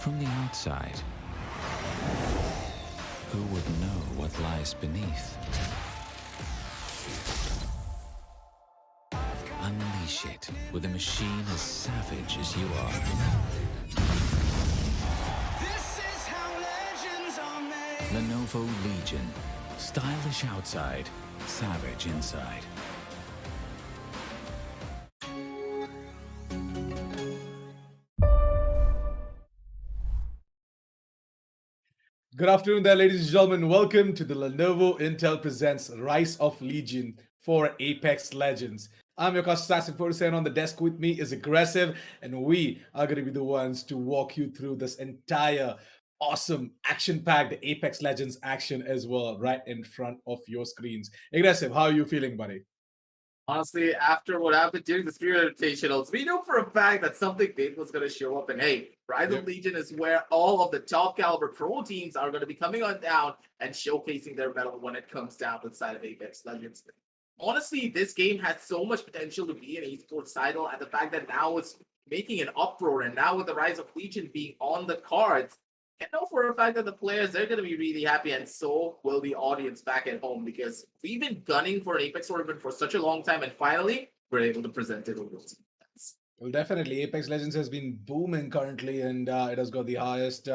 From the outside, who would know what lies beneath? Unleash it with a machine as savage as you are. This is how legends are made. Lenovo Legion. Stylish outside, savage inside. Good afternoon there, ladies and gentlemen. Welcome to the Lenovo Intel Presents Rise of Legion for Apex Legends. I'm your host, Sassin47. On the desk with me is Aggressive, and we are going to be the ones to walk you through this entire awesome action-packed Apex Legends action as well, right in front of your screens. Aggressive, how are you feeling, buddy? Honestly, after what happened during the Spirit Invitationals, we know for a fact that something big was going to show up. And hey, Rise of Legion is where all of the top caliber pro teams are going to be coming on down and showcasing their mettle when it comes down to the side of Apex Legends. Honestly, this game has so much potential to be an esports title, and the fact that now it's making an uproar, and now with the Rise of Legion being on the cards, I know for a fact that the players, they're going to be really happy, and so will the audience back at home, because we've been gunning for an Apex tournament for such a long time, and finally, we're able to present it over to fans. Well, definitely. Apex Legends has been booming currently, and it has got the highest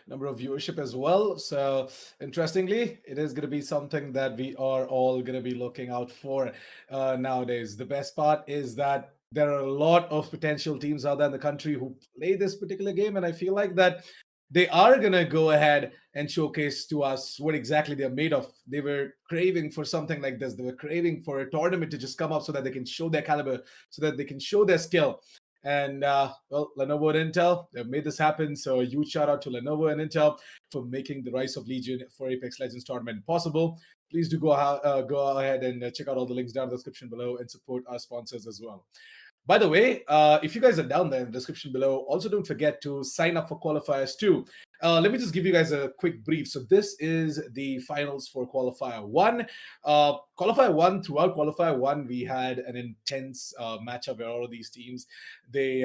number of viewership as well. So, interestingly, it is going to be something that we are all going to be looking out for nowadays. The best part is that there are a lot of potential teams out there in the country who play this particular game, and I feel like that they are going to go ahead and showcase to us what exactly they're made of. They were craving for something like this. They were craving for a tournament to just come up so that they can show their caliber, so that they can show their skill. And well, Lenovo and Intel, they've made this happen. So a huge shout out to Lenovo and Intel for making the Rise of Legion for Apex Legends tournament possible. Please do go ahead and check out all the links down in the description below and support our sponsors as well. By the way, if you guys are down there in the description below, also don't forget to sign up for qualifiers too. Let me just give you guys a quick brief. So this is the finals for Qualifier 1. Qualifier 1, throughout Qualifier 1, we had an intense matchup where all of these teams, they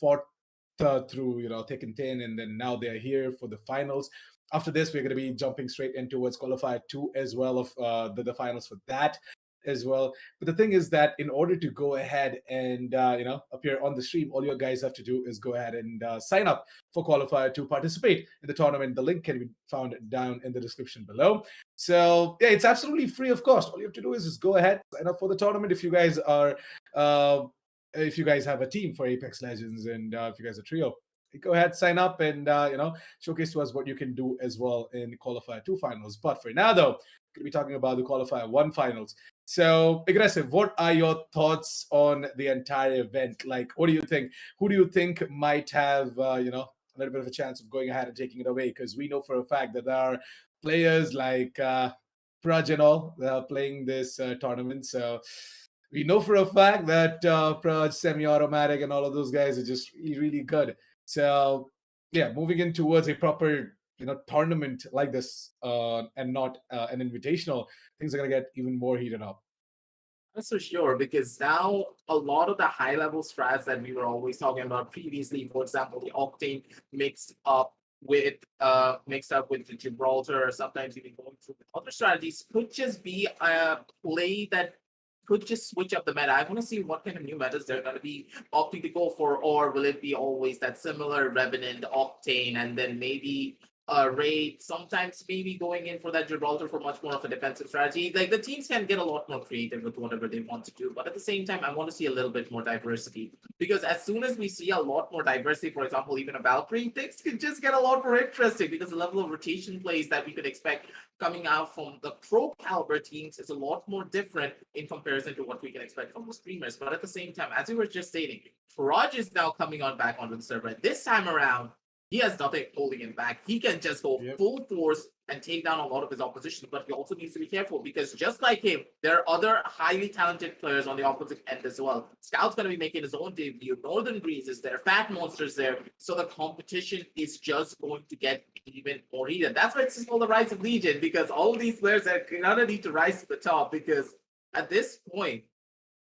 fought through, thick and thin, and then now they're here for the finals. After this, we're going to be jumping straight in towards Qualifier 2 as well, of the finals for that as well. But the thing is that in order to go ahead and appear on the stream, all you guys have to do is go ahead and sign up for Qualifier to participate in the tournament. The link can be found down in the description below. So yeah, it's absolutely free of cost. All you have to do is just go ahead, sign up for the tournament. If you guys are if you guys have a team for Apex Legends, and if you guys are trio, go ahead, sign up, and showcase to us what you can do as well in Qualifier 2 finals. But for now, though, we're going to be talking about the Qualifier 1 finals. So, Aggressive, what are your thoughts on the entire event? Like, what do you think? Who do you think might have, a little bit of a chance of going ahead and taking it away? Because we know for a fact that there are players like Praj and all that are playing this tournament. So, we know for a fact that Praj, Semi-Automatic, and all of those guys are just really, really good. So, yeah, moving in towards a proper tournament like this and not an invitational, things are going to get even more heated up. That's for sure, because now a lot of the high level strats that we were always talking about previously, for example, the Octane mixed up with the Gibraltar, or sometimes even going through with other strategies, could just be a play that could just switch up the meta. I want to see what kind of new metas they're going to be opting to go for, or will it be always that similar Revenant, Octane, and then maybe Raid, sometimes maybe going in for that Gibraltar for much more of a defensive strategy. Like, the teams can get a lot more creative with whatever they want to do, but at the same time, I want to see a little bit more diversity, because as soon as we see a lot more diversity, for example, even a Valkyrie, things could just get a lot more interesting, because the level of rotation plays that we could expect coming out from the pro caliber teams is a lot more different in comparison to what we can expect from the streamers. But at the same time, as we were just stating, Faraj is now coming on back onto the server. This time around, he has nothing holding him back. He can just go full force and take down a lot of his opposition, but he also needs to be careful, because just like him, there are other highly talented players on the opposite end as well. Scout's going to be making his own debut. Northern Breeze is there. Fat Monster's there. So the competition is just going to get even more heated. That's why it's just called the Rise of Legion, because all of these players are going to need to rise to the top, because at this point,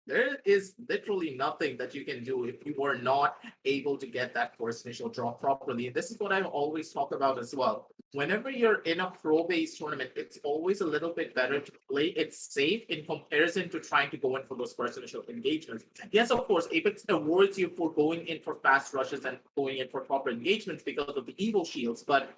there is literally nothing that you can do if you were not able to get that first initial drop properly. And this is what I always talk about as well. Whenever you're in a pro-based tournament, it's always a little bit better to play it safe in comparison to trying to go in for those first initial engagements. Yes, of course, Apex awards you for going in for fast rushes and going in for proper engagements because of the Evo shields, but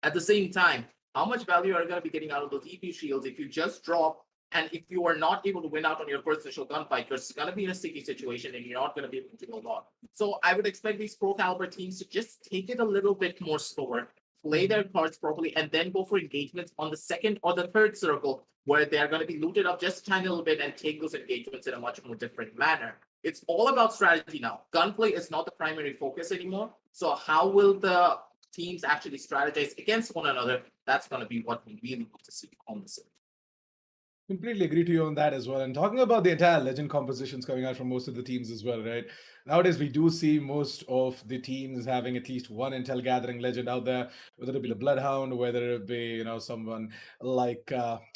at the same time, how much value are you going to be getting out of those Evo shields if you just drop? And if you are not able to win out on your first initial gunfight, you're going to be in a sticky situation and you're not going to be able to do a lot. So I would expect these pro caliber teams to just take it a little bit more slower, play their cards properly, and then go for engagements on the second or the third circle where they're going to be looted up just a tiny little bit and take those engagements in a much more different manner. It's all about strategy now. Gunplay is not the primary focus anymore. So how will the teams actually strategize against one another? That's going to be what we really need to see on the circuit. Completely agree to you on that as well. And talking about the entire legend compositions coming out from most of the teams as well, right? Nowadays, we do see most of the teams having at least one Intel Gathering legend out there, whether it be the Bloodhound, whether it be, someone like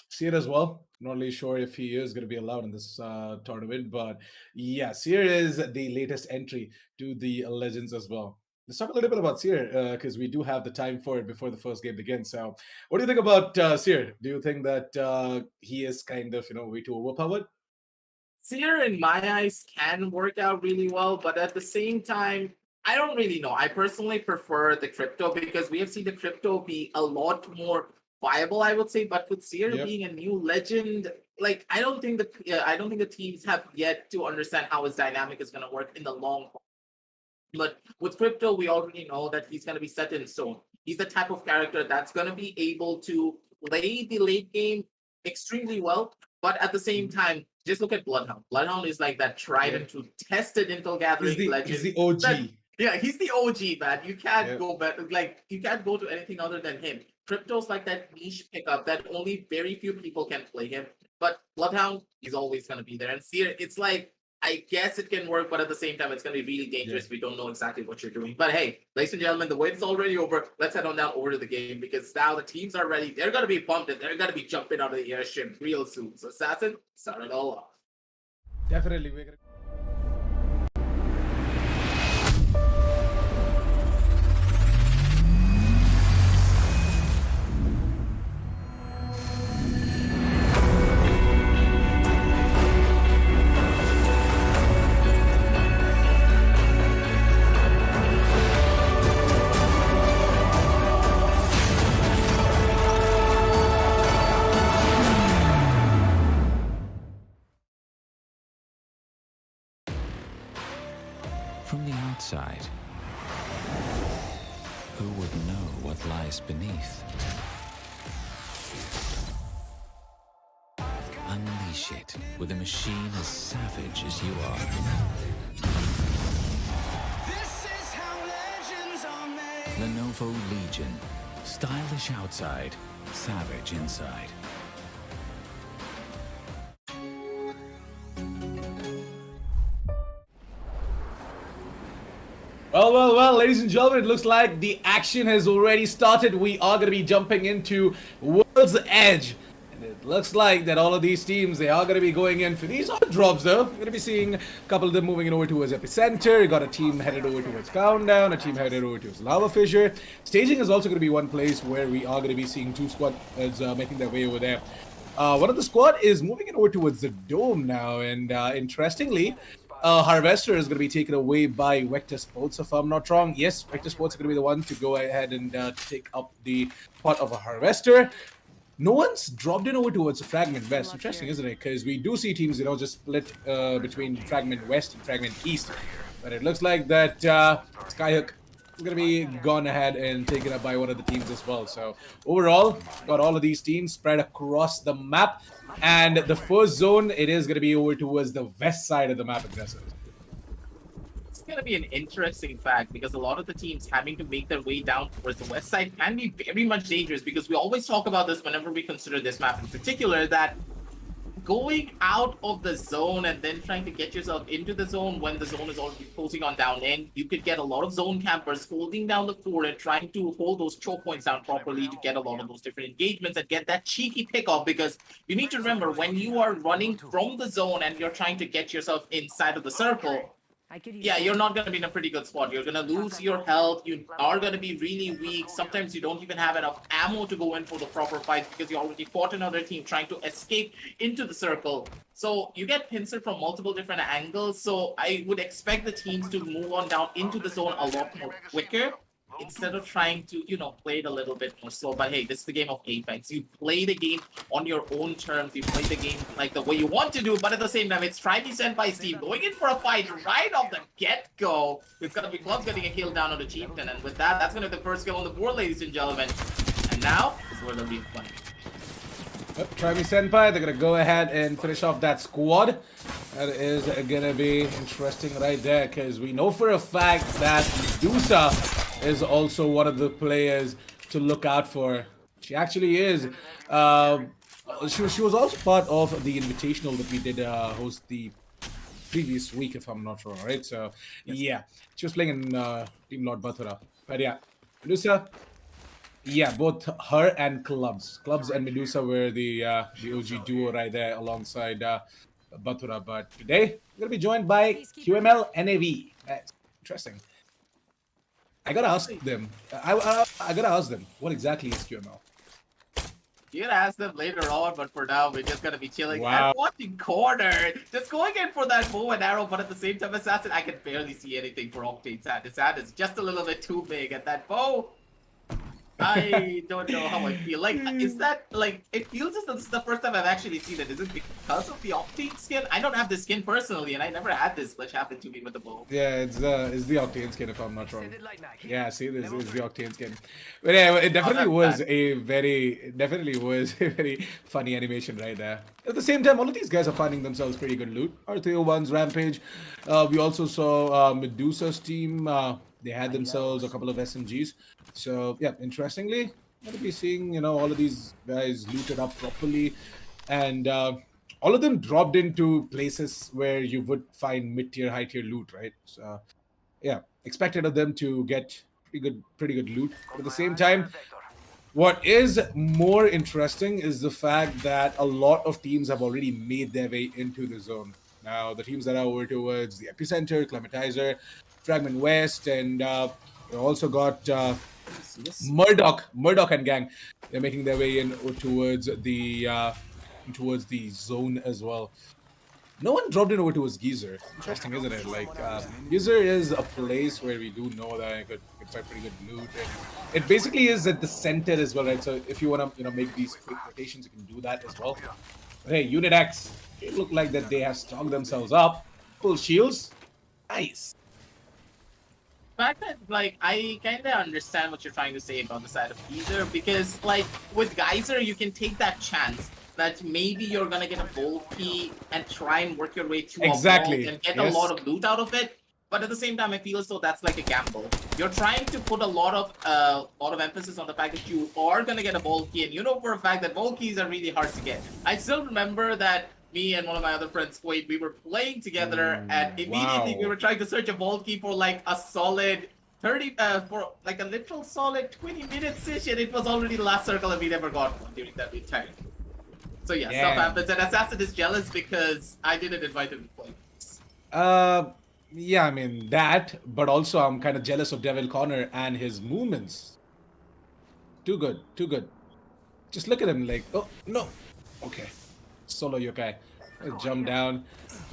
Seer as well. Not really sure if he is going to be allowed in this tournament, but yeah, Seer is the latest entry to the legends as well. Let's talk a little bit about Seer because we do have the time for it before the first game begins. So, what do you think about Seer? Do you think that he is kind of, way too overpowered? Seer, in my eyes, can work out really well, but at the same time, I don't really know. I personally prefer the crypto because we have seen the crypto be a lot more viable, I would say. But with Seer being a new legend, like I don't think the teams have yet to understand how his dynamic is going to work in the long haul. But with crypto, we already know that he's going to be set in stone. He's the type of character that's going to be able to play the late game extremely well, but at the same time, just look at Bloodhound. Bloodhound is like that tried and true, tested Intel Gathering legend. He's the OG. He's the OG, man. You can't go back. Like you can't go to anything other than him. Crypto's like that niche pickup that only very few people can play him. But Bloodhound, he's always going to be there. And Seer, it's like I guess it can work, but at the same time, it's going to be really dangerous. Yeah. We don't know exactly what you're doing. But hey, ladies and gentlemen, the wait is already over. Let's head on down over to the game because now the teams are ready. They're going to be pumped and they're going to be jumping out of the airship real soon. So, Assassin, start it all off. Definitely. We're gonna... From the outside, who would know what lies beneath? Unleash it with a machine as savage as you are. This is how legends are made. Lenovo Legion. Stylish outside, savage inside. Well, ladies and gentlemen, it looks like the action has already started. We are going to be jumping into World's Edge. And it looks like that all of these teams, they are going to be going in for these odd drops, though. We're going to be seeing a couple of them moving over towards Epicenter. You got a team headed over towards Countdown, a team headed over towards Lava Fissure. Staging is also going to be one place where we are going to be seeing two squads making their way over there. One of the squad is moving it over towards the Dome now, and interestingly, Harvester is going to be taken away by Vector Sports, if I'm not wrong. Yes, Vector Sports is going to be the one to go ahead and take up the part of a Harvester. No one's dropped in over towards Fragment West. Interesting, isn't it? Because we do see teams, just split between Fragment West and Fragment East. But it looks like that Skyhook is going to be gone ahead and taken up by one of the teams as well. So overall, got all of these teams spread across the map. And the first zone, it is going to be over towards the west side of the map, aggressive. It's going to be an interesting fact because a lot of the teams having to make their way down towards the west side can be very much dangerous because we always talk about this whenever we consider this map in particular, that going out of the zone and then trying to get yourself into the zone when the zone is already closing on down in, you could get a lot of zone campers holding down the fort and trying to hold those choke points down properly to get a lot of those different engagements and get that cheeky pickoff. Because you need to remember, when you are running from the zone and you're trying to get yourself inside of the circle, yeah, you're not going to be in a pretty good spot. You're going to lose your health. You are going to be really weak. Sometimes you don't even have enough ammo to go in for the proper fight because you already fought another team trying to escape into the circle. So you get pincered from multiple different angles. So I would expect the teams to move on down into the zone a lot more quicker, instead of trying to, play it a little bit more slow. But hey, this is the game of Apex. You play the game on your own terms. You play the game like the way you want to do, but at the same time, it's Try Me Senpai's team going in for a fight right off the get-go. It's gonna be Clubs getting a kill down on the Chieftain, and with that, that's gonna be the first kill on the board, ladies and gentlemen. And now is where they'll be playing. Yep, Try Me Senpai, they're gonna go ahead and finish off that squad. That is gonna be interesting right there, because we know for a fact that Medusa is also one of the players to look out for. She actually is. She was also part of the invitational that we did host the previous week, if I'm not wrong, right? So, yeah, she was playing in Team Lord Bathura. But yeah, Medusa, yeah, both her and Clubs and Medusa were the OG duo right there alongside Bathura. But today, we're going to be joined by QML NAV. That's interesting. I gotta ask them. I gotta ask them, what exactly is QML? You can ask them later on, but for now, we're just gonna be chilling Wow. and watching corner. Just going in for that bow and arrow, but at the same time, Assassin, I can barely see anything for Octane's hand. His hand is just a little bit too big, and that bow, I don't know how I feel. Like, is that, like, it feels as though this is the first time I've actually seen it. Is it because of the Octane skin? I don't have this skin personally, and I never had this glitch happen to me with the bow. Yeah, it's the Octane skin, if I'm not wrong. Yeah, see, this is the Octane skin. But yeah, it definitely was a very funny animation right there. At the same time, all of these guys are finding themselves pretty good loot. R301's Rampage. We also saw Medusa's team. They had themselves a couple of SMGs. So yeah, interestingly, going to be seeing all of these guys looted up properly, and all of them dropped into places where you would find mid-tier, high-tier loot, right? So yeah, expected of them to get pretty good loot. But at the same time, what is more interesting is the fact that a lot of teams have already made their way into the zone. Now, the teams that are over towards the Epicenter, Clematizer, Fragment West, and we also got Murdoch and gang. They're making their way in towards the zone as well. No one dropped in over towards Geezer. Interesting, isn't it? Like, Geezer is a place where we do know that I could find pretty good loot. And it basically is at the center as well, right? So if you want to, make these quick rotations, you can do that as well. But hey, Unit X, it look like that they have stocked themselves up. Full shields. Nice. Fact that, like, I kind of understand what you're trying to say about the side of Geyser, because, like, with Geyser, you can take that chance that maybe you're gonna get a bold key and try and work your way through a vault and get a lot of loot out of it. But at the same time, I feel as though that's like a gamble. You're trying to put a lot of emphasis on the fact that you are gonna get a bold key, and you know for a fact that bold keys are really hard to get. I still remember that me and one of my other friends, Quaid, we were playing together, and immediately we were trying to search a vault key for like a solid 30, for like a literal solid 20 minutes ish, and it was already the last circle, and we never got one during that entire time. So yeah, stuff happens, and Assassin is jealous because I didn't invite him to play. Yeah, I mean that, but also I'm kind of jealous of Devil Connor and his movements. Too good. Just look at him like, oh no, okay. Solo yokai. Jump down.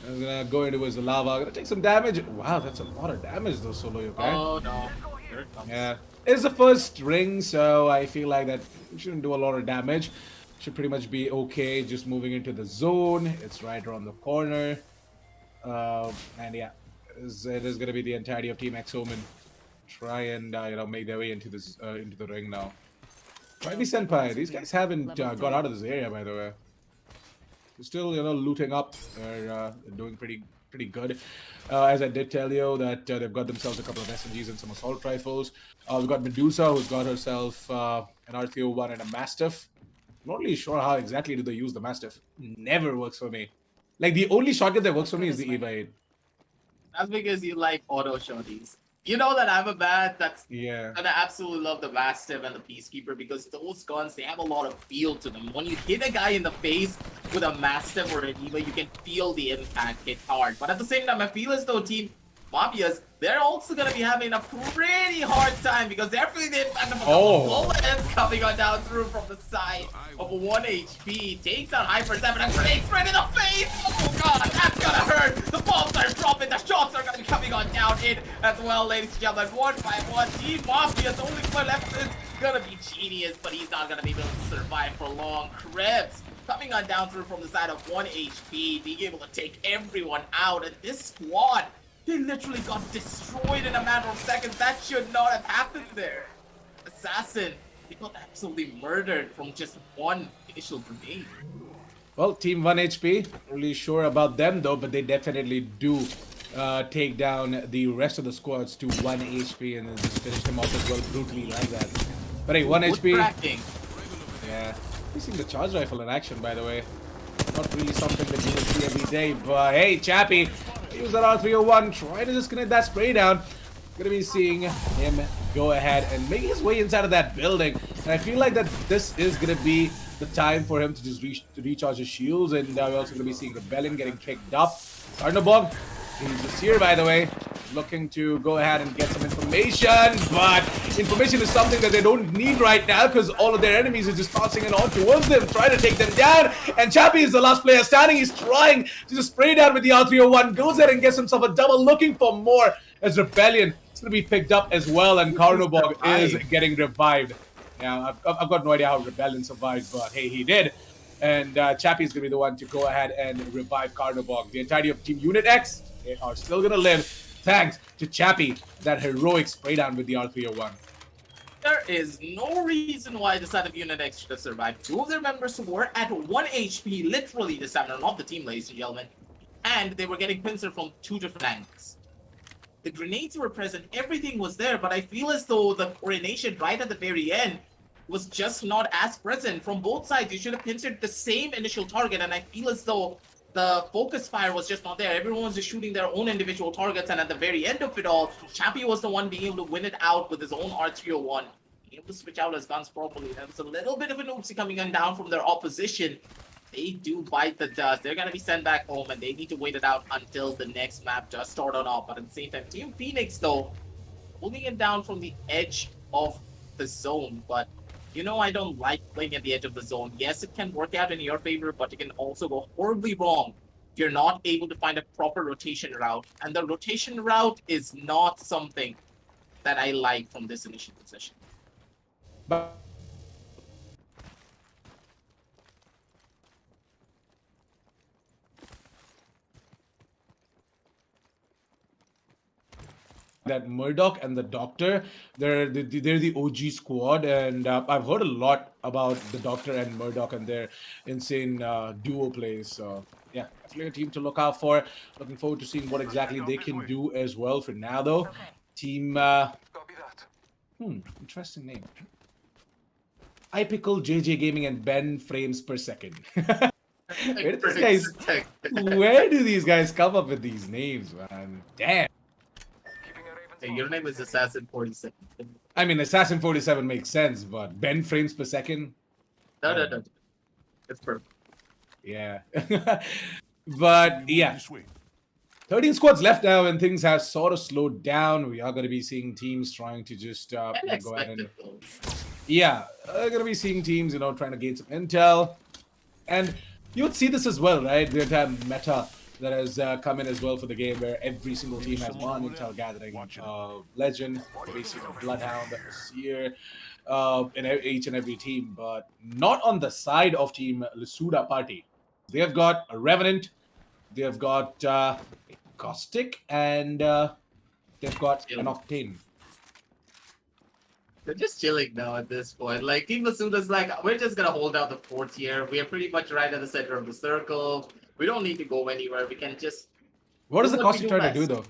I'm gonna go into his lava. I'm gonna take some damage. Wow, that's a lot of damage though, Solo yokai. Oh no. Here it comes. Yeah. It's the first ring, so I feel like that shouldn't do a lot of damage. Should pretty much be okay. Just moving into the zone. It's right around the corner. And yeah, it is gonna be the entirety of Team X Omen. Try and make their way into this into the ring now. Try Me Senpai. These guys haven't got out of this area, by the way. They're still, looting up. They're doing pretty good. As I did tell you that they've got themselves a couple of SMGs and some assault rifles. We've got Medusa, who's got herself an R301 and a Mastiff. not really sure how exactly do they use the Mastiff. Never works for me. Like the only shotgun that works for me is the Eva 8. That's because you like auto shotties. You know that I'm a bad. Yeah. And I absolutely love the Mastiff and the Peacekeeper because those guns, they have a lot of feel to them. When you hit a guy in the face with a Mastiff or an Eva, you can feel the impact hit hard. But at the same time, I feel as though Team Mafias, they're also going to be having a pretty hard time because they're feeling the impact of a couple bullets coming on down through from the side of a 1 HP. Takes out Hyper 7 and grenades right in the face. Oh god, that's going to hurt. The bombs are dropping. The shots are going to be coming on down in as well, ladies and gentlemen. 1-5-1. Team Mafia's only player left is going to be Genius, but he's not going to be able to survive for long. Krebs coming on down through from the side of 1 HP, being able to take everyone out. And this squad, they literally got destroyed in a matter of seconds. That should not have happened there. Assassin, they got absolutely murdered from just one initial grenade. Well, Team 1 HP, not really sure about them though, but they definitely do take down the rest of the squads to 1 HP and then just finish them off as well brutally like that. But hey, 1 HP. Cracking. Yeah. We've seen the charge rifle in action, by the way. Not really something that you would see every day, but hey, Chappie, use that R301, try to disconnect that spray down. Gonna be seeing him go ahead and make his way inside of that building. And I feel like that this is gonna be the time for him to just recharge his shields. And we're also gonna be seeing Rebellion getting picked up. Sarnabog, he's just here, by the way, looking to go ahead and get some information. But information is something that they don't need right now because all of their enemies are just passing it on towards them, trying to take them down. And Chappie is the last player standing. He's trying to just spray down with the R301. Goes there and gets himself a double, looking for more as Rebellion is going to be picked up as well. And Karnobog is getting revived. Yeah, I've got no idea how Rebellion survived, but hey, he did. And Chappie is going to be the one to go ahead and revive Karnobog. The entirety of Team Unit X, they are still going to live thanks to Chappie, that heroic spray down with the R301. There is no reason why the side of Unit X should have survived. Two of their members were at 1 HP, literally this time, not the team, ladies and gentlemen. And they were getting pincered from two different angles. The grenades were present, everything was there, but I feel as though the coordination right at the very end was just not as present. From both sides, you should have pincered the same initial target, and I feel as though the focus fire was just not there. Everyone was just shooting their own individual targets, and at the very end of it all, Chappie was the one being able to win it out with his own R301. Being able to switch out his guns properly. There was a little bit of an oopsie coming on down from their opposition. They do bite the dust. They're going to be sent back home, and they need to wait it out until the next map does start on off. But at the same time, Team Phoenix, though, holding it down from the edge of the zone. But you know, I don't like playing at the edge of the zone. Yes, it can work out in your favor, but it can also go horribly wrong if you're not able to find a proper rotation route. And the rotation route is not something that I like from this initial position. But that Murdoch and the Doctor, they're the OG squad, and I've heard a lot about the Doctor and Murdoch and their insane duo plays. So yeah, definitely a team to look out for. Looking forward to seeing what exactly they can do as well. For now, though, team. Interesting name. iPickle, JJ Gaming, and Ben frames per second. Where do these guys come up with these names, man? Damn. Hey, your name is Assassin 47. I mean, Assassin 47 makes sense, but Ben frames per second? No. It's perfect. Yeah. But yeah. 13 squads left now, and things have sort of slowed down. We are going to be seeing teams trying to just go ahead and... Yeah, going to be seeing teams, trying to gain some intel. And you would see this as well, right? The entire meta that has come in as well for the game, where every single team has one intel gathering. Legend, basically Bloodhound, Seer, in each and every team, but not on the side of Team Lisuda Party. They have got a Revenant, they have got Caustic, and they've got an Octane. They're just chilling now at this point. Like, Team Lasuda's like, we're just gonna hold out the fort here. We are pretty much right at the center of the circle. We don't need to go anywhere. We can just... What is the Caustic trying to do, though?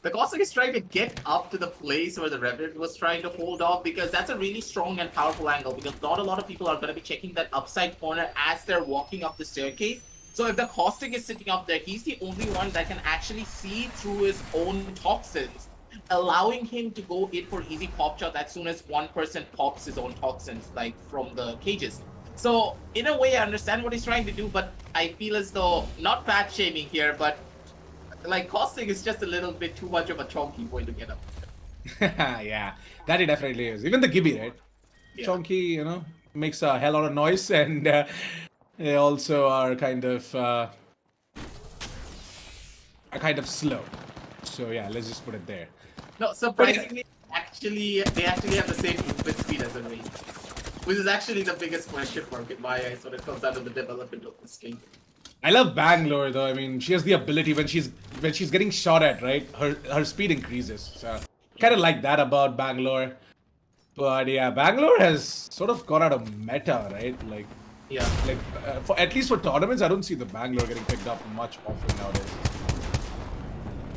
The Caustic is trying to get up to the place where the Revenant was trying to hold off, because that's a really strong and powerful angle, because not a lot of people are going to be checking that upside corner as they're walking up the staircase. So if the Caustic is sitting up there, he's the only one that can actually see through his own toxins, allowing him to go in for easy pop shot as soon as one person pops his own toxins, like from the cages. So in a way, I understand what he's trying to do, but I feel as though, not fat shaming here, but like Caustic is just a little bit too much of a chonky boy to get up. Yeah, that it definitely is. Even the Gibby, right? Yeah. Chonky, you know, makes a hell lot of noise, and they also are kind of slow. So yeah, let's just put it there. No, surprisingly, they actually have the same movement speed as a range, which is actually the biggest question mark in my eyes when it comes down to the development of this game. I love Bangalore though. I mean, she has the ability when she's getting shot at, right? Her speed increases. So kind of like that about Bangalore. But yeah, Bangalore has sort of gone out of meta, right? Like Yeah. for at least for tournaments, I don't see the Bangalore getting picked up much often nowadays.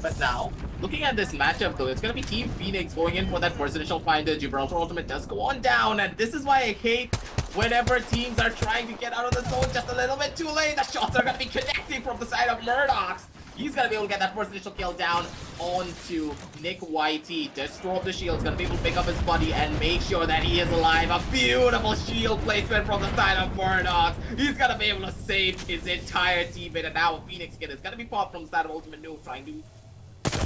But now, looking at this matchup though, it's going to be Team Phoenix going in for that Presidential Finder. Gibraltar Ultimate does go on down, and this is why I hate whenever teams are trying to get out of the zone just a little bit too late. The shots are going to be connecting from the side of Murdoch's. He's going to be able to get that Presidential kill down onto Nick Whitey. Just throw up the shield. He's going to be able to pick up his buddy and make sure that he is alive. A beautiful shield placement from the side of Murdoch. He's going to be able to save his entire teammate, and now a Phoenix kid is going to be popped from the side of Ultimate Noob, trying to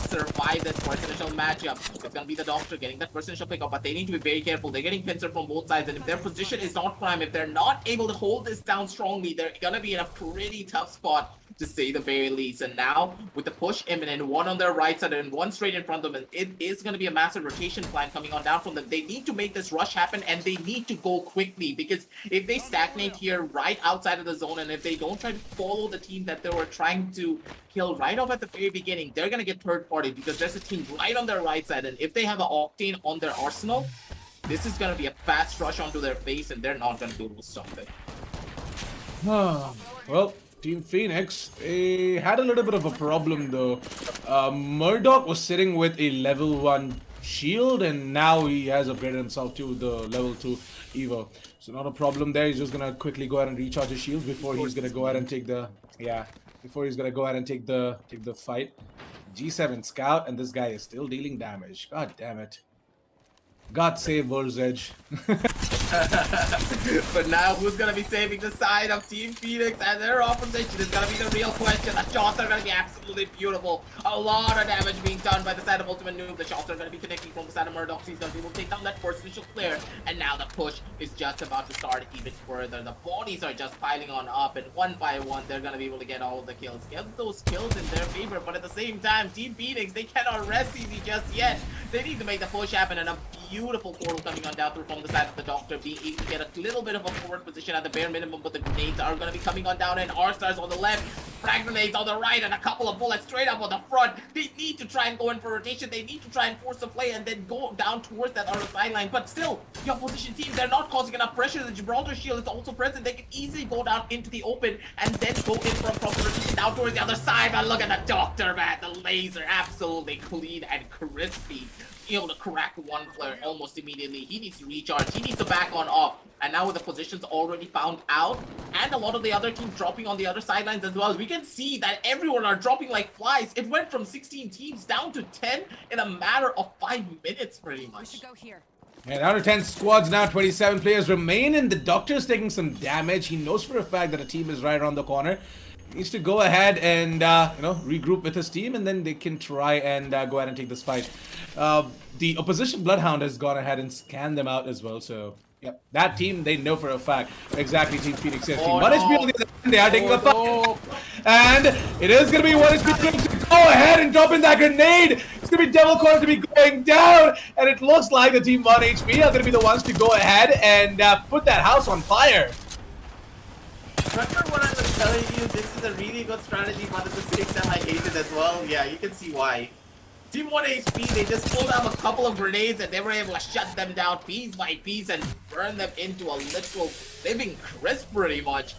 survive this presidential matchup. It's gonna be the Doctor getting that presidential pickup, but they need to be very careful. They're getting pincered from both sides, and if their position is not prime, if they're not able to hold this down strongly, they're gonna be in a pretty tough spot, to say the very least. And now, with the push imminent, one on their right side and one straight in front of them, it is going to be a massive rotation plan coming on down from them. They need to make this rush happen, and they need to go quickly, because if they stagnate here right outside of the zone, and if they don't try to follow the team that they were trying to kill right off at the very beginning, they're going to get third party, because there's a team right on their right side, and if they have an Octane on their arsenal, this is going to be a fast rush onto their face, and they're not going to be able to stop it. Well, Team Phoenix, they had a little bit of a problem though. Murdoch was sitting with a level 1 shield, and now he has upgraded himself to the level 2 Evo. So not a problem there. He's just gonna quickly go ahead and recharge his shields before he's gonna go ahead and take the take the fight. G7 Scout, and this guy is still dealing damage. God damn it. God save World's Edge. But now, who's gonna be saving the side of Team Phoenix and their opposition is gonna be the real question. The shots are gonna be absolutely beautiful. A lot of damage being done by the side of Ultimate Noob. The shots are gonna be connecting from the side of Murdoch. He's gonna be able to take down that first initial flare. And now the push is just about to start even further. The bodies are just piling on up, and one by one, they're gonna be able to get all of the kills. Get those kills in their favor, but at the same time, Team Phoenix, they cannot rest easy just yet. They need to make the push happen, and a beautiful portal coming on down through from the side of the Doctor, being able to get a little bit of a forward position at the bare minimum, but the grenades are going to be coming on down, and R-Stars on the left, frag grenades on the right, and a couple of bullets straight up on the front. They need to try and go in for rotation. They need to try and force the play and then go down towards that other sideline. But still, the opposition team, they're not causing enough pressure. The Gibraltar shield is also present. They can easily go down into the open and then go in from proper rotation down towards the other side. But look at the Doctor, man. The laser, absolutely clean and crispy. Able to crack one player almost immediately. He needs to recharge. He needs to back on off. And now with the positions already found out, and a lot of the other teams dropping on the other sidelines as well, we can see that everyone are dropping like flies. It went from 16 teams down to 10 in a matter of 5 minutes, pretty much. We should go here. And out of 10 squads now, 27 players remain, and the Doctor's taking some damage. He knows for a fact that a team is right around the corner. He needs to go ahead and regroup with his team, and then they can try and go ahead and take this fight. The opposition Bloodhound has gone ahead and scanned them out as well, so yep, that team, they know for a fact exactly Team Phoenix is. Oh, 1 HP on the other end, they are taking a fight. And it is going to be 1 HP. So go ahead and drop in that grenade. It's going to be Devil Corn to be going down, and it looks like the team 1 HP are going to be the ones to go ahead and put that house on fire. Remember what I was telling you? This is a really good strategy, but at the same time I hate it as well. Yeah, you can see why. Team 1 HP, they just pulled out a couple of grenades and they were able to shut them down piece by piece and burn them into a literal living crisp pretty much.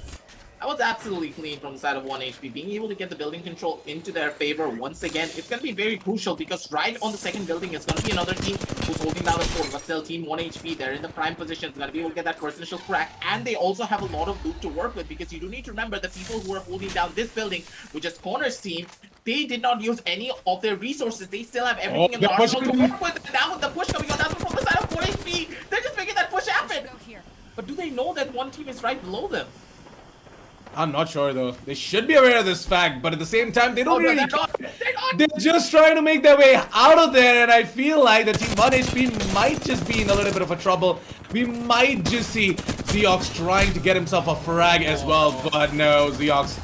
That was absolutely clean from the side of 1HP. Being able to get the building control into their favor once again, it's going to be very crucial because right on the second building is going to be another team who's holding down the fort. But still, team 1HP, they're in the prime position. It's going to be able to get that first initial crack. And they also have a lot of loot to work with because you do need to remember the people who are holding down this building, which is Corner's team, they did not use any of their resources. They still have everything in the arsenal to work with. And now with the push coming on down from the side of 1HP, they're just making that push happen. But do they know that one team is right below them? I'm not sure though. They should be aware of this fact, but at the same time, they don't really. They're not. They're just trying to make their way out of there, and I feel like the team 1HP might just be in a little bit of a trouble. We might just see Zeox trying to get himself a frag as well, but no, Zeox.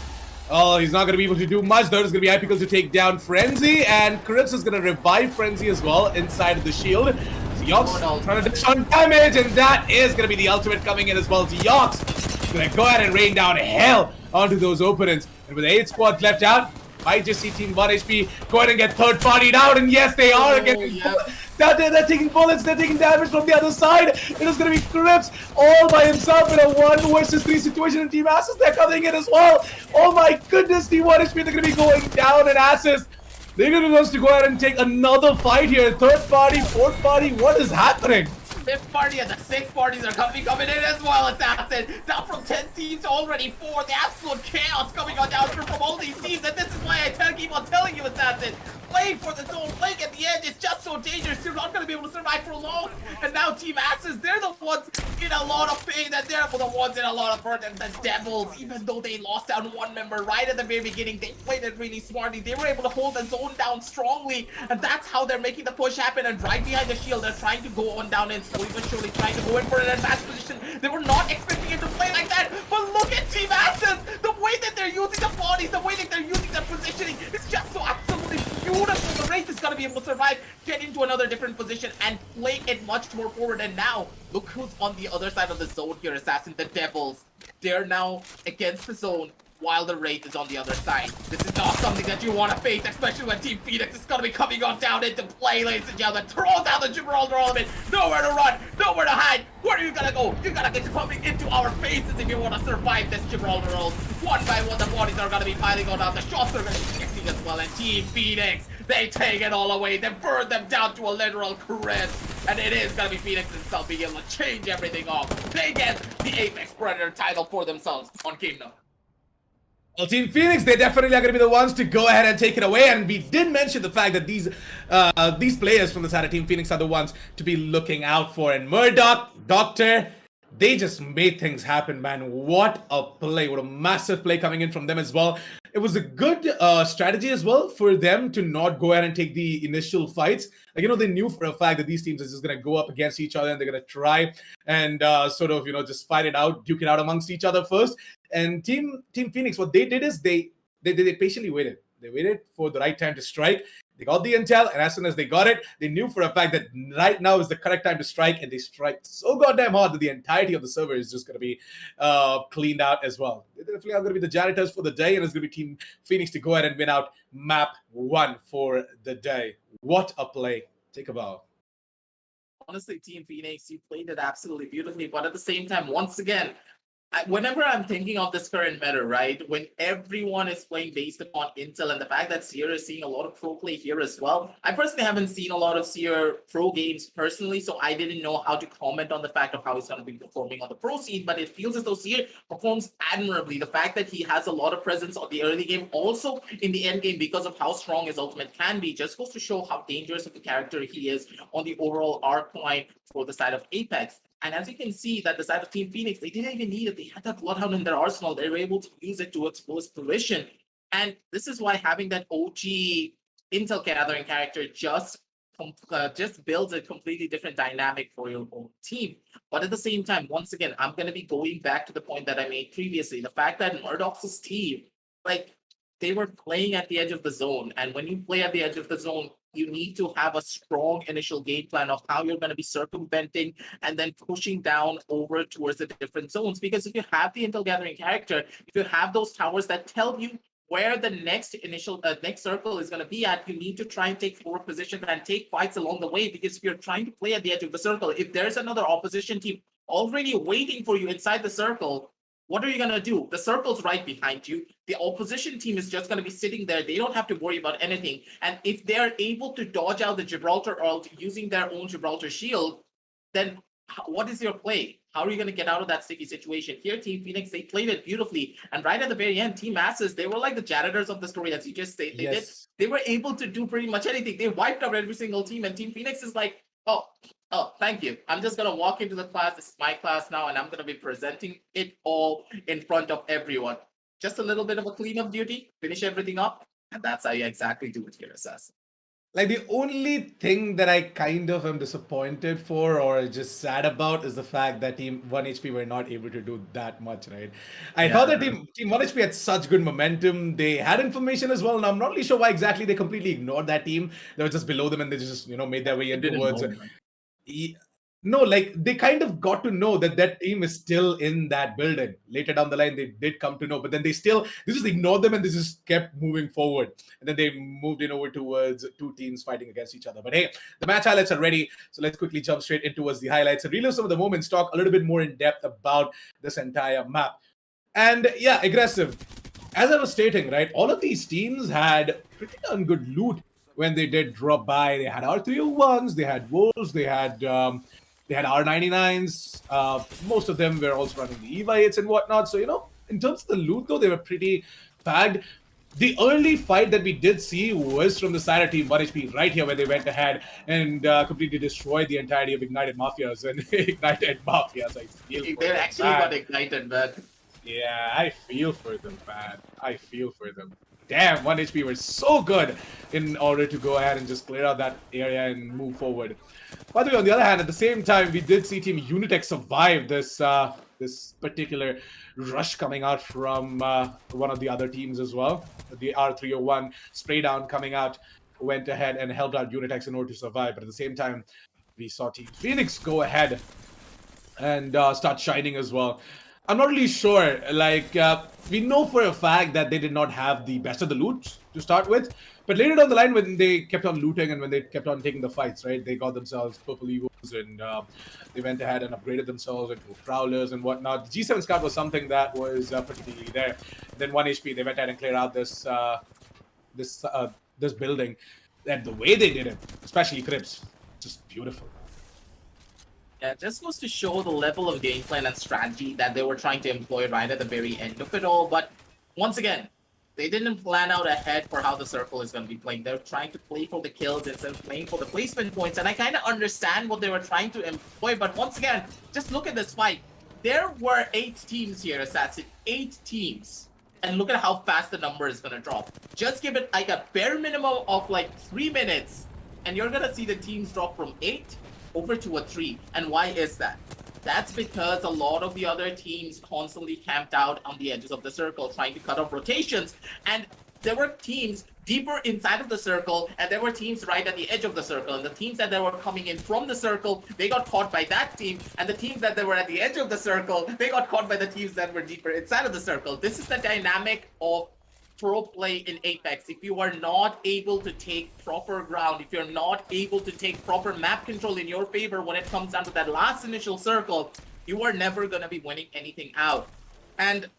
Oh, he's not going to be able to do much. There's going to be Hypical to take down Frenzy, and Crips is going to revive Frenzy as well inside of the shield. Zeox trying to dish on damage, and that is going to be the ultimate coming in as well. Zeox gonna go ahead and rain down hell onto those opponents. And with 8 squads left out, might just see Team 1HP go ahead and get third partied out. And yes, they are again. Yeah. They're taking bullets, they're taking damage from the other side. It is gonna be Crips all by himself in a 1 versus 3 situation. And Team Asses, they're coming in as well. Oh my goodness, Team 1HP, they're gonna be going down, and Asses, they're gonna want to go ahead and take another fight here. Third party, fourth party, what is happening? Fifth party and the sixth parties are coming in as well. Assassin down from 10 teams already. 4. The absolute chaos coming on down from all these teams, and this is why I keep on telling you, Assassin, playing for the zone, playing at the edge is just so dangerous. You're not going to be able to survive for long. And now Team Asses, they're the ones in a lot of pain, and they're the ones in a lot of hurt. And the Devils, even though they lost down one member right at the very beginning, they played it really smartly. They were able to hold the zone down strongly, and that's how they're making the push happen. And right behind the shield, they're trying to go on down and slowly but surely trying to go in for an advanced position. They were not expecting it to play like that, but look at Team Asses! The way that they're using the bodies, the way that they're using their positioning, it's just so absolutely beautiful. The Wraith is going to be able to survive, get into another different position, and play it much more forward. And now, look who's on the other side of the zone here, Assassin. The Devils. They're now against the zone, while the Wraith is on the other side. This is not something that you want to face, especially when Team Phoenix is going to be coming on down into play, ladies and gentlemen. Throws out the Gibraltar element. Nowhere to run, nowhere to hide. Where are you going to go? You got to get coming into our faces if you want to survive this Gibraltar roll. One by one, the bodies are going to be piling on out. The shots are going to be kicking as well. And Team Phoenix, they take it all away. They burn them down to a literal crisp. And it is going to be Phoenix himself being able to change everything off. They get the Apex Predator title for themselves on Kingdom. Well, Team Phoenix, they definitely are going to be the ones to go ahead and take it away. And we did mention the fact that these players from the side of Team Phoenix are the ones to be looking out for. And Murdoch, Doctor, they just made things happen, man. What a play. What a massive play coming in from them as well. It was a good strategy as well for them to not go ahead and take the initial fights. Like, they knew for a fact that these teams are just going to go up against each other and they're going to try and sort of, just fight it out, duke it out amongst each other first. And Team Phoenix, what they did is they patiently waited. They waited for the right time to strike. They got the intel, and as soon as they got it, they knew for a fact that right now is the correct time to strike, and they strike so goddamn hard that the entirety of the server is just going to be cleaned out as well. They definitely are going to be the janitors for the day, and it's going to be Team Phoenix to go ahead and win out map 1 for the day. What a play. Take a bow. Honestly, Team Phoenix, you played it absolutely beautifully, but at the same time, once again, whenever I'm thinking of this current meta, right, when everyone is playing based upon intel and the fact that Seer is seeing a lot of pro play here as well, I personally haven't seen a lot of Seer pro games personally, so I didn't know how to comment on the fact of how he's going to be performing on the pro scene, but it feels as though Seer performs admirably. The fact that he has a lot of presence on the early game, also in the end game, because of how strong his ultimate can be, just goes to show how dangerous of a character he is on the overall arc line for the side of Apex. And as you can see, that the side of Team Phoenix, they didn't even need it. They had that Bloodhound in their arsenal. They were able to use it to its fullest fruition. And this is why having that OG intel gathering character just builds a completely different dynamic for your own team. But at the same time, once again, I'm going to be going back to the point that I made previously. The fact that Murdoch's team, they were playing at the edge of the zone. And when you play at the edge of the zone, you need to have a strong initial game plan of how you're going to be circumventing and then pushing down over towards the different zones. Because if you have the intel gathering character, if you have those towers that tell you where the next circle is going to be at, you need to try and take forward positions and take fights along the way. Because if you're trying to play at the edge of the circle, if there's another opposition team already waiting for you inside the circle, what are you going to do? The circle's right behind you. The opposition team is just going to be sitting there. They don't have to worry about anything. And if they're able to dodge out the Gibraltar ult using their own Gibraltar shield, then what is your play? How are you going to get out of that sticky situation? Here, Team Phoenix, they played it beautifully. And right at the very end, Team Masses, they were like the janitors of the story, as you just say. They were able to do pretty much anything. They wiped out every single team. And Team Phoenix is like, oh, thank you. I'm just going to walk into the class. This is my class now, and I'm going to be presenting it all in front of everyone. Just a little bit of a cleanup duty, finish everything up. And that's how you exactly do it here, Assassin. Like the only thing that I kind of am disappointed for or just sad about is the fact that Team 1HP were not able to do that much, right? I thought that Team 1HP had such good momentum. They had information as well, and I'm not really sure why exactly they completely ignored that team. They were just below them and they just, made their way in towards. No, like they kind of got to know that that team is still in that building. Later down the line, they did come to know, but then they just ignored them and they just kept moving forward. And then they moved in over towards two teams fighting against each other. But hey, the match highlights are ready. So let's quickly jump straight in towards the highlights and relive some of the moments, talk a little bit more in depth about this entire map. And yeah, aggressive. As I was stating, right, all of these teams had pretty darn good loot when they did drop by. They had R301s, they had Wolves, they had R99s. Most of them were also running the EVA 8s and whatnot. So, in terms of the loot, though, they were pretty packed. The early fight that we did see was from the side of Team 1HP right here, where they went ahead and completely destroyed the entirety of Ignited Mafias. And Ignited Mafias, I feel for They them, actually man. got ignited, but Yeah, I feel for them, man. I feel for them. Damn, 1HP were so good in order to go ahead and just clear out that area and move forward. By the way, on the other hand, at the same time, we did see Team Unitech survive this particular rush coming out from one of the other teams as well. The R301 spray down coming out went ahead and helped out Unitex in order to survive. But at the same time, we saw Team Phoenix go ahead and start shining as well. I'm not really sure. Like, we know for a fact that they did not have the best of the loot to start with. But later down the line, when they kept on looting and when they kept on taking the fights, right, they got themselves purple Eagles and they went ahead and upgraded themselves into Prowlers and whatnot. The G7 Scout was something that was particularly there. Then 1HP, they went ahead and cleared out this building. And the way they did it, especially Crips, just beautiful. yeah, it just goes to show the level of game plan and strategy that they were trying to employ right at the very end of it all. But once again, they didn't plan out ahead for how the circle is going to be playing. They're trying to play for the kills instead of playing for the placement points. And I kind of understand what they were trying to employ. But once again, just look at this fight. There were 8 teams here, Assassin. 8 teams. And look at how fast the number is going to drop. Just give it like a bare minimum of like 3 minutes. And you're going to see the teams drop from 8 over to a 3. And why is that? That's because a lot of the other teams constantly camped out on the edges of the circle trying to cut off rotations. And there were teams deeper inside of the circle, and there were teams right at the edge of the circle. And the teams that they were coming in from the circle, they got caught by that team. And the teams that they were at the edge of the circle, they got caught by the teams that were deeper inside of the circle. This is the dynamic of pro play in Apex. If you are not able to take proper ground, if you're not able to take proper map control in your favor when it comes down to that last initial circle, you are never going to be winning anything out. And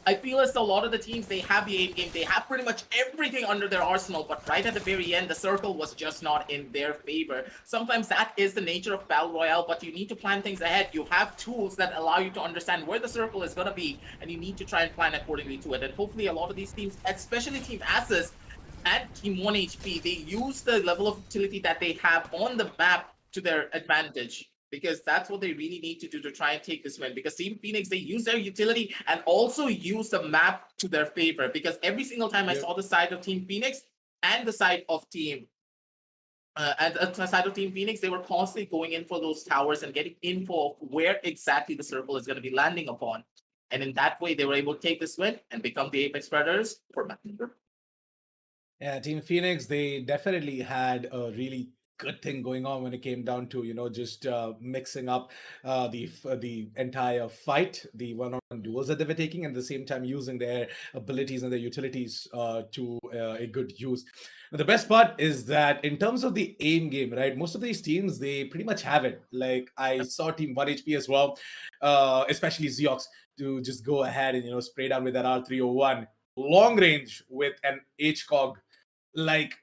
I feel as though a lot of the teams, they have the aim game, they have pretty much everything under their arsenal, but right at the very end, the circle was just not in their favor. Sometimes that is the nature of Battle Royale, but you need to plan things ahead. You have tools that allow you to understand where the circle is going to be, and you need to try and plan accordingly to it. And hopefully a lot of these teams, especially Team Asses and Team 1HP, they use the level of utility that they have on the map to their advantage, because that's what they really need to do to try and take this win. Because Team Phoenix, they use their utility and also use the map to their favor. Because every single time I saw the side of Team Phoenix and the side of Team Phoenix, they were constantly going in for those towers and getting info of where exactly the circle is going to be landing upon. And in that way, they were able to take this win and become the Apex Predators for map number. Yeah, Team Phoenix, they definitely had a really good thing going on when it came down to just mixing up the entire fight, the one-on-one duels that they were taking, and at the same time using their abilities and their utilities to a good use. Now, the best part is that in terms of the aim game, right, most of these teams, they pretty much have it. Like I saw Team 1HP as well, especially Zeox. to just go ahead and spray down with that R301 long range with an HCOG, like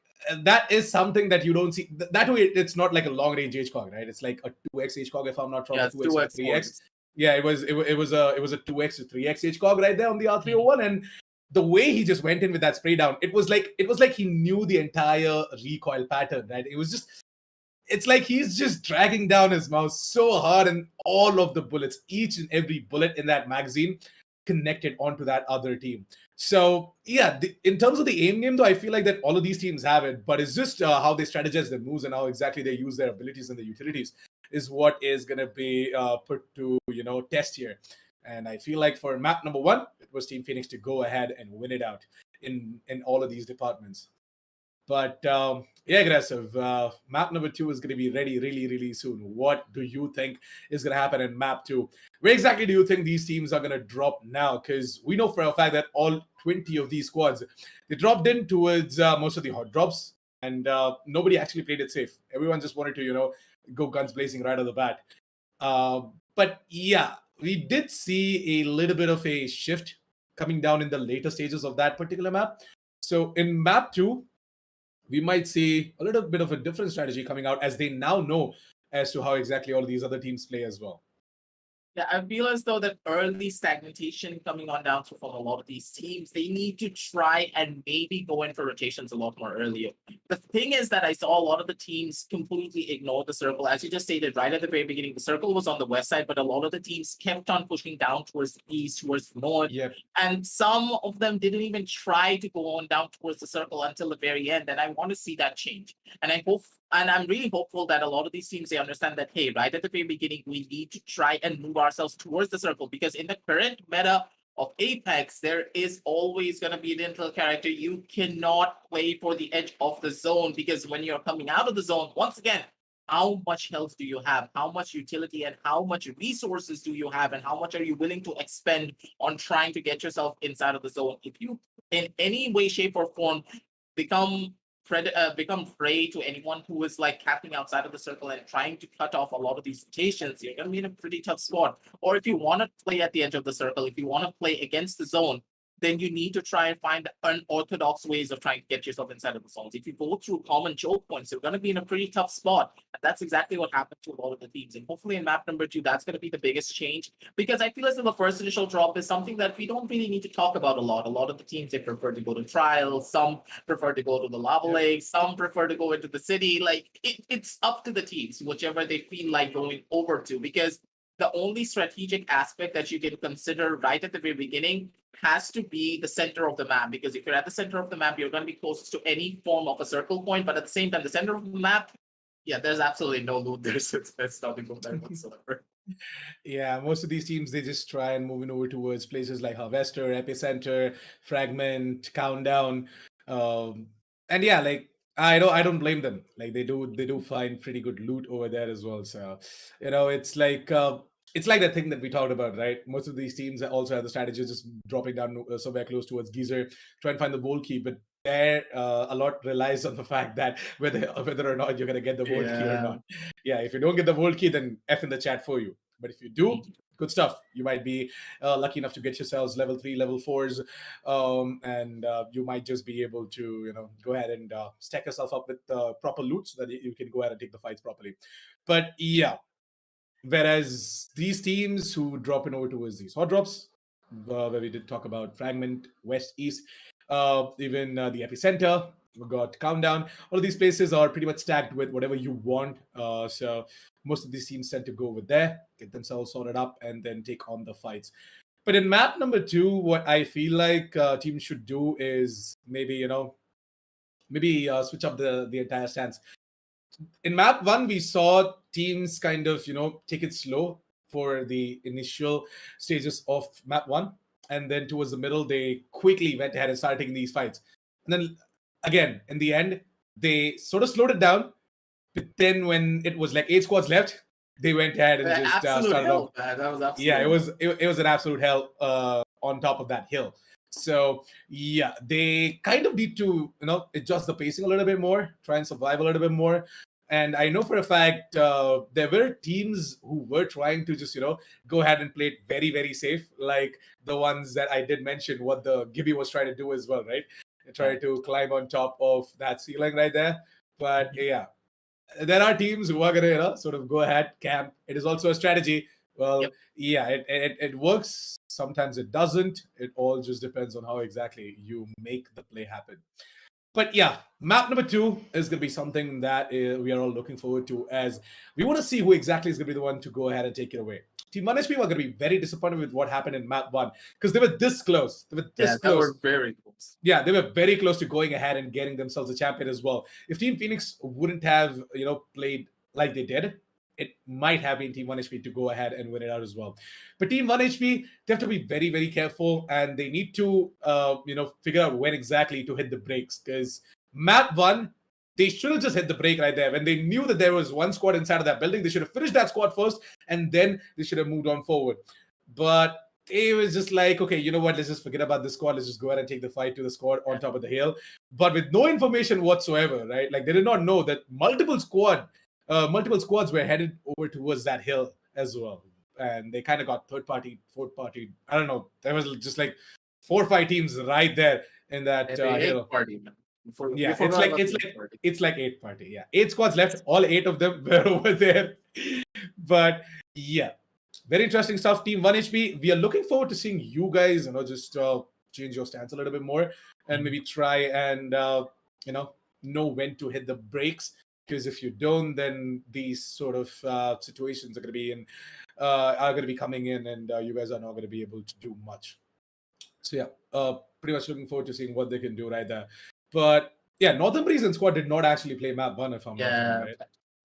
that is something that you don't see. That way, it's not like a long range HCOG, right? It's like a 2x HCOG, if I'm not wrong, Yeah, or it's 2x two or X 3x. points. Yeah, it was a 2x to 3x HCOG right there on the R301, and the way he just went in with that spray down, it was like he knew the entire recoil pattern, right? It's like he's just dragging down his mouse so hard, and all of the bullets, each and every bullet in that magazine, connected onto that other team. So yeah, in terms of the aim game, though, I feel like that all of these teams have it, but it's just how they strategize their moves and how exactly they use their abilities and the utilities is what is going to be put to test here. And I feel like for map number one, it was Team Phoenix to go ahead and win it out in all of these departments. But yeah, aggressive. Map number two is going to be ready really, really soon. What do you think is going to happen in map two? Where exactly do you think these teams are going to drop now? Because we know for a fact that all 20 of these squads, they dropped in towards most of the hot drops, and nobody actually played it safe. Everyone just wanted to, go guns blazing right off the bat. But yeah, we did see a little bit of a shift coming down in the later stages of that particular map. So in map two, we might see a little bit of a different strategy coming out as they now know as to how exactly all of these other teams play as well. Yeah, I feel as though that early stagnation coming on down from a lot of these teams, they need to try and maybe go in for rotations a lot more earlier. The thing is that I saw a lot of the teams completely ignore the circle. As you just stated right at the very beginning, the circle was on the west side, but a lot of the teams kept on pushing down towards the east, towards the north. Yep. And some of them didn't even try to go on down towards the circle until the very end. And I want to see that change. And I'm really hopeful that a lot of these teams, they understand that, hey, right at the very beginning, we need to try and move ourselves towards the circle, because in the current meta of Apex, there is always going to be an intel character. You cannot play for the edge of the zone, because when you're coming out of the zone, once again, how much health do you have? How much utility and how much resources do you have? And how much are you willing to expend on trying to get yourself inside of the zone? If you, in any way, shape, or form, become become prey to anyone who is like capping outside of the circle and trying to cut off a lot of these rotations, you're going to be in a pretty tough spot. Or if you want to play at the edge of the circle, if you want to play against the zone, then you need to try and find unorthodox ways of trying to get yourself inside of the zones. If you go through common choke points, you're going to be in a pretty tough spot. And that's exactly what happened to a lot of the teams. And hopefully in map number two, that's going to be the biggest change. Because I feel as though the first initial drop is something that we don't really need to talk about a lot. A lot of the teams, they prefer to go to trials. Some prefer to go to the lava lake. Some prefer to go into the city. Like, it's up to the teams, whichever they feel like going over to. Because the only strategic aspect that you can consider right at the very beginning has to be the center of the map, because if you're at the center of the map, you're going to be closest to any form of a circle point, but at the same time, the center of the map, yeah, there's absolutely no loot there, so it's nothing from there whatsoever. Yeah, most of these teams, they just try and moving over towards places like Harvester, Epicenter, Fragment, Countdown. Um, and yeah, like I don't blame them. Like they do find pretty good loot over there as well. So, it's like that thing that we talked about, right? Most of these teams also have the strategy of just dropping down somewhere close towards Geyser, try and find the Volt Key, but there a lot relies on the fact that whether or not you're gonna get the Volt Key or Yeah. not. Yeah, if you don't get the Volt Key, then F in the chat for you. But if you do, good stuff. You might be lucky enough to get yourselves level 3, level 4s, and you might just be able to, go ahead and stack yourself up with proper loot so that you can go ahead and take the fights properly. But yeah, whereas these teams who drop in over towards these hot drops, where we did talk about Fragment, West, East, even the Epicenter, we got Countdown. All of these places are pretty much stacked with whatever you want. So most of these teams tend to go over there, get themselves sorted up, and then take on the fights. But in map number two, what I feel like teams should do is maybe switch up the entire stance. In map one, we saw teams kind of take it slow for the initial stages of map one, and then towards the middle, they quickly went ahead and started taking these fights. And then again, in the end, they sort of slowed it down. But then when it was like 8 squads left, they went ahead and just Absolute started hell, off. man. That was absolute. Yeah, it was an absolute hell on top of that hill. So yeah, they kind of need to adjust the pacing a little bit more, try and survive a little bit more. And I know for a fact there were teams who were trying to just, go ahead and play it very, very safe, like the ones that I did mention, what the Gibby was trying to do as well, right? Try to climb on top of that ceiling right there. But yeah, there are teams who are going to, sort of go ahead, camp. It is also a strategy. Well, Yep. yeah, it works. Sometimes it doesn't. It all just depends on how exactly you make the play happen. But yeah, map number 2 is going to be something that we are all looking forward to, as we want to see who exactly is going to be the one to go ahead and take it away. Team 1HP are going to be very disappointed with what happened in map 1, because they were this close. They were this Yeah, that close. were very close. Yeah, they were very close to going ahead and getting themselves a champion as well. If Team Phoenix wouldn't have, played like they did, it might have been Team 1HP to go ahead and win it out as well. But Team 1HP, they have to be very, very careful, and they need to, figure out when exactly to hit the brakes, because map 1, they should have just hit the brake right there. When they knew that there was one squad inside of that building, they should have finished that squad first, and then they should have moved on forward. But it was just like, okay, you know what? Let's just forget about this squad. Let's just go ahead and take the fight to the squad on top of the hill. But with no information whatsoever, right? Like, they did not know that multiple squads were headed over towards that hill as well. And they kind of got third party, fourth party. I don't know. There was just like 4 or 5 teams right there in that hill. Party, man. Yeah, it's like 8 party. Yeah, 8 squads left. All 8 of them were over there. But yeah, very interesting stuff. Team 1HP, we are looking forward to seeing you guys, just change your stance a little bit more, and maybe try and know when to hit the brakes. Because if you don't, then these sort of situations are going to be coming in, and you guys are not going to be able to do much. So yeah, pretty much looking forward to seeing what they can do right there. But yeah, Northern Breeze squad did not actually play map 1, if I'm not wrong, right?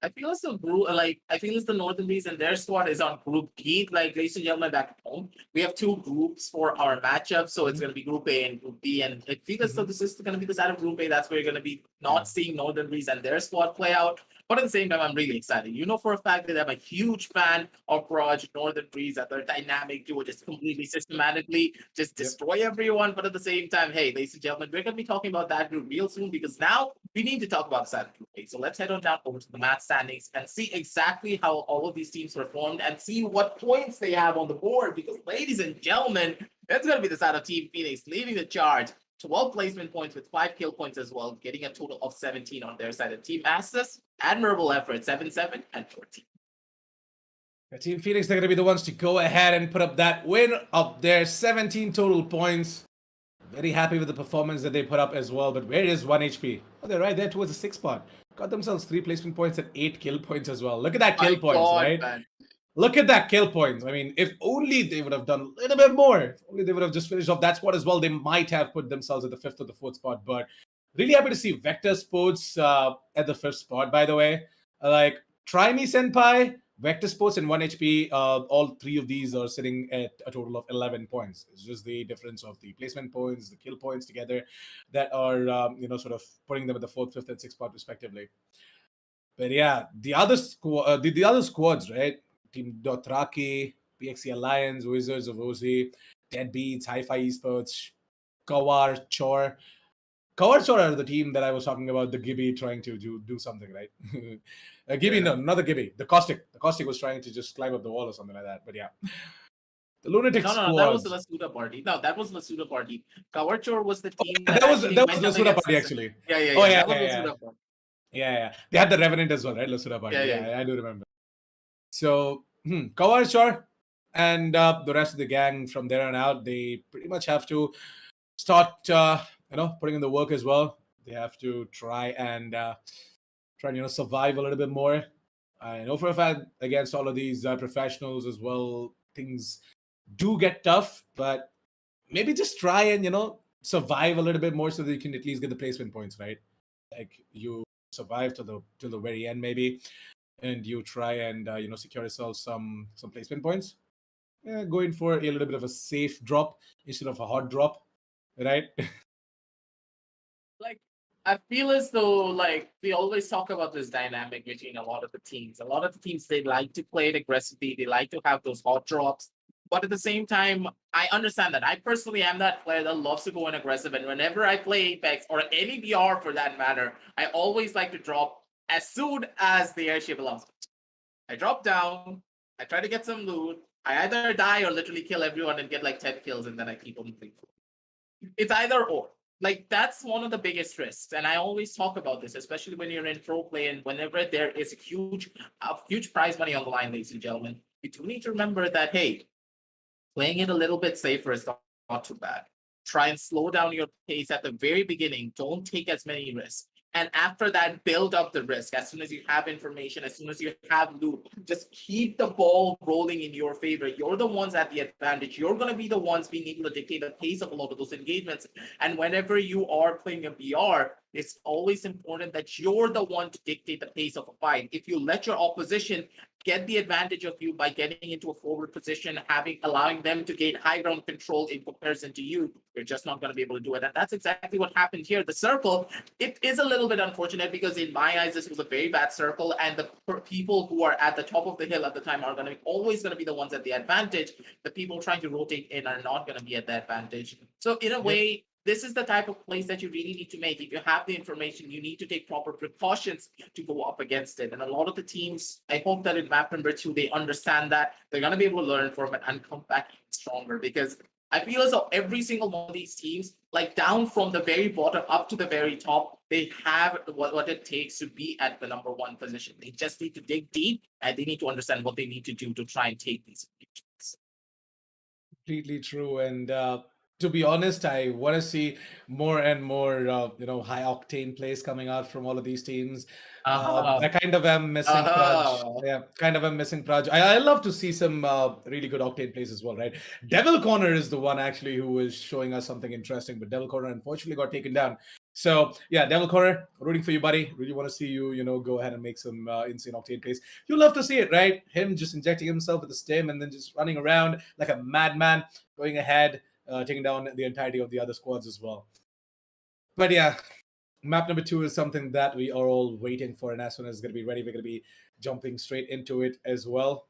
I feel it's the group, I feel it's the Northern Bees and their squad is on Group B. Like, ladies and gentlemen, back home, we have 2 groups for our matchup. So it's going to be Group A and Group B. And I feel as though this is going to be the side of Group A. That's where you're going to be not seeing Northern Breeze and their squad play out. But at the same time, I'm really excited. You know for a fact that I'm a huge fan of Raj, Northern Breeze, that they're dynamic duo, just completely systematically just destroy everyone. But at the same time, hey, ladies and gentlemen, we're going to be talking about that group real soon, because now we need to talk about the side of Group A. So let's head on down over to the match standings and see exactly how all of these teams performed and see what points they have on the board. Because, ladies and gentlemen, that's going to be the side of Team Phoenix leading the charge. 12 placement points with 5 kill points as well, getting a total of 17 on their side. And Team Masters, admirable effort, 7-7 and 14. Team Phoenix, they're going to be the ones to go ahead and put up that win up there. 17 total points. Very happy with the performance that they put up as well. But where is 1HP? Oh, they're right there towards the 6th spot. Got themselves 3 placement points and 8 kill points as well. Look at that kill points, right? Man. Look at that kill points. I mean, if only they would have done a little bit more, if only they would have just finished off that spot as well, they might have put themselves at the 5th or the 4th spot. But really happy to see Vector Sports at the 5th spot, by the way. Like, try me, Senpai, Vector Sports, and 1HP. All 3 of these are sitting at a total of 11 points. It's just the difference of the placement points, the kill points together that are, sort of putting them at the 4th, 5th, and 6th spot, respectively. But yeah, the other squads, right? Team Dothraki, PXC Alliance, Wizards of OZ, Deadbeats, Hi-Fi Esports, Kawar, Chor. Kawar Chor are the team that I was talking about, the Gibby trying to do something, right? Gibby, no, not the Gibby. The Caustic. The Caustic was trying to just climb up the wall or something like that. But yeah. The Lunatic No, that was the Lasuda party. No, that was Lasuda party. Kawarchor was the team. That was Lasuda party, actually. Yeah. Oh, yeah. They had the Revenant as well, right? Lasuda party. Yeah, I do remember. So, Kawar and the rest of the gang from there on out, they pretty much have to start, putting in the work as well. They have to try and survive a little bit more. I know for a fact against all of these professionals as well, things do get tough, but maybe just try and survive a little bit more so that you can at least get the placement points, right? Like, you survive till the very end, maybe. And you try and secure yourself some placement points. Going for a little bit of a safe drop instead of a hot drop, right? Like, I feel as though, like, we always talk about this dynamic between a lot of the teams. A lot of the teams, they like to play it aggressively. They like to have those hot drops. But at the same time, I understand that. I personally am that player that loves to go in aggressive. And whenever I play Apex or any VR for that matter, I always like to drop As soon as the airship allows me, I drop down, I try to get some loot. I either die or literally kill everyone and get like 10 kills, and then I keep on moving forward. It's either or. Like, that's one of the biggest risks. And I always talk about this, especially when you're in pro play and whenever there is a huge prize money on the line, ladies and gentlemen. You do need to remember that, hey, playing it a little bit safer is not too bad. Try and slow down your pace at the very beginning. Don't take as many risks. And after that, build up the risk. As soon as you have information, as soon as you have loot, just keep the ball rolling in your favor. You're the ones at the advantage. You're going to be the ones being able to dictate the pace of a lot of those engagements. And whenever you are playing a BR, it's always important that you're the one to dictate the pace of a fight. If you let your opposition get the advantage of you by getting into a forward position, allowing them to gain high ground control in comparison to you, you're just not going to be able to do it. And that's exactly what happened here. The circle, it is a little bit unfortunate because in my eyes, this was a very bad circle, and the people who are at the top of the hill at the time are always going to be the ones at the advantage. The people trying to rotate in are not going to be at the advantage. So in a way, this is the type of plays that you really need to make. If you have the information, you need to take proper precautions to go up against it. And a lot of the teams, I hope that in map number 2, they understand that they're going to be able to learn from it and come back stronger, because I feel as though every single one of these teams, like down from the very bottom up to the very top, they have what it takes to be at the number 1 position. They just need to dig deep, and they need to understand what they need to do to try and take these engagements. Completely true. And to be honest, I want to see more and more, high octane plays coming out from all of these teams. I kind of am missing Praj. Yeah, kind of am missing Praj. I love to see some really good octane plays as well, right? Devil Corner is the one actually who is showing us something interesting, but Devil Corner unfortunately got taken down. So yeah, Devil Corner, rooting for you, buddy. Really want to see you, go ahead and make some insane octane plays. You love to see it, right? Him just injecting himself with the stem and then just running around like a madman, going ahead, taking down the entirety of the other squads as well. But yeah, map number 2 is something that we are all waiting for, and as soon as it's going to be ready, we're going to be jumping straight into it as well.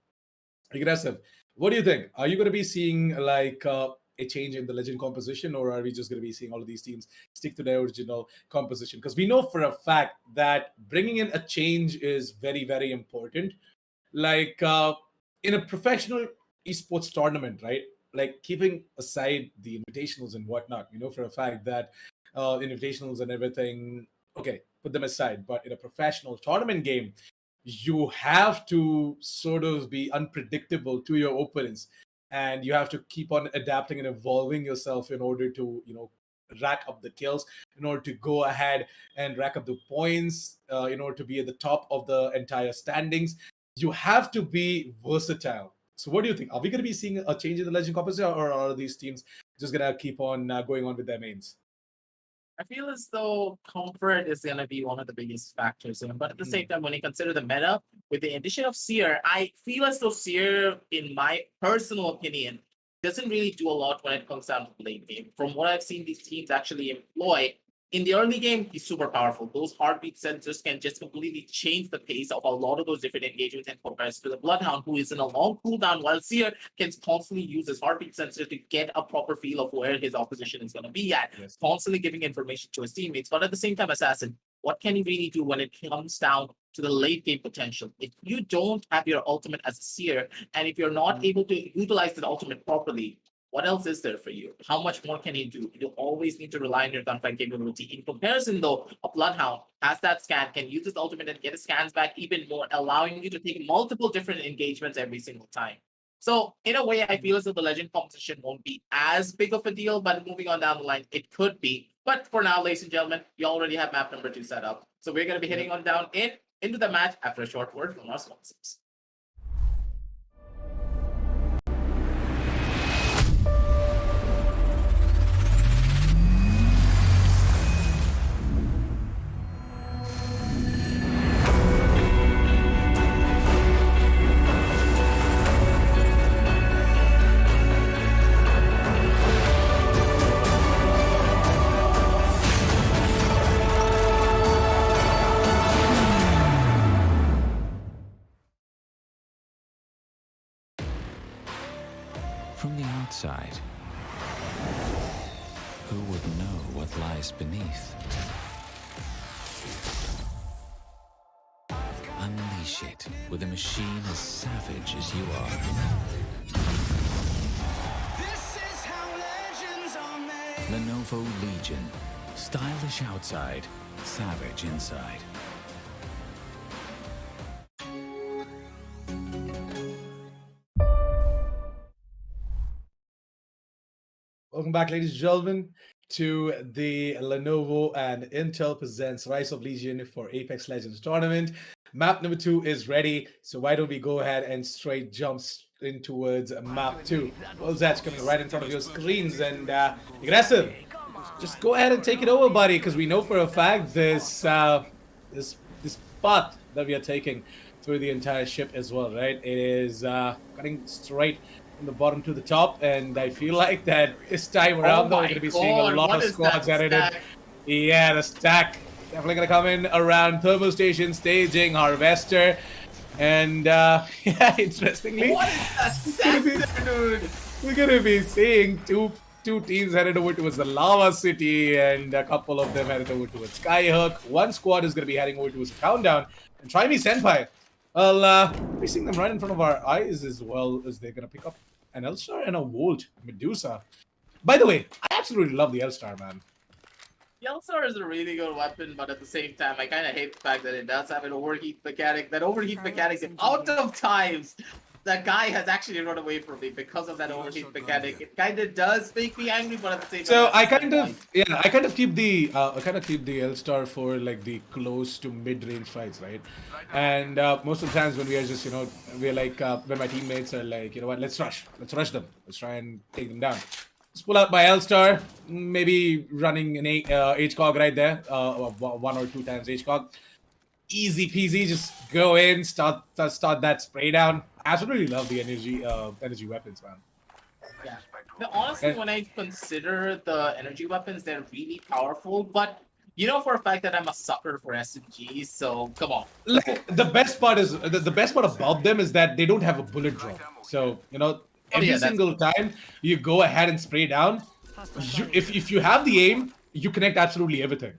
Aggressive. What do you think? Are you going to be seeing like a change in the legend composition, or are we just going to be seeing all of these teams stick to their original composition? Because we know for a fact that bringing in a change is very, very important. Like in a professional esports tournament, right? Like keeping aside the invitationals and whatnot, we know for a fact that invitationals and everything, okay, put them aside. But in a professional tournament game, you have to sort of be unpredictable to your opponents, and you have to keep on adapting and evolving yourself in order to, rack up the kills, in order to go ahead and rack up the points, in order to be at the top of the entire standings. You have to be versatile. So what do you think? Are we going to be seeing a change in the legend composition, or are these teams just going to keep on going on with their mains? I feel as though comfort is going to be one of the biggest factors. But at the same time, when you consider the meta, with the addition of Seer, I feel as though Seer, in my personal opinion, doesn't really do a lot when it comes down to the late game. From what I've seen these teams actually employ, in the early game, he's super powerful. Those heartbeat sensors can just completely change the pace of a lot of those different engagements in comparison to the Bloodhound, who is in a long cooldown, while Seer can constantly use his heartbeat sensor to get a proper feel of where his opposition is going to be at, constantly giving information to his teammates. But at the same time, Assassin, what can he really do when it comes down to the late game potential? If you don't have your ultimate as a Seer, and if you're not able to utilize the ultimate properly, what else is there for you? How much more can you do? You always need to rely on your gunfight capability. In comparison, though, a Bloodhound has that scan, can use his ultimate and get his scans back even more, allowing you to take multiple different engagements every single time. So, in a way, I feel as though the legend composition won't be as big of a deal, but moving on down the line, it could be. But for now, ladies and gentlemen, you already have map number 2 set up. So we're going to be heading on down into the match after a short word from our sponsors. From the outside, who would know what lies beneath? unleash it with a machine as savage as you are. This is how legends are made. Lenovo Legion. Stylish outside, savage inside. Welcome back, ladies and gentlemen, to the Lenovo and Intel presents Rise of Legion for Apex Legends tournament. Map number 2 is ready, so why don't we go ahead and straight jump in towards map 2. Well, that's coming right in front of your screens, and aggressive. Just go ahead and take it over, buddy, because we know for a fact this path that we are taking through the entire ship as well, right? It is cutting straight from the bottom to the top, and I feel like that this time around, though, we're going to be seeing a lot of squads added in. Yeah, the stack definitely going to come in around Thermal Station, Staging, Harvester, and yeah, interestingly, What is that sector, dude? we're going to be seeing two teams headed over towards the Lava City, and a couple of them headed over towards Skyhook. One squad is going to be heading over towards the Countdown, and Try Me Senpai. Well, we're seeing them right in front of our eyes, as well as they're going to pick up an L-Star and a Volt Medusa. By the way, I absolutely love the L-Star, man. The L-Star is a really good weapon, but at the same time, I kind of hate the fact that it does have an overheat mechanic. That overheat mechanic, the amount of times that guy has actually run away from me because of that overheat mechanic. It kind of does make me angry, but at the same time, So I kind of keep the L-Star for like the close to mid-range fights, right? And most of the times when we are just, we're like, when my teammates are like, you know what, let's rush them, let's try and take them down. Let's pull out my L-Star, maybe running an HCOG right there, 1 or 2 times HCOG. Easy peasy, just go in, start that spray down. I absolutely love the energy weapons, man. Yeah. Now, honestly, when I consider the energy weapons, they're really powerful, but you know for a fact that I'm a sucker for SMGs, so come on. Like, the best part is the best part about them is that they don't have a bullet drop. So every single time you go ahead and spray down, if you have the aim, you connect absolutely everything.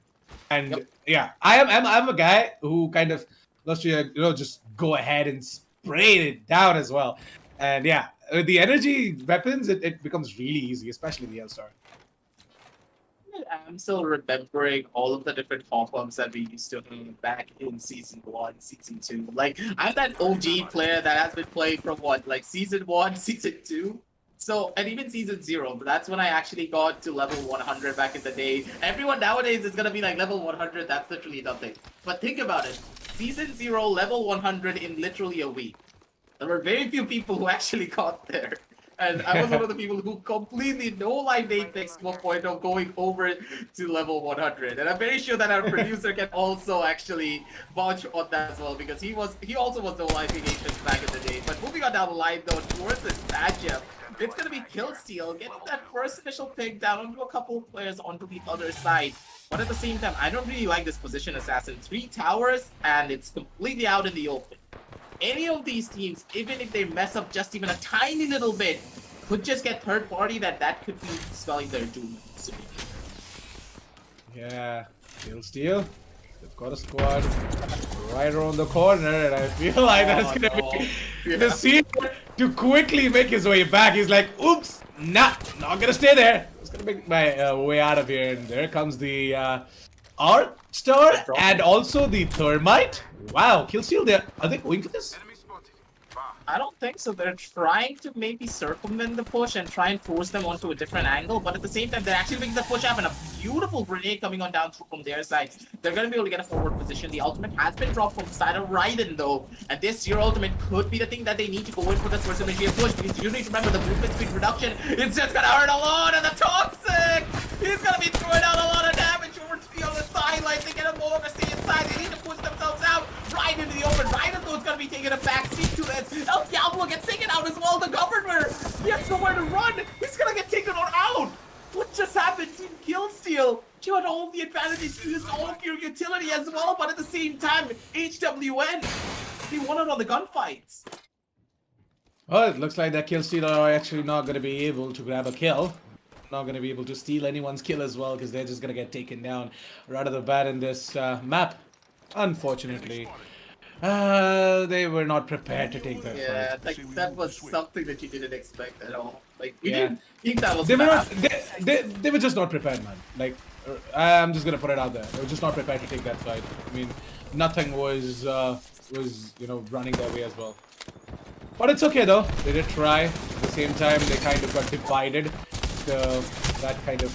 And yeah, I'm a guy who kind of loves to just go ahead and spray it down as well. And yeah, with the energy weapons, it becomes really easy, especially the L-Star. I'm still remembering all of the different pop-ups that we used to have back in Season 1, Season 2. Like, I'm that OG player that has been playing from what, like Season 1, Season 2? So, and even Season 0, that's when I actually got to level 100 back in the day. Everyone nowadays is gonna be like level 100, that's literally nothing. But think about it, Season 0, level 100 in literally a week. There were very few people who actually got there. And I was one of the people who completely no-life Apex to a point of going over to level 100. And I'm very sure that our producer can also actually vouch on that as well, because he also was no-life Apex back in the day. But moving on down the line though, towards this matchup, it's going to be Killsteal getting that first initial pick down onto a couple of players onto the other side. But at the same time, I don't really like this position Assassin. 3 towers, and it's completely out in the open. Any of these teams, even if they mess up just even a tiny little bit, could just get third party that could be spelling their doom. Yeah, Killsteal. They've got a squad right around the corner, and I feel like that's gonna be the scene to quickly make his way back. He's like, oops, not gonna stay there. I'm just gonna make my way out of here. And there comes the Art Star and also the Thermite. Wow, Killsteal, are they going for this? I don't think so. They're trying to maybe circumvent the push and try and force them onto a different angle, but at the same time, they're actually making the push up, and a beautiful grenade coming on down from their side. They're going to be able to get a forward position. The ultimate has been dropped from the side of Raiden, though, and this your ultimate could be the thing that they need to go in for this first initial push, because you need to remember the movement speed reduction. It's just going to hurt a lot, and the Toxic! He's going to be throwing out a lot of damage over to the other sidelines. They get a more of a stay inside. They need to push themselves out right into the open. Raiden, though, is going to be taking a back seat to this. El Diablo gets taken out as well. The Governor, he has nowhere to run. He's gonna get taken out. What just happened? Team Killsteal, you had all the advantages, you used all of your utility as well, but at the same time, HWN, they won it on the gunfights. Well, it looks like that Killsteal are actually not going to be able to grab a kill. Not going to be able to steal anyone's kill as well, because they're just going to get taken down right off the bat in this map, unfortunately. They were not prepared to take that Yeah, fight. like that was something that you didn't expect at all. Like you Yeah. didn't think that was They were gonna not. happen. They were just not prepared, man. Like, I'm just gonna put it out there. They were just not prepared to take that fight. I mean, nothing was running their way as well. But it's okay though. They did try. At the same time, they kind of got divided. So that kind of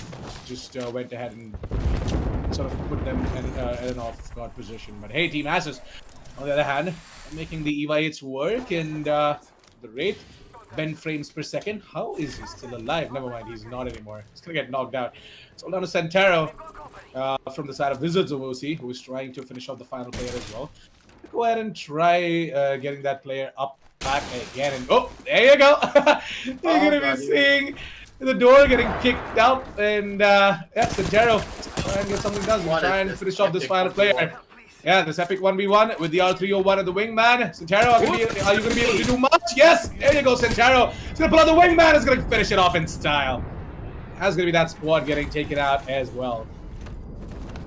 just went ahead and sort of put them in an off-guard position. But hey, Team Asus, on the other hand, are making the EVA hits work, and the rate, bend frames per second. How is he still alive? Never mind, he's not anymore. He's gonna get knocked out. It's all down to Santero from the side of Wizards of OC, who is trying to finish off the final player as well. Go ahead and try getting that player up back again, and oh, there you go. You're gonna be seeing the door getting kicked out, and yeah, Santero try and get something done. Try and finish off this final player. Yeah, this epic 1v1 with the R301 and the wingman. Santero, are you going to be able to do much? Yes! There you go, Santero. He's going to pull out the wingman. He's going to finish it off in style. That's going to be that squad getting taken out as well.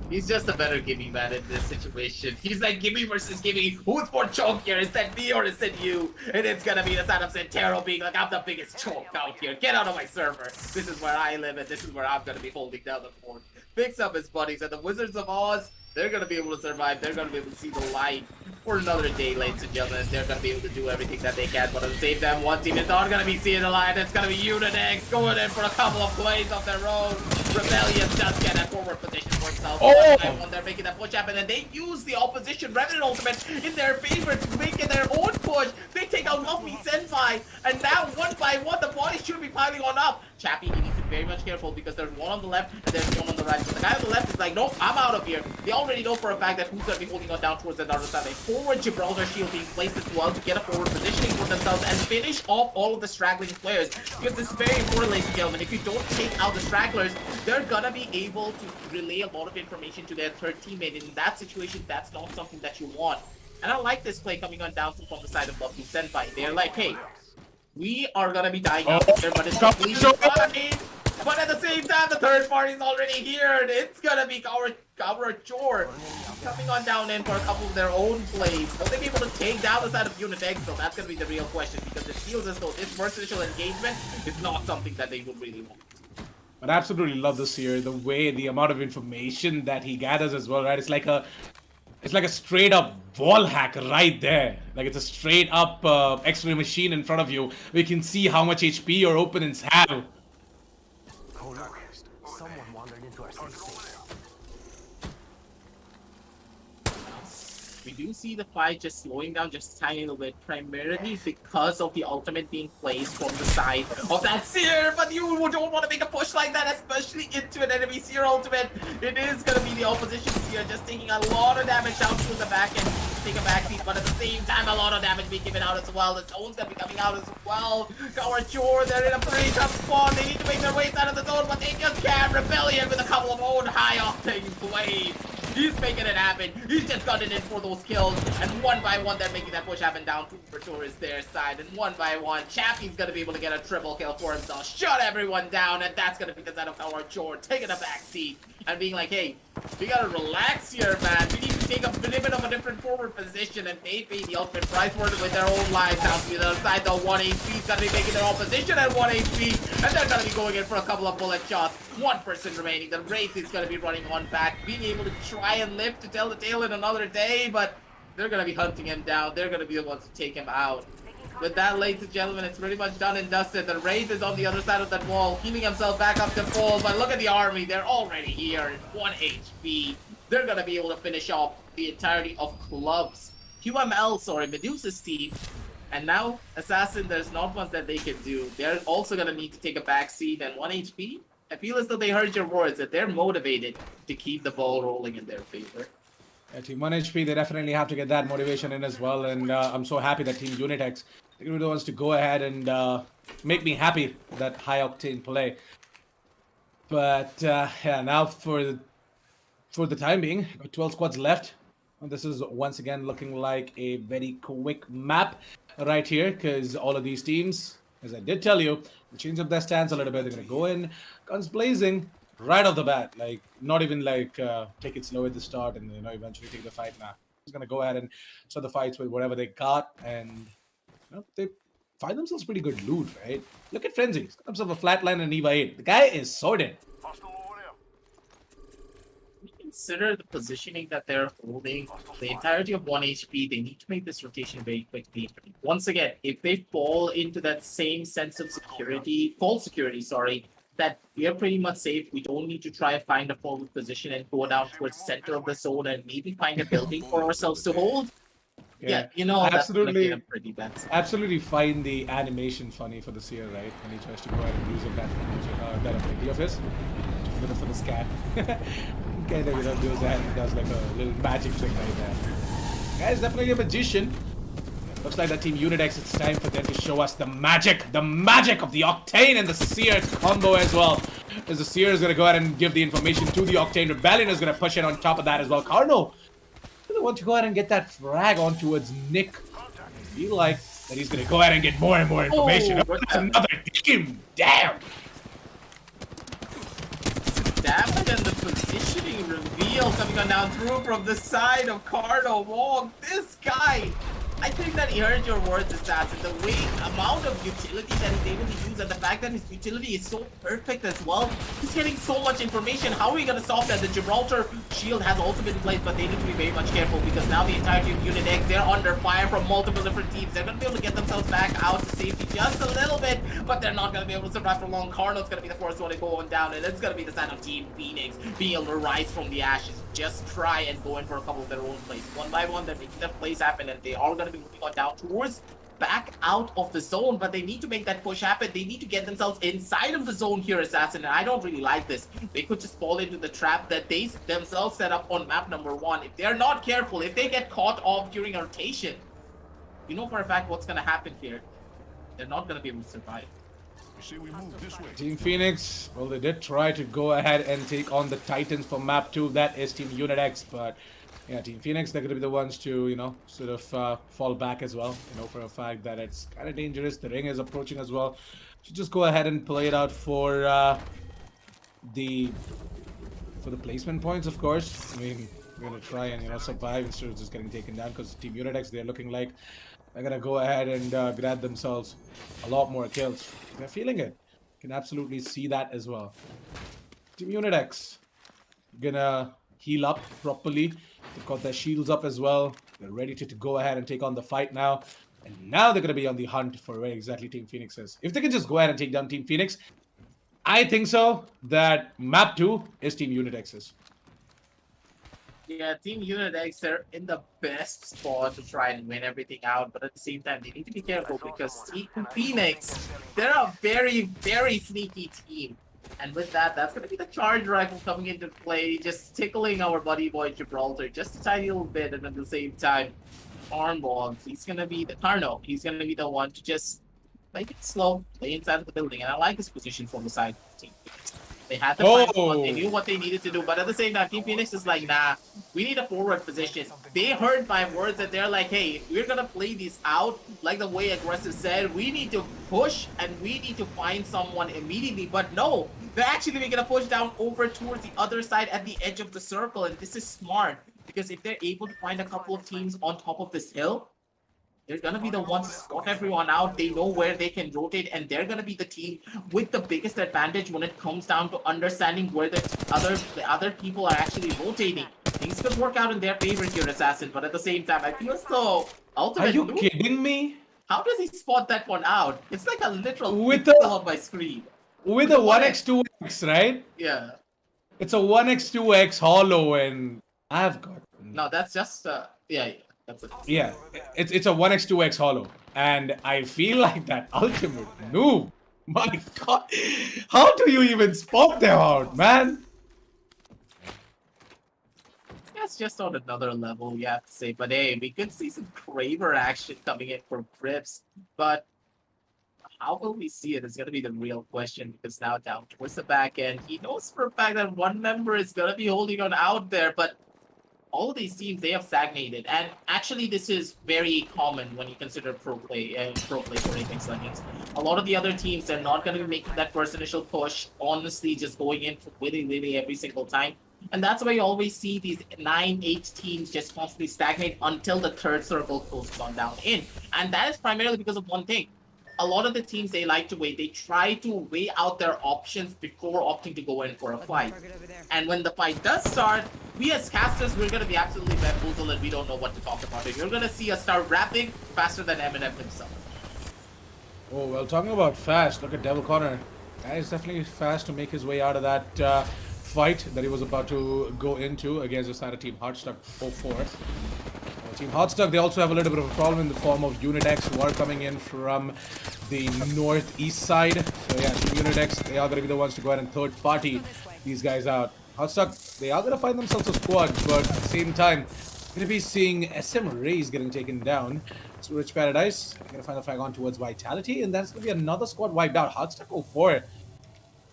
He's just a better Gimme man in this situation. He's like Gimme versus Gimme. Who's more chunkier? Is that me or is it you? And it's gonna be the side of Santero being like, I'm the biggest chunk out here. Get out of my server. This is where I live and this is where I'm gonna be holding down the fort. Picks up his buddies, and the Wizards of Oz, they're gonna be able to survive. They're gonna be able to see the light for another day, ladies and gentlemen. They're gonna be able to do everything that they can, but at the same time, one team is not gonna be seeing the light. It's gonna be Unidex going in for a couple of plays of their own. Rebellion does get a forward position for himself. Oh! When they're making that push happen, and they use the opposition Revenant ultimate in their favor to make it their own push. They take out Luffy Senpai, and now one by one, the bodies should be piling on up. Chappie, he needs to be very much careful because there's one on the left and there's one on the right. But the guy on the left is like, nope, I'm out of here. They already know for a fact that who's going to be holding on down towards the other side. A forward Gibraltar shield being placed as well to get a forward positioning for themselves and finish off all of the straggling players. Because this is very important, ladies and gentlemen. If you don't take out the stragglers, they're going to be able to relay a lot of information to their third teammate. And in that situation, that's not something that you want. And I like this play coming on down from the side of Luffy Senpai. They're like, hey, we are gonna be dying out there, but it's completely fine. But at the same time, the third party is already here, and it's gonna be our chore. Coming on down in for a couple of their own plays. Will they be able to take down the side of Unidex? So that's gonna be the real question, because it feels as though this versatile engagement is not something that they would really want. But I absolutely love this here, the way, the amount of information that he gathers as well, right? It's like a straight up wall hack right there. Like it's a straight up X-ray machine in front of you. We can see how much HP your opponents have. Oh look, someone wandered into our safe space. We do see the fight just slowing down just a tiny little bit, primarily because of the ultimate being placed from the side of that Seer, but you don't want to make a push like that, especially into an enemy Seer ultimate. It is going to be the opposition Seer just taking a lot of damage down through the back end, take a backseat, but at the same time, a lot of damage being given out as well. The zone's going to be coming out as well. Coward Chore, they're in a pretty tough spot. They need to make their way out of the zone, but they just can't. Rebellion with a couple of own high-octane plays. He's making it happen. He's just gotten in for those kills. And one by one, they're making that push happen down to Bertora's their side. And one by one, Chappie's going to be able to get a triple kill for himself. Shut everyone down. And that's going to be the side of our Chore taking a back seat and being like, hey, we got to relax here, man. We need to take a little bit of a different forward position. And they pay the ultimate price for it with their own lives down to the other side. The 1 HP is going to be making their opposition at 1 HP. And they're going to be going in for a couple of bullet shots. One person remaining. The Wraith is going to be running on back, being able to try and live to tell the tale in another day, but they're going to be hunting him down. They're going to be the ones to take him out. With that, ladies and gentlemen, it's pretty much done and dusted. The Wraith is on the other side of that wall, healing himself back up to full, but look at the army. They're already here at 1 HP. They're going to be able to finish off the entirety of Club's, Medusa's team. And now, Assassin, there's not much that they can do. They're also going to need to take a back seat, and 1 HP. I feel as though they heard your words, that they're motivated to keep the ball rolling in their favor. Yeah, Team 1 HP, they definitely have to get that motivation in as well. And I'm so happy that Team Unitex, they're going to be the ones to go ahead and make me happy with that high-octane play. But yeah, now for the time being, got 12 squads left. And this is once again looking like a very quick map right here, because all of these teams, as I did tell you, will change up their stance a little bit. They're going to go in, guns blazing, right off the bat. Like, not even like take it slow at the start and, eventually take the fight now. He's gonna go ahead and start the fights with whatever they got, and they find themselves pretty good loot, right? Look at Frenzy. He's got himself a flatline and Eva 8. The guy is sorted. Consider the positioning that they're holding, the entirety of 1 HP. They need to make this rotation very quickly. Once again, if they fall into that same sense of security, false security, sorry, that we are pretty much safe. We don't need to try and find a forward position and go down towards the center of the zone and maybe find a building for ourselves to hold. Yeah, you know, absolutely, that's pretty bad. Absolutely find the animation funny for the seer, right? When he tries to go ahead and use that ability of his for the scan. Kind of, goes that and does like a little magic trick right there. Guy's definitely a magician. Looks like that Team Unitex, it's time for them to show us the magic of the Octane and the Seer combo as well. As the Seer is going to go ahead and give the information to the Octane. Rebellion is going to push it on top of that as well. Carno, really want to go ahead and get that frag on towards Nick. I feel like that he's going to go ahead and get more and more information. Oh, that's another team. Damn. Damage and the positioning reveal coming on down through from the side of Carno Wong. This guy, I think that he heard your words, Assassin. The amount of utility that he's able to use and the fact that his utility is so perfect as well. He's getting so much information. How are we going to solve that? The Gibraltar shield has also been in place, but they need to be very much careful because now the entirety of Unit X, they're under fire from multiple different teams. They're going to be able to get themselves back out to safety just a little bit, but they're not going to be able to survive for long. Carno's going to be the first one to go on down, and it's going to be the sign of Team Phoenix being able to rise from the ashes. Just try and go in for a couple of their own plays. One by one, they're making their plays happen, and they are going to be moving on down towards back out of the zone, but they need to make that push happen. They need to get themselves inside of the zone here, Assassin, and I don't really like this. They could just fall into the trap that they themselves set up on map number 1. If they're not careful, if they get caught off during a rotation, you know for a fact what's going to happen here. They're not going to be able to survive. Team Phoenix, well, they did try to go ahead and take on the Titans for map 2. That is Team Unit X, but yeah, Team Phoenix, they're going to be the ones to, sort of fall back as well, for a fact that it's kind of dangerous. The ring is approaching as well. So just go ahead and play it out for the placement points, of course. I mean, we're going to try and, survive instead of just getting taken down, because Team Unit X, they're looking like they're going to go ahead and grab themselves a lot more kills. They're feeling it. You can absolutely see that as well. Team Unit X gonna heal up properly. They've got their shields up as well. They're ready to go ahead and take on the fight now. And now they're going to be on the hunt for where exactly Team Phoenix is. If they can just go ahead and take down Team Phoenix, I think so that map 2 is Team Unit X's. Yeah, Team Unit X, they're in the best spot to try and win everything out, but at the same time, they need to be careful because Team Phoenix, they're a very, very sneaky team. And with that, that's going to be the charge rifle coming into play, just tickling our buddy boy Gibraltar just a tiny little bit, and at the same time, Armbog, he's going to be the Carno. He's going to be the one to just make it slow, play inside of the building, and I like his position from the side of the team. They had the plan, they knew what they needed to do, but at the same time, Team Phoenix is like, nah, we need a forward position. They heard my words and they're like, hey, if we're gonna play this out, like the way Aggressive said, we need to push and we need to find someone immediately. But no, they're actually making a push down over towards the other side at the edge of the circle, and this is smart, because if they're able to find a couple of teams on top of this hill, they're going to be the ones to spot everyone out. They know where they can rotate, and they're going to be the team with the biggest advantage when it comes down to understanding where the other people are actually rotating. Things could work out in their favor here, Assassin, but at the same time, I feel as though Ultimate Are you kidding me? How does he spot that one out? It's like a literal with pixel on my screen. With a 1x2x, right? Yeah. It's a 1x2x hollow, and I've got... No, that's just... yeah. That's it. Yeah, it's a 1x2x hollow, and I feel like that ultimate noob. My God, how do you even spot them out, man? That's just on another level, you have to say. But hey, we could see some Kraber action coming in for Crips, but how will we see it is going to be the real question, because now down towards the back end, he knows for a fact that one member is going to be holding on out there, but all of these teams, they have stagnated. And actually, this is very common when you consider pro play for Apex Legends. A lot of the other teams, they're not going to be making that first initial push, honestly, just going in for willy-nilly every single time. And that's why you always see these 9-8 teams just constantly stagnate until the third circle closes on down in. And that is primarily because of one thing. A lot of the teams, they like to wait. They try to weigh out their options before opting to go in for a fight. And when the fight does start, we as casters, we're going to be absolutely bamboozled and we don't know what to talk about. You're going to see us start rapping faster than Eminem himself. Oh, well, talking about fast, look at Devil Connor. Guy is definitely fast to make his way out of that fight that he was about to go into against the side of Team Hotstuck 04. Team Hotstuck, they also have a little bit of a problem in the form of Unitex, who are coming in from the northeast side. So yeah, Team Unitex, they are going to be the ones to go ahead and third party these guys out. Hotstuck, they are going to find themselves a squad, but at the same time, going to be seeing SM Rays getting taken down. So Rich Paradise, going to find the flag on towards Vitality, and that's going to be another squad wiped out. Hotstuck 04.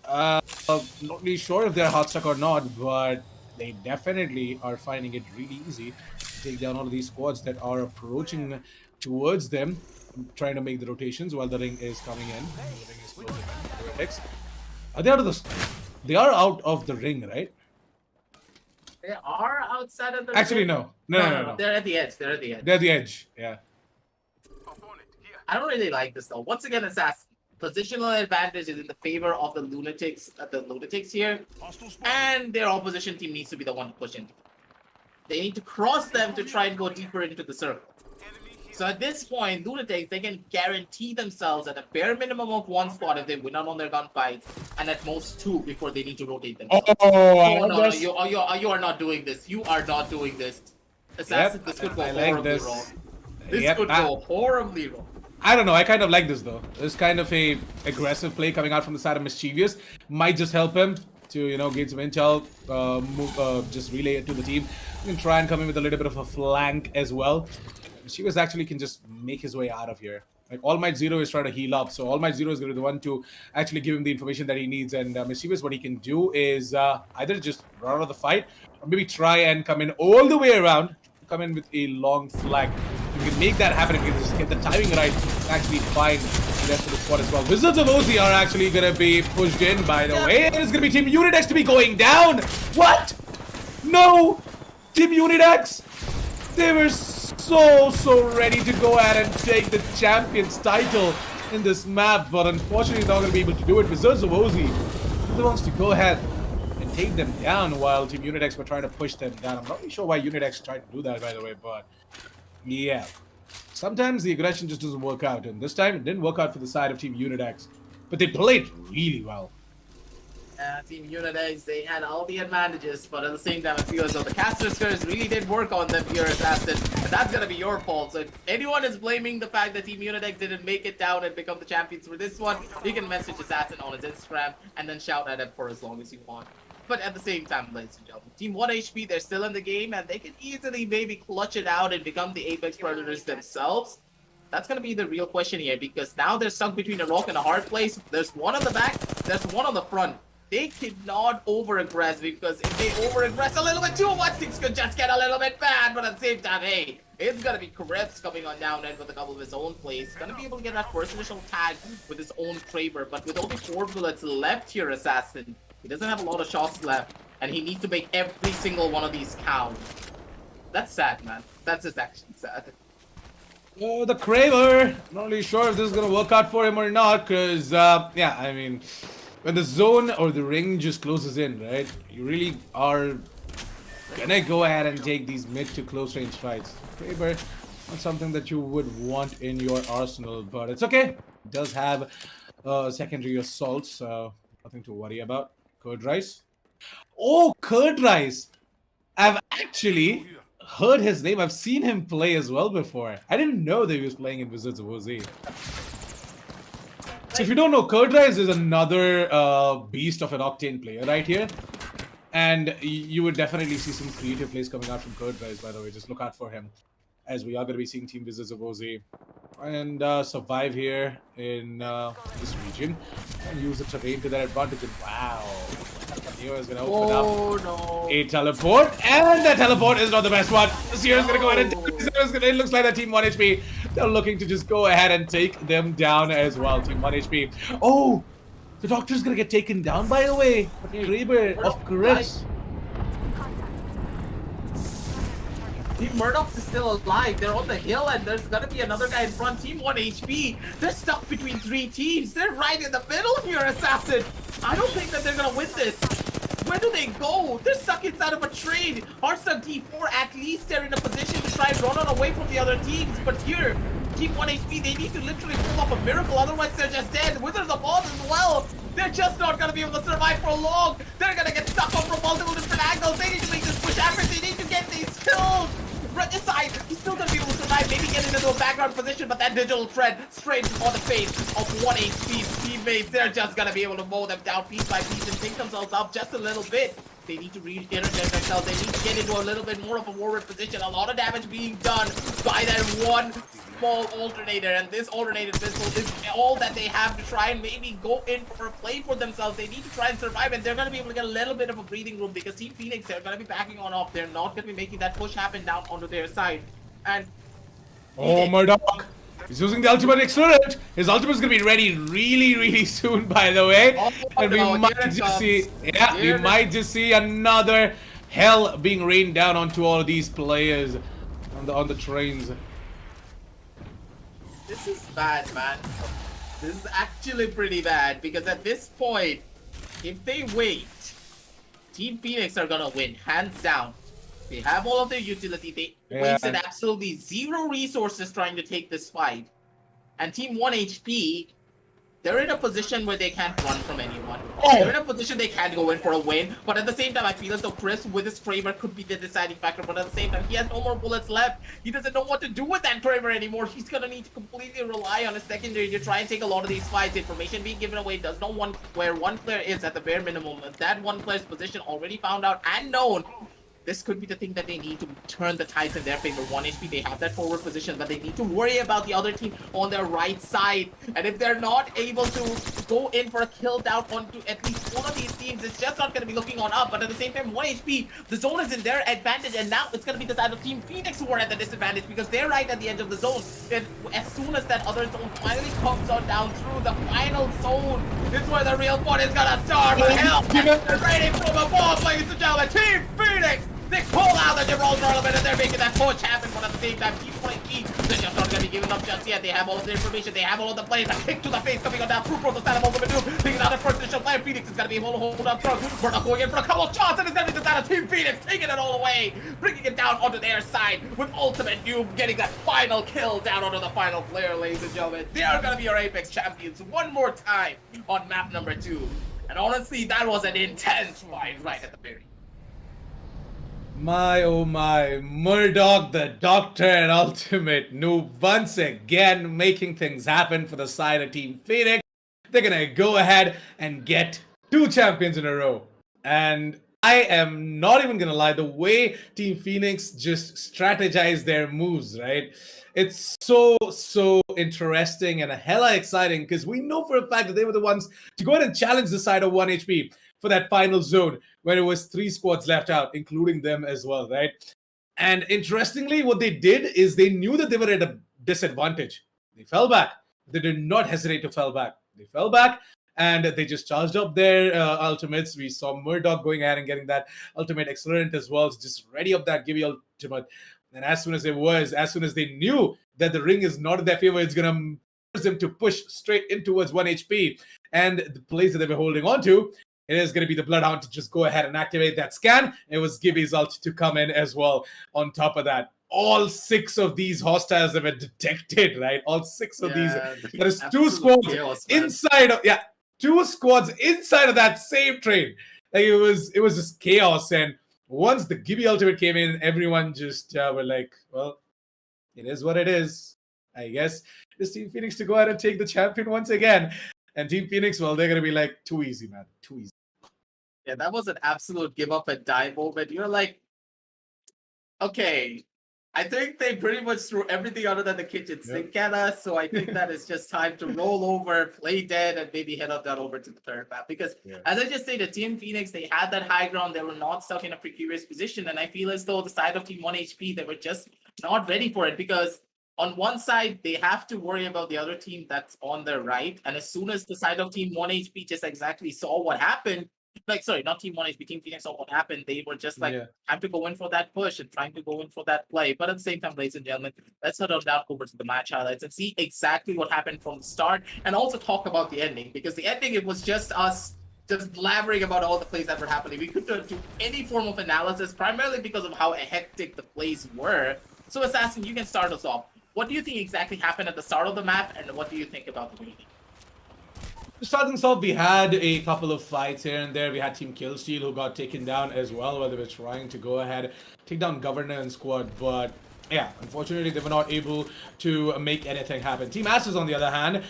Not really sure if they're Hotstuck or not, but they definitely are finding it really easy to take down all of these squads that are approaching towards them, trying to make the rotations while the ring is coming in. The ring is closing in. Are they out of the? They are out of the ring, right? They are outside of the Actually, ring. no. They're at the edge. They're at the edge. They're at the edge. Yeah. I don't really like this though. Once again, Assassin. Positional advantage is in the favor of the lunatics here, and their opposition team needs to be the one to push in. They need to cross them to try and go deeper into the circle. So at this point, lunatics, they can guarantee themselves at a bare minimum of one spot if they win out on their gunfights, and at most 2 before they need to rotate themselves. No, you are not doing this. You are not doing this. Assassin, this could go horribly wrong. This could go horribly wrong. I don't know. I kind of like this though. This kind of a aggressive play coming out from the side of Mischievous might just help him to, you know, gain some intel, just relay it to the team. You can try and come in with a little bit of a flank as well. Mischievous actually can just make his way out of here. Like All Might Zero is trying to heal up, so All Might Zero is going to be the one to actually give him the information that he needs. And Mischievous, what he can do is either just run out of the fight, or maybe try and come in all the way around, come in with a long flag. If you can make that happen, if you can just get the timing right, actually find the rest of the squad as well. Wizards of OZ are actually going to be pushed in, by the way. And it's going to be Team Unitex to be going down. What? No! Team Unitex! They were so ready to go ahead and take the Champions title in this map, but unfortunately they're not going to be able to do it. Wizards of OZ, they wants to go ahead and take them down while Team Unitex were trying to push them down. I'm not really sure why Unitex tried to do that, by the way, but yeah. Sometimes the aggression just doesn't work out, and this time it didn't work out for the side of Team Unitex. But they played really well. Team Unitex, they had all the advantages, but at the same time, I feel as though the caster skills really did work on them here, Assassin. And that's gonna be your fault. So if anyone is blaming the fact that Team Unitex didn't make it down and become the champions for this one, you can message Assassin on his Instagram and then shout at him for as long as you want. But at the same time, ladies and gentlemen, Team 1HP, they're still in the game, and they can easily maybe clutch it out and become the Apex Predators themselves. That's going to be the real question here, because now they're stuck between a rock and a hard place. There's one on the back, there's one on the front. They cannot over-aggress, because if they over-aggress a little bit too much, things could just get a little bit bad. But at the same time, hey, it's going to be Krebs coming on down and with a couple of his own plays. Going to be able to get that first initial tag with his own Kraber. But with only 4 bullets left here, Assassin, he doesn't have a lot of shots left, and he needs to make every single one of these count. That's sad, man. That's just actually sad. Oh, the Kraber. Not really sure if this is going to work out for him or not, because, yeah, I mean, when the zone or the ring just closes in, right, you really are going to go ahead and take these mid to close range fights. Kraber, not something that you would want in your arsenal, but it's okay. It does have secondary assault, so nothing to worry about. Curd Rice. Oh, Curd Rice. I've actually heard his name. I've seen him play as well before. I didn't know that he was playing in Wizards of OZ. So if you don't know, Curd Rice is another beast of an Octane player right here. And you would definitely see some creative plays coming out from Curd Rice, by the way. Just look out for him, as we are going to be seeing Team Wizards of OZ and survive here in this region and use the terrain to their advantage. And wow, Neo is going to open up a teleport, and the teleport is not the best one. Sierra's going to go ahead and it looks like that Team 1HP, they're looking to just go ahead and take them down as well. Team 1HP. Oh, the Doctor's going to get taken down, by the way. Kraber of Chris. Team Murdoch is still alive. They're on the hill, and there's gonna be another guy in front. Team 1 HP. They're stuck between 3 teams. They're right in the middle here, Assassin. I don't think that they're gonna win this. Where do they go? They're stuck inside of a trade. Hearthstone T4, at least they're in a position to try and run on away from the other teams. But here, Team 1 HP, they need to literally pull off a miracle. Otherwise, they're just dead. Wizards of Oz as well. They're just not going to be able to survive for long. They're going to get stuck on from multiple different angles. They need to make this push effort. They need to get these kills. Regicide, he's still going to be able to survive. Maybe get into a background position, but that digital thread straight on the face of 1 HP's teammates. They're just going to be able to mow them down piece by piece and pick themselves up just a little bit. They need to re-energize themselves. They need to get into a little bit more of a forward position. A lot of damage being done by that one small alternator. And this alternated pistol is all that they have to try and maybe go in for a play for themselves. They need to try and survive. And they're going to be able to get a little bit of a breathing room because Team Phoenix, they're going to be backing on off. They're not going to be making that push happen down onto their side. And Oh, Murdoch. He's using the ultimate accelerant. His ultimate is going to be ready really soon, by the way. Oh, and we no, might here it just comes. see, we might just see another hell being rained down onto all of these players on the trains. This is bad, man. This is actually pretty bad because at this point, if they wait, Team Phoenix are gonna win, hands down. They have all of their utility. They wasted absolutely zero resources trying to take this fight. And Team 1 HP, they're in a position where they can't run from anyone. They're in a position they can't go in for a win. But at the same time, I feel as though Chris with his Kraber could be the deciding factor. But at the same time, he has no more bullets left. He doesn't know what to do with that Kraber anymore. He's gonna need to completely rely on a secondary to try and take a lot of these fights. Information being given away does not want where one player is at the bare minimum. That one player's position already found out and known. This could be the thing that they need to turn the tides in their favor. 1 HP, they have that forward position, but they need to worry about the other team on their right side. And if they're not able to go in for a kill down onto at least one of these teams, it's just not going to be looking on up. But at the same time, 1 HP, the zone is in their advantage, and now it's going to be the side of Team Phoenix who are at the disadvantage because they're right at the edge of the zone. And as soon as that other zone finally comes on down through the final zone, this is where the real fun is going to start. But hell, they're ready from above, ladies and gentlemen. Team Phoenix! They pull out the Gibraltar element and they're making that push happen, but at the same time, Team 20, they're just not going to be giving up just yet. They have all of the information, they have all of the plays. A kick to the face coming on down through Pro, the stand up ultimate move. Taking out the first initial player. Phoenix is going to be able to hold up strong. Murdoch going in for a couple of shots, and it's going to be the side of Team Phoenix taking it all away, bringing it down onto their side with ultimate noob getting that final kill down onto the final player, ladies and gentlemen. They are going to be our Apex champions one more time on map number 2. And honestly, that was an intense fight right at the very. My oh my, Murdoch the Doctor and Ultimate Noob once again making things happen for the side of Team Phoenix. They're gonna go ahead and get 2 champions in a row. And I am not even gonna lie, the way Team Phoenix just strategized their moves, right? It's so interesting and hella exciting because we know for a fact that they were the ones to go ahead and challenge the side of 1 HP for that final zone where it was 3 squads left out, including them as well, right? And interestingly, what they did is they knew that they were at a disadvantage. They fell back. They did not hesitate to fall back. They fell back and they just charged up their ultimates. We saw Murdoch going ahead and getting that ultimate accelerant as well, so just ready up that Gibby ultimate. And as soon as they knew that the ring is not in their favor, it's going to force them to push straight in towards 1 HP. And the place that they were holding on to, it is going to be the Bloodhound to just go ahead and activate that scan. It was Gibby's ult to come in as well on top of that. All 6 of these hostiles that were detected, right? All 6 of these. There is 2 squads inside of, 2 squads inside of that same train. Like it was just chaos. And once the Gibby ultimate came in, everyone just were like, well, it is what it is. I guess it's Team Phoenix to go ahead and take the champion once again. And Team Phoenix, well, they're going to be like, too easy, man. Too easy. Yeah, that was an absolute give up and die moment. You're like, okay, I think they pretty much threw everything other than the kitchen sink at us. So I think that it's just time to roll over, play dead, and maybe head up that over to the third map. Because as I just stated, Team Phoenix, they had that high ground. They were not stuck in a precarious position. And I feel as though the side of Team 1 HP, they were just not ready for it. Because on one side, they have to worry about the other team that's on their right. And as soon as the side of Team 1 HP just exactly saw what happened, like sorry, not Team 1HP, Team Phoenix saw what happened. They were just like Yeah. trying to go in for that push and trying to go in for that play. But at the same time, ladies and gentlemen, let's head on down over to the match highlights and see exactly what happened from the start, and also talk about the ending, because the ending, it was just us just blabbering about all the plays that were happening. We couldn't do any form of analysis, primarily because of how hectic the plays were. So, Assassin, you can start us off. What do you think exactly happened at the start of the map, and what do you think about the meeting? Starting us off, we had a couple of fights here and there. We had Team Killsteel who got taken down as well, where they were trying to go ahead, take down Governor and squad, but yeah, unfortunately, they were not able to make anything happen. Team Ashes, on the other hand,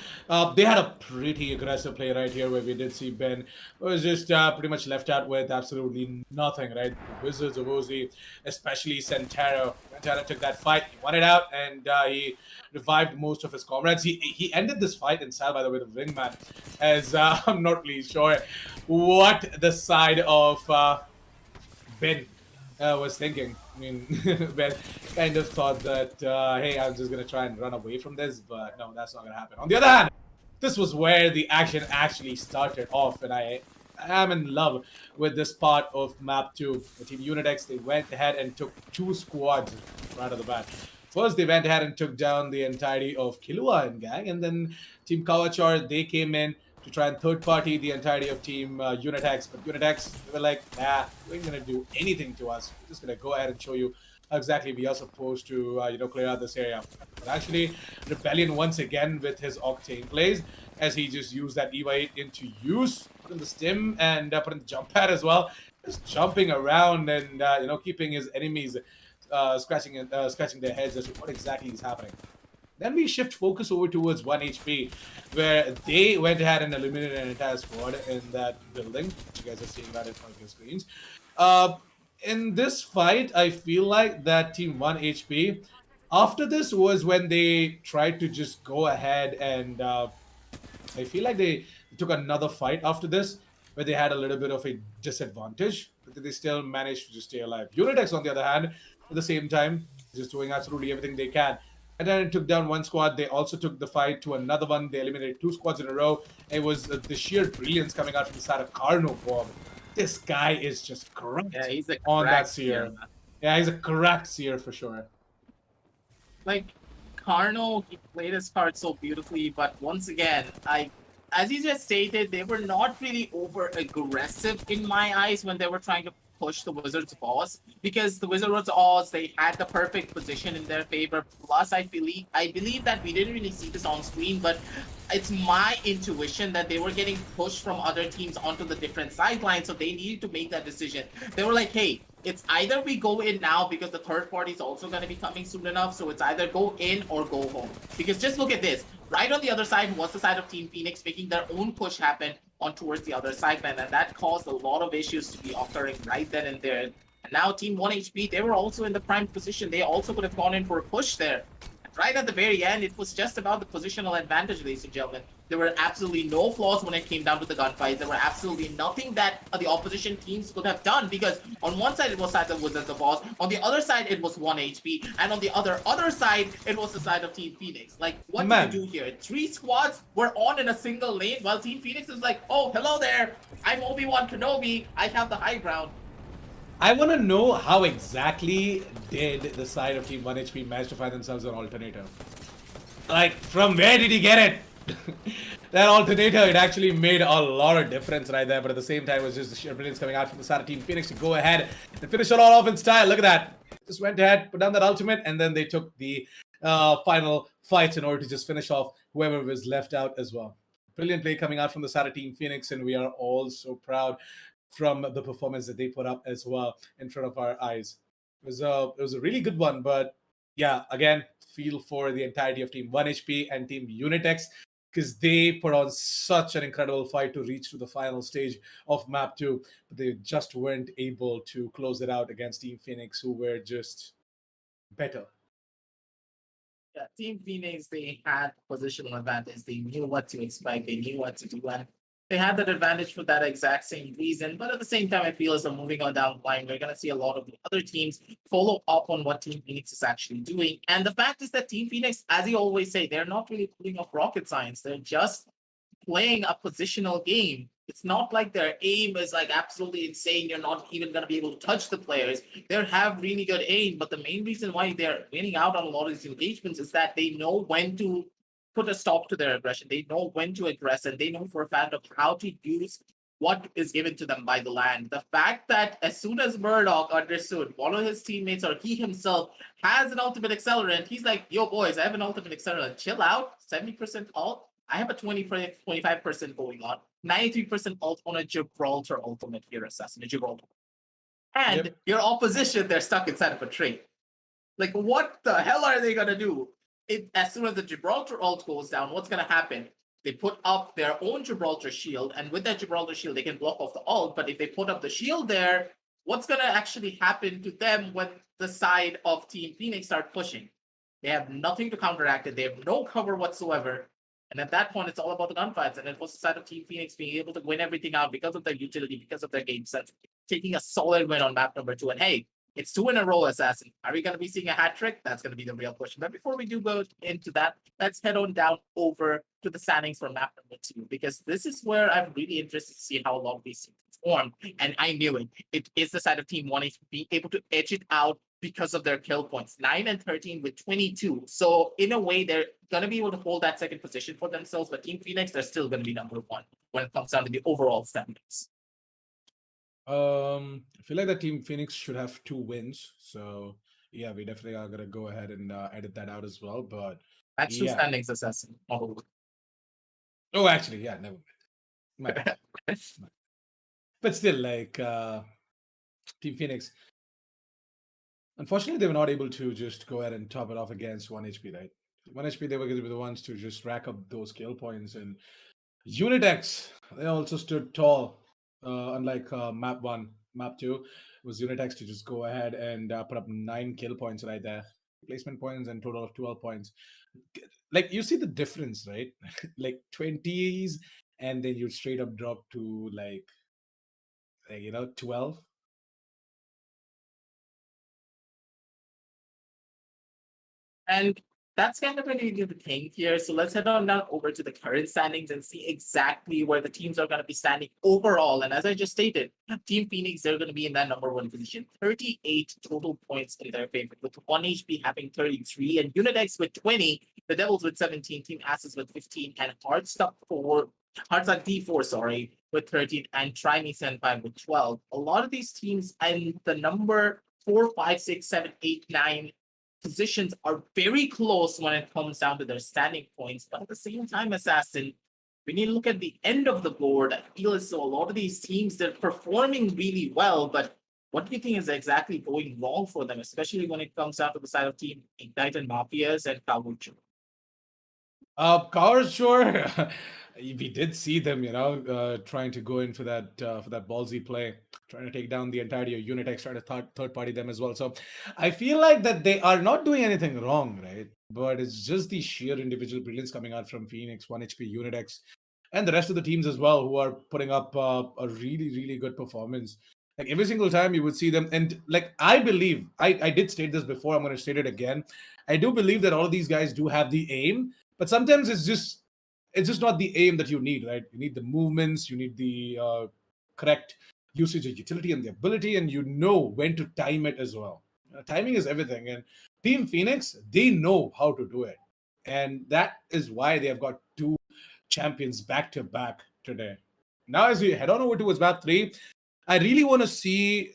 they had a pretty aggressive play right here, where we did see Ben was just pretty much left out with absolutely nothing, right? The Wizards of Ozzy, especially Santero. Santero took that fight, he won it out, and he revived most of his comrades. He ended this fight in style, by the way, the wingman, as I'm not really sure what the side of Ben was thinking. I mean, Ben kind of thought that, hey, I'm just going to try and run away from this, but no, that's not going to happen. On the other hand, this was where the action actually started off, and I am in love with this part of map 2. The Team Unitex, they went ahead and took 2 squads right off the bat. First, they went ahead and took down the entirety of Killua and gang, and then Team Kawachar, they came in to try and third party the entirety of Team Unitex. But Unitex, they were like, nah, we ain't gonna do anything to us. We're just gonna go ahead and show you how exactly we are supposed to, clear out this area. But actually, Rebellion once again with his Octane plays, as he just used that EVA 8 into use, put in the stim and put in the jump pad as well, just jumping around and keeping his enemies scratching their heads as to what exactly is happening. Then we shift focus over towards 1HP, where they went ahead and eliminated an entire squad in that building. You guys are seeing that in front of your screens. In this fight, I feel like that Team 1HP, after this was when they tried to just go ahead and I feel like they took another fight after this, where they had a little bit of a disadvantage, but they still managed to just stay alive. Unitex, on the other hand, at the same time, just doing absolutely everything they can. And then it took down one squad. They also took the fight to another one. They eliminated 2 squads in a row. It was the sheer brilliance coming out from the side of Carno Bomb. This guy is just correct Yeah, he's a on that crack seer. seer. Yeah, he's a correct seer for sure. Like, Carno, he played his card so beautifully, but once again, as you just stated, they were not really over aggressive in my eyes when they were trying to push the Wizards' boss, because the Wizards' boss, they had the perfect position in their favor. Plus, I believe that we didn't really see this on screen, but it's my intuition that they were getting pushed from other teams onto the different sidelines, so they needed to make that decision. They were like, hey, it's either we go in now because the third party is also going to be coming soon enough, so it's either go in or go home. Because just look at this. Right on the other side was the side of Team Phoenix making their own push happen on towards the other side, man, and that caused a lot of issues to be occurring right then and there. And now Team 1HP, they were also in the prime position. They also could have gone in for a push there. Right at the very end, it was just about the positional advantage, ladies and gentlemen. There were absolutely no flaws when it came down to the gunfights. There were absolutely nothing that the opposition teams could have done, because on one side it was side of Wizards of Oz, on the other side it was 1HP, and on the other side it was the side of Team Phoenix. Like, what Man. do you do here? 3 squads were on in a single lane, while Team Phoenix is like, oh, hello there, I'm Obi-Wan Kenobi, I have the high ground. I want to know how exactly did the side of Team 1HP manage to find themselves an alternator? Like, from where did he get it? That alternator, it actually made a lot of difference right there, but at the same time, it was just the sheer brilliance coming out from the side of Team Phoenix to go ahead and finish it all off in style. Look at that. Just went ahead, put down that ultimate, and then they took the final fights in order to just finish off whoever was left out as well. Brilliant play coming out from the side of Team Phoenix, and we are all so proud from the performance that they put up as well in front of our eyes. It was a really good one, but yeah, again, feel for the entirety of Team 1HP and Team Unitex, because they put on such an incredible fight to reach to the final stage of Map 2, but they just weren't able to close it out against Team Phoenix, who were just better. Yeah, Team Phoenix, they had positional advantage. They knew what to expect. They knew what to do. And they had that advantage for that exact same reason. But at the same time, I feel as though moving on down the line, we're going to see a lot of the other teams follow up on what Team Phoenix is actually doing. And the fact is that Team Phoenix, as you always say, they're not really pulling off rocket science. They're just playing a positional game. It's not like their aim is like absolutely insane. You're not even going to be able to touch the players. They have really good aim, but the main reason why they're winning out on a lot of these engagements is that they know when to put a stop to their aggression. They know when to aggress, and they know for a fact of how to use what is given to them by the land. The fact that as soon as Murdoch understood one of his teammates or he himself has an ultimate accelerant, he's like, yo, boys, I have an ultimate accelerant. Chill out. 70% ult. I have a 25% going on. 93% ult on a Gibraltar ultimate here, Assassin, a Gibraltar. And Yep. your opposition, they're stuck inside of a tree. Like, what the hell are they gonna do? As soon as the Gibraltar ult goes down, what's gonna happen? They put up their own Gibraltar shield, and with that Gibraltar shield, they can block off the ult. But if they put up the shield there, what's gonna actually happen to them when the side of Team Phoenix start pushing? They have nothing to counteract it. They have no cover whatsoever. And at that point, it's all about the gunfights. And it was the side of Team Phoenix being able to win everything out because of their utility, because of their game sense, taking a solid win on map number 2. And hey, it's 2 in a row, Assassin. Are we going to be seeing a hat trick? That's going to be the real question. But before we do go into that, let's head on down over to the standings for map number 2, because this is where I'm really interested to see how a lot of these teams perform. And I knew it. It is the side of Team 1 to be able to edge it out because of their kill points, 9 and 13 with 22. So in a way, they're going to be able to hold that second position for themselves. But Team Phoenix, they're still going to be number 1 when it comes down to the overall standings. I feel like the Team Phoenix should have 2 wins. So yeah, we definitely are gonna go ahead and edit that out as well. But Match 2 yeah. standings, Assassin. Oh, actually, yeah, never mind. My bad. But still, like Team Phoenix, unfortunately, they were not able to just go ahead and top it off against 1 HP, right? 1 HP, they were going to be the ones to just rack up those kill points. And Unitex, they also stood tall, unlike map 1. Map 2 was Unitex to just go ahead and put up 9 kill points right there. Placement points and total of 12 points. Like, you see the difference, right? Like 20s, and then you straight up drop to like 12. And that's kind of really the thing here. So let's head on down over to the current standings and see exactly where the teams are going to be standing overall. And as I just stated, Team Phoenix, they're going to be in that number 1 position. 38 total points in their favor, with 1 HP having 33, and Unitex with 20, the Devils with 17, Team Asses with 15, and Hardstock D4, sorry, with 13, and Try Me Senpai with 12. A lot of these teams and the number 4, 5, 6, 7, 8, 9 positions are very close when it comes down to their standing points. But at the same time, Assassin, when you look at the end of the board, I feel as though a lot of these teams, they're performing really well. But what do you think is exactly going wrong for them, especially when it comes down to the side of Team Ignite and Mafias and Kabucho? Cars, sure. We did see them, trying to go in for that ballsy play, trying to take down the entirety of Unitex, try to third party them as well. So I feel like that they are not doing anything wrong, right? But it's just the sheer individual brilliance coming out from Phoenix, 1 HP, Unitex, and the rest of the teams as well, who are putting up a really, really good performance. Like every single time you would see them, and like I believe, I did state this before, I'm going to state it again. I do believe that all of these guys do have the aim, but sometimes it's just not the aim that you need, right? You need the movements, you need the correct usage of utility and the ability, and you know when to time it as well. Timing is everything, and Team Phoenix, they know how to do it, and that is why they have got 2 champions back to back today. Now, as we head on over towards map 3, I really want to see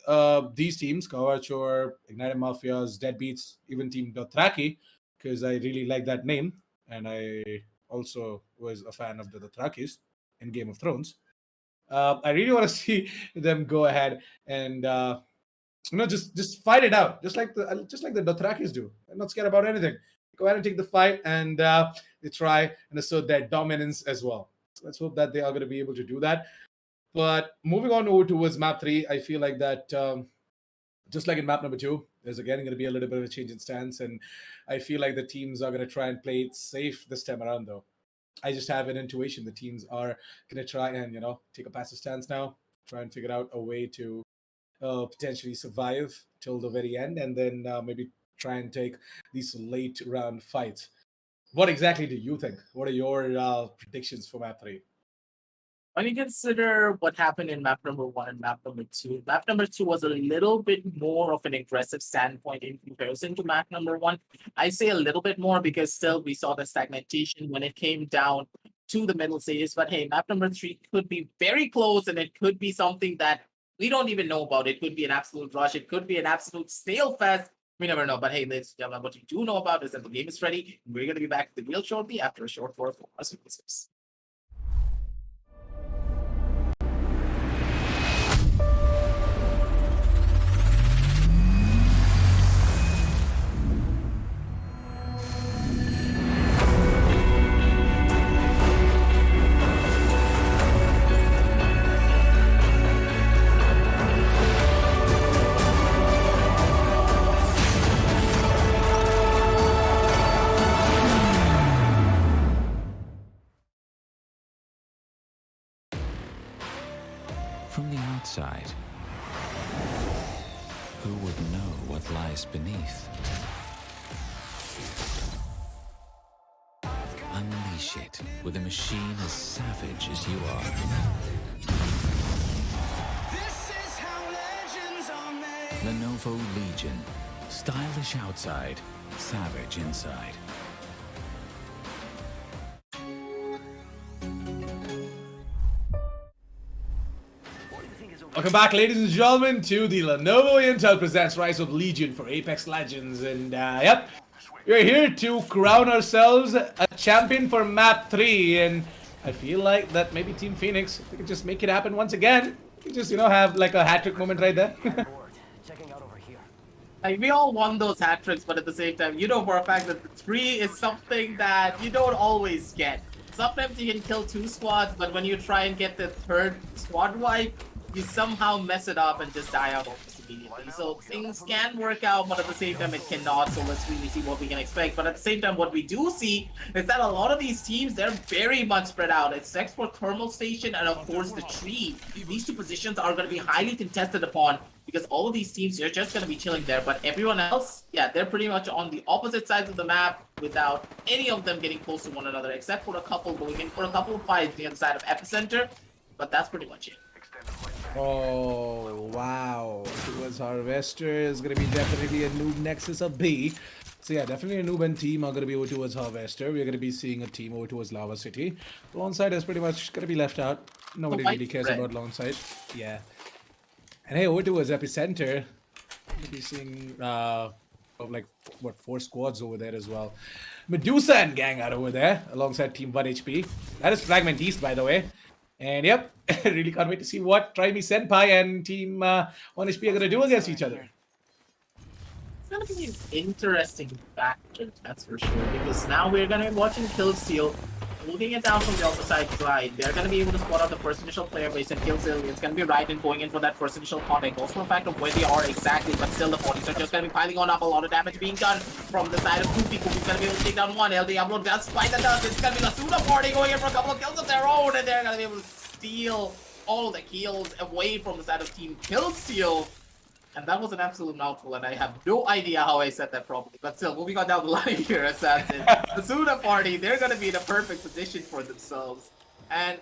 these teams, Kawachor, Ignited Mafias, Deadbeats, even Team Dothraki, because I really like that name, and I also was a fan of the Dothrakis in Game of Thrones. I really want to see them go ahead and just fight it out, just like the Dothrakis do. They're not scared about anything. Go ahead and take the fight, and they try and assert their dominance as well. So let's hope that they are going to be able to do that. But moving on over towards map 3, I feel like that just like in map number 2, there's again going to be a little bit of a change in stance, and I feel like the teams are going to try and play it safe this time around, though. I just have an intuition the teams are going to try and take a passive stance now, try and figure out a way to potentially survive till the very end, and then maybe try and take these late round fights. What exactly do you think? What are your predictions for map 3? When you consider what happened in map number 1 and map number two was a little bit more of an aggressive standpoint in comparison to map number 1. I say a little bit more because still we saw the stagnation when it came down to the middle stages. But hey, map number 3 could be very close and it could be something that we don't even know about. It could be an absolute rush. It could be an absolute snail fest. We never know. But hey, ladies and gentlemen, what you do know about is that the game is ready. We're going to be back to the wheel shortly after a short word for us users. From the outside, who would know what lies beneath? Unleash it with a machine as savage as you are. This is how legends are made. Lenovo Legion. Stylish outside, savage inside. Welcome back, ladies and gentlemen, to the Lenovo Intel presents Rise of Legion for Apex Legends. And yep, we're here to crown ourselves a champion for map 3. And I feel like that maybe Team Phoenix, if they could just make it happen once again, we just, have like a hat-trick moment right there. Board. Checking out over here. Like, we all won those hat tricks, but at the same time, you know for a fact that the 3 is something that you don't always get. Sometimes you can kill 2 squads, but when you try and get the 3rd squad wipe, you somehow mess it up and just die out almost immediately. So things can work out, but at the same time it cannot. So let's really see what we can expect. But at the same time, what we do see is that a lot of these teams, they're very much spread out. It's Export Thermal Station and of course the tree. These 2 positions are going to be highly contested upon because all of these teams are just going to be chilling there. But everyone else, yeah, they're pretty much on the opposite sides of the map without any of them getting close to one another, except for a couple going in for a couple of fights near the side of Epicenter. But that's pretty much it. Oh, wow. Towards Harvester is going to be definitely a noob nexus of B. So yeah, definitely a noob and team are going to be over towards Harvester. We're going to be seeing a team over towards Lava City. Lawnside is pretty much going to be left out. Nobody really cares about Lawnside. Yeah. And hey, over towards Epicenter, we'll be seeing like, what, 4 squads over there as well. Medusa and gang are over there alongside Team 1 HP. That is Fragment East, by the way. And yep, I really can't wait to see what Try Me Senpai and Team 1 HP are going to do against each other. It's going to be an interesting factor, that's for sure, because now we're going to be watching Killsteel moving it down from the opposite side. They're going to be able to spot out the first initial player base and Killsteel. It's going to be right in going in for that first initial contact. Also a fact of where they are exactly, but still the 40s are just going to be piling on up. A lot of damage being done from the side of Koopy. Koopy's going to be able to take down 1. El Diablo does fight the dust. It's going to be Lasuda Party going in for a couple of kills of their own, and they're going to be able to steal all the kills away from the side of Team Killsteel. And that was an absolute mouthful, and I have no idea how I said that properly. But still, moving on down the line here, Assassin. The Suda Party, they're going to be in a perfect position for themselves. And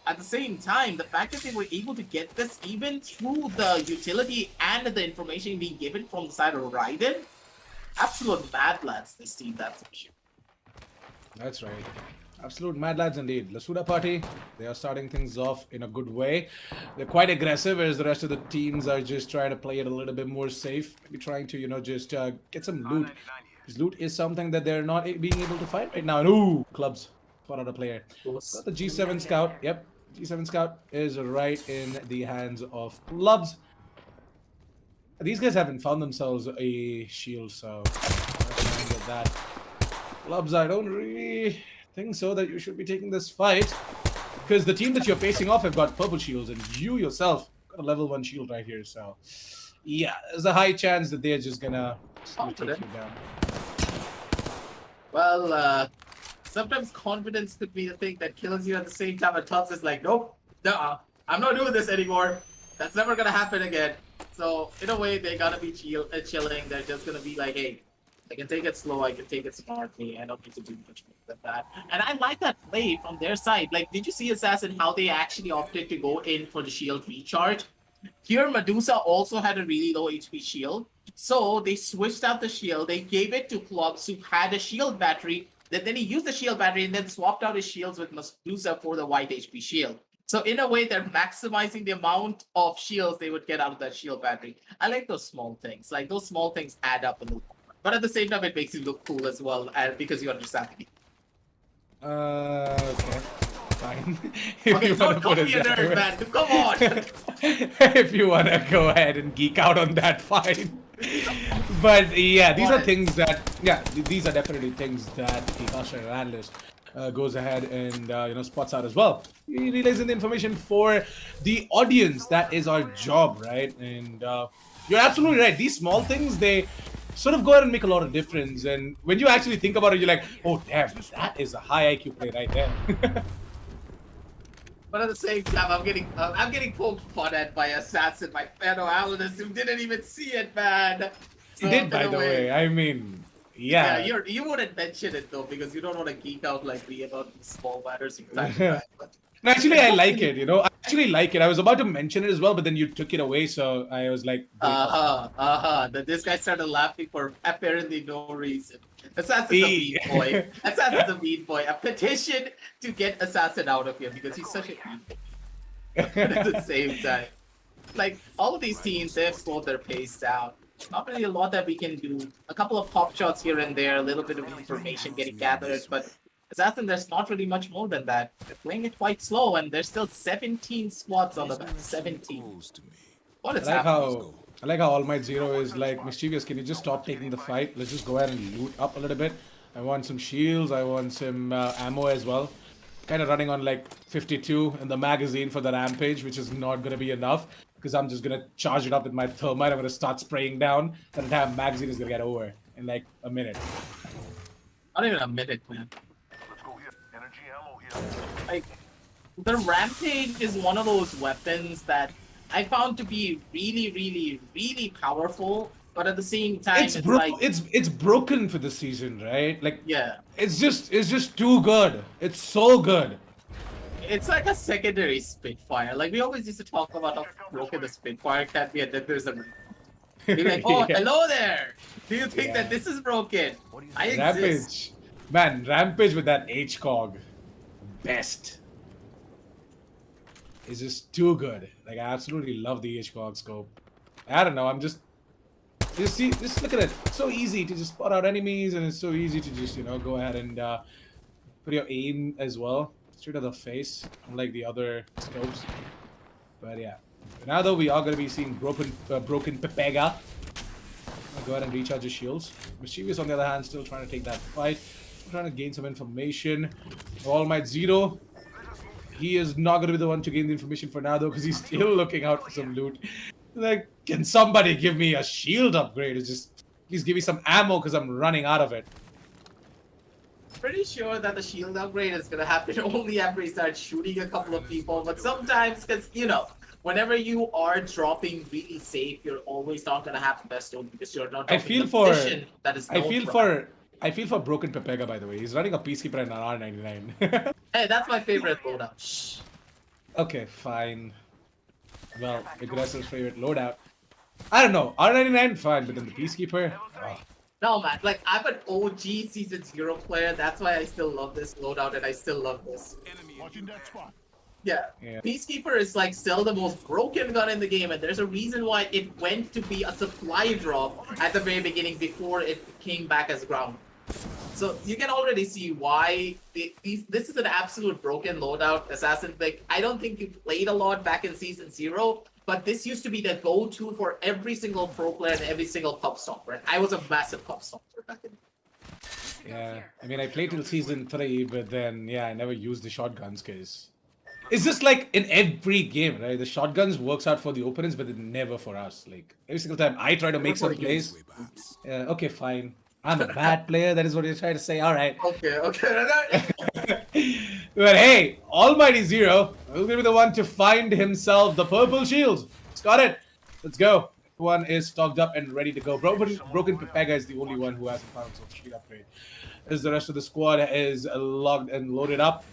at the same time, the fact that they were able to get this even through the utility and the information being given from the side of Raiden, absolute mad lads, this team, that's for sure. That's right. Absolute mad lads indeed. Lasuda Party, they are starting things off in a good way. They're quite aggressive, whereas the rest of the teams are just trying to play it a little bit more safe. Maybe trying to, just get some loot. Because loot is something that they're not being able to fight right now. And ooh, clubs. Spot out a player. Got the G7 Scout. Yep, G7 Scout is right in the hands of clubs. These guys haven't found themselves a shield, so let's get that. Clubs, I don't really think so that you should be taking this fight, because the team that you're facing off have got purple shields, and you yourself got a level 1 shield right here. So yeah, there's a high chance that they're just gonna take you down. Well, sometimes confidence could be the thing that kills you at the same time, and Tubbs is like, nope, nuh-uh, I'm not doing this anymore. That's never gonna happen again. So in a way, they're gonna be chilling. They're just gonna be like, hey, I can take it slow, I can take it smartly, I don't need to do much more than that. And I like that play from their side. Like, did you see Assassin how they actually opted to go in for the shield recharge? Here, Medusa also had a really low HP shield. So they switched out the shield, they gave it to Clubs who had a shield battery. Then he used the shield battery and then swapped out his shields with Medusa for the white HP shield. So in a way, they're maximizing the amount of shields they would get out of that shield battery. I like those small things. Like those small things add up in the long run. But at the same time, it makes you look cool as well, because you understand the game. Okay. Fine. If Okay, you wanna don't put be it a that nerd, way. man. Come on. If you wanna go ahead and geek out on that, fine. But yeah, these are What? things that these are definitely things that the caster analyst goes ahead and spots out as well. He relays in the information for the audience. That is our job, right? And you're absolutely right. These small things, they sort of go ahead and make a lot of difference. And when you actually think about it, you're like, oh damn, that is a high IQ play right there. But at the same time, I'm getting poked fun at by Assassin, my fellow analyst who didn't even see it, man. He did, by the way. I mean, yeah. You wouldn't mention it though because you don't want to geek out like me about these small matters from time to time. But No, actually, I like it. I actually like it. I was about to mention it as well, but then you took it away, so I was like, That this guy started laughing for apparently no reason. Assassin's a mean boy. Assassin's a mean boy. A petition to get Assassin out of here because he's such a mean boy. But at the same time, like all of these teams, they've slowed their pace down. Not really a lot that we can do. A couple of pop shots here and there, a little bit of information getting gathered, but Assassin, there's not really much more than that. They're playing it quite slow, and there's still 17 squads on the back. 17. What is happening? I like how All Might Zero is like, mischievous. Can you just stop taking the fight? Let's just go ahead and loot up a little bit. I want some shields. I want some ammo as well. Kind of running on like 52 in the magazine for the rampage, which is not gonna be enough because I'm just gonna charge it up with my thermite. I'm gonna start spraying down. The entire magazine is gonna get over in like a minute. Not even a minute, man. Let's go here. Energy ammo here. Like, the rampage is one of those weapons that I found to be really, really, really powerful, but at the same time, it's like it's broken for the season, right? Like, yeah, it's just too good. It's so good. it's like a secondary Spitfire. Like we always used to talk about how broken the Spitfire can be, and then there's a be like, oh, Yeah. hello there. Do you think Yeah. that this is broken? I exist. Rampage, man, Rampage with that HCOG, best. It's just too good. Like I absolutely love the HCOG scope. I don't know. I'm just look at it. It's so easy to just spot out enemies, and it's so easy to just go ahead and put your aim as well straight to the face, unlike the other scopes. But yeah, now though we are going to be seeing broken Pepega. I'll go ahead and recharge his shields. Mischievous on the other hand still trying to take that fight, trying to gain some information. All Might Zero. He is not going to be the one to gain the information for now though, because he's still looking out for some loot. Like, can somebody give me a shield upgrade? Or just please give me some ammo because I'm running out of it. Pretty sure that the shield upgrade is gonna happen only after he starts shooting a couple of people. But sometimes, because whenever you are dropping really safe, you're always not gonna have the best load because you're not. I feel for that is. I feel for Broken Pepega, by the way. He's running a Peacekeeper and an R99. Hey, that's my favorite loadout. Shh. Okay, fine. Well, Aggressor's favorite loadout. I don't know. R99, fine, but then the Peacekeeper. Oh. No, man. Like, I'm an OG Season 0 player. That's why I still love this loadout and I still love this. Watching that spot. Yeah. Peacekeeper is like still the most broken gun in the game, and there's a reason why it went to be a supply drop at the very beginning before it came back as ground. So you can already see why this is an absolute broken loadout. Assassin, like, I don't think you played a lot back in Season 0, but this used to be the go-to for every single pro player and every single pub stomper. And I was a massive pub stomper back in. Yeah, I mean, I played till Season 3, but then, yeah, I never used the shotguns because it's just like in every game, right? The shotguns works out for the opponents, but it never for us. Like, every single time I try to make some plays. Okay, fine. I'm a bad player. That is what you're trying to say. All right. Okay. But hey, Almighty Zero will be the one to find himself the purple shield. He's got it. Let's go. one is stocked up and ready to go. Broken Pepega is the only one who hasn't found some speed upgrade. As the rest of the squad is logged and loaded up.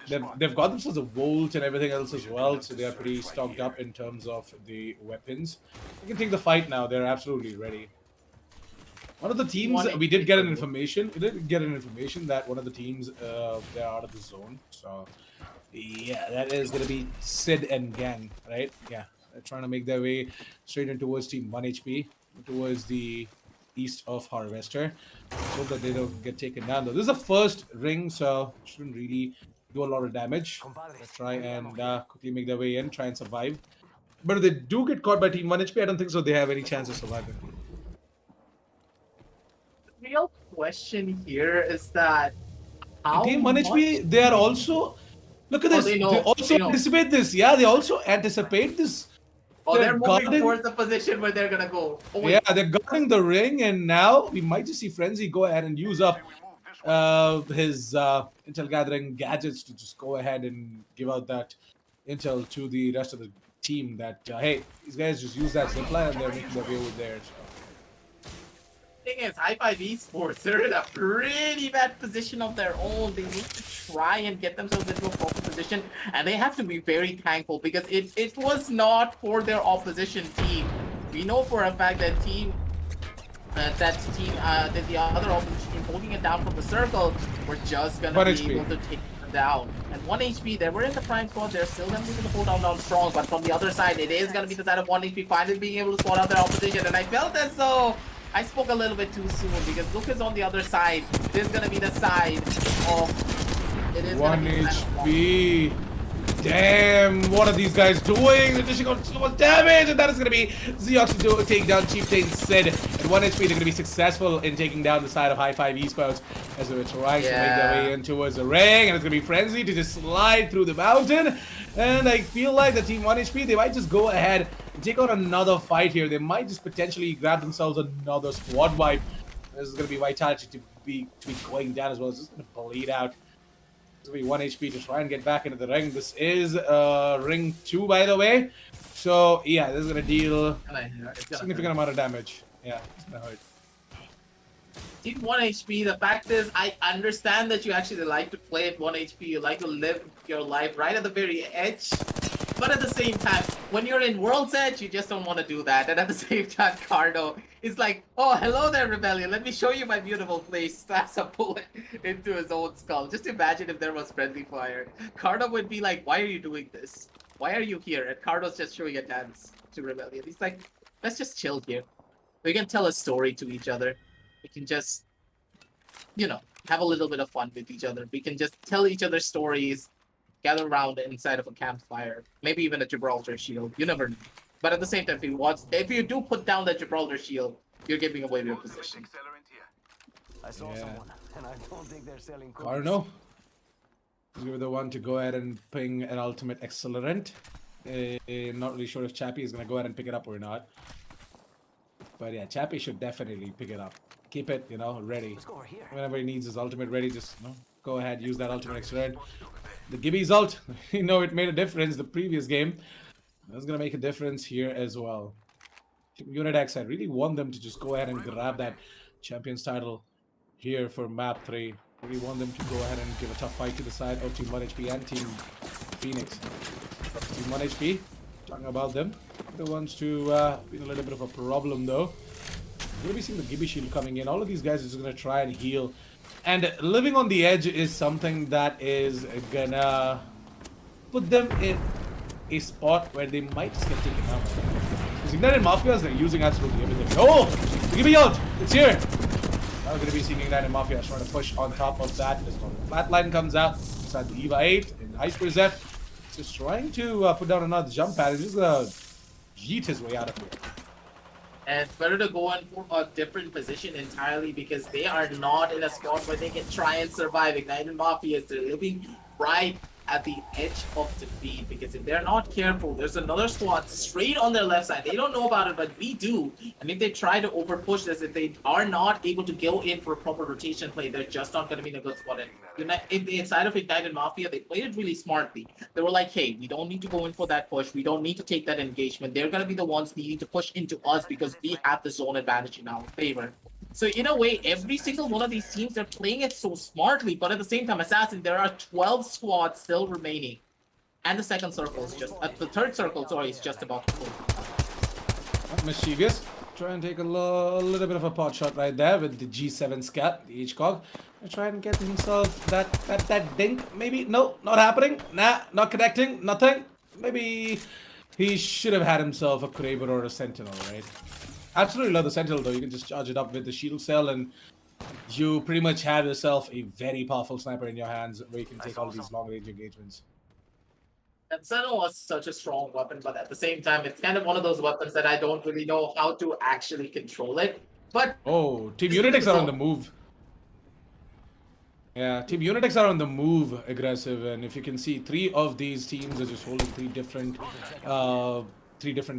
They've got themselves a Volt and everything else as well, so they are pretty stocked up in terms of the weapons. They can take the fight now. They're absolutely ready. One of the teams, we did get an information. We did get an information that one of the teams, they're out of the zone. So, yeah, that is going to be Sid and Gang, right? Yeah, they're trying to make their way straight in towards Team 1 HP, towards the east of Harvester. So that they don't get taken down, though. This is the first ring, so shouldn't really do a lot of damage. Let's try and quickly make their way in, try and survive. But if they do get caught by Team 1 HP, I don't think so they have any chance of surviving. The real question here is that how Team 1 HP, they are also... Look at this. They also anticipate this. Yeah, they also anticipate this. Oh, they're moving towards the position where they're gonna go. Oh, yeah, they're guarding the ring, and now we might just see Frenzy go ahead and use up his intel gathering gadgets to just go ahead and give out that intel to the rest of the team that hey, these guys just use that zipline and they're making their way over there. So. Thing is, High Five Esports, they're in a pretty bad position of their own. They need to try and get themselves into a proper position, and they have to be very thankful because it was not for their opposition team. We know for a fact that that the other opposition team holding it down from the circle were just gonna be able to take them down. And 1 HP, they were in the prime spot. They're still gonna be able to hold down strong, but from the other side, it is gonna be the side of 1 HP finally being able to spot out their opposition. And I felt as though I spoke a little bit too soon because Lucas on the other side. This is gonna be the side of. It is 1 HP. Damn, what are these guys doing? They're dishing out so much damage, and that is gonna be Zeox to take down Chieftain Sid. At 1 HP, they're gonna be successful in taking down the side of High Five Esports as they're trying to make their way in towards the ring, and it's gonna be Frenzy to just slide through the mountain. And I feel like the Team 1 HP, they might just go ahead and take on another fight here. They might just potentially grab themselves another squad wipe. This is gonna be Vitality to be going down as well. It's just gonna bleed out. It's gonna be 1 HP to try and get back into the ring. This is ring 2, by the way. So yeah, this is gonna deal a significant amount of damage. Yeah, it's gonna hurt. Team 1 HP, the fact is, I understand that you actually like to play at 1 HP, you like to live your life right at the very edge, but at the same time, when you're in World's Edge, you just don't want to do that, and at the same time, Cardo is like, oh, hello there, Rebellion, let me show you my beautiful place, slaps a bullet into his own skull. Just imagine if there was friendly fire. Cardo would be like, why are you doing this? Why are you here? And Cardo's just showing a dance to Rebellion. He's like, let's just chill here. We can tell a story to each other. We can just, you know, have a little bit of fun with each other. We can just tell each other stories, gather around inside of a campfire, maybe even a Gibraltar shield. You never know. But at the same time, if you do put down that Gibraltar shield, you're giving away your position. I saw someone, and I don't think they're selling cookies. Carno, you're the one to go ahead and ping an ultimate accelerant. Not really sure if Chappie is gonna go ahead and pick it up or not. But yeah, Chappie should definitely pick it up. Keep it, you know, ready. Let's go over here. Whenever he needs his ultimate ready, just go ahead, use that ultimate accelerant. The Gibby's ult, you know, it made a difference the previous game. That's gonna make a difference here as well. Unit X, I really want them to just go ahead and grab that Champions title here for map 3. Really want them to go ahead and give a tough fight to the side of Team 1 HP and Team Phoenix. Team 1 HP, talking about them. The ones to be a little bit of a problem though. We're gonna be seeing the Gibby shield coming in. All of these guys are just gonna try and heal. And living on the edge is something that is gonna put them in a spot where they might just get taken out. Because Ignited Mafias, they're using absolutely everything. Oh! The Gibby ult! It's here! Now we're gonna be seeing Ignited Mafias trying to push on top of that. As well. Flatline comes out inside the EVA 8 and Iceberg Zeph. Just trying to put down another jump pad. He's just gonna yeet his way out of here. And it's better to go in for a different position entirely because they are not in a spot where they can try and survive. Ignited Mafias, they're living right at the edge of defeat, because if they're not careful, there's another squad straight on their left side. They don't know about it, but we do. And if they try to over push this, if they are not able to go in for a proper rotation play, they're just not going to be in a good spot. And in the inside of Ignited Mafia, they played it really smartly. They were like, hey, we don't need to go in for that push. We don't need to take that engagement. They're going to be the ones needing to push into us because we have the zone advantage in our favor. So in a way, every single one of these teams, they're playing it so smartly, but at the same time, Assassin, there are 12 squads still remaining. And the second circle is just, the third circle, sorry, is just about to close. Mischievous. Try and take a little bit of a pot shot right there with the G7 scat, the HCOG. Try and get himself that dink. Maybe, no, not happening. Nah, not connecting, nothing. Maybe he should have had himself a Kraber or a Sentinel, right? Absolutely love the Sentinel though. You can just charge it up with the shield cell and you pretty much have yourself a very powerful sniper in your hands where you can take all these long range engagements. And Sentinel was such a strong weapon, but at the same time, it's kind of one of those weapons that I don't really know how to actually control it. But oh, Team Unitex are on the move. Yeah, Team Unitex are on the move, aggressive, and if you can see, 3 of these teams are just holding 3 different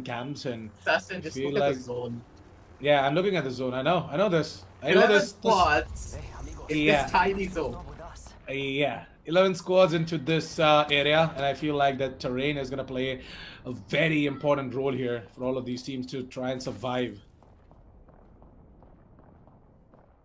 camps, and Assassin, just look at the zone. Yeah, I'm looking at the zone. I know this. I know 11 this. squads in this tiny zone. Yeah, 11 squads into this area, and I feel like that terrain is gonna play a very important role here for all of these teams to try and survive.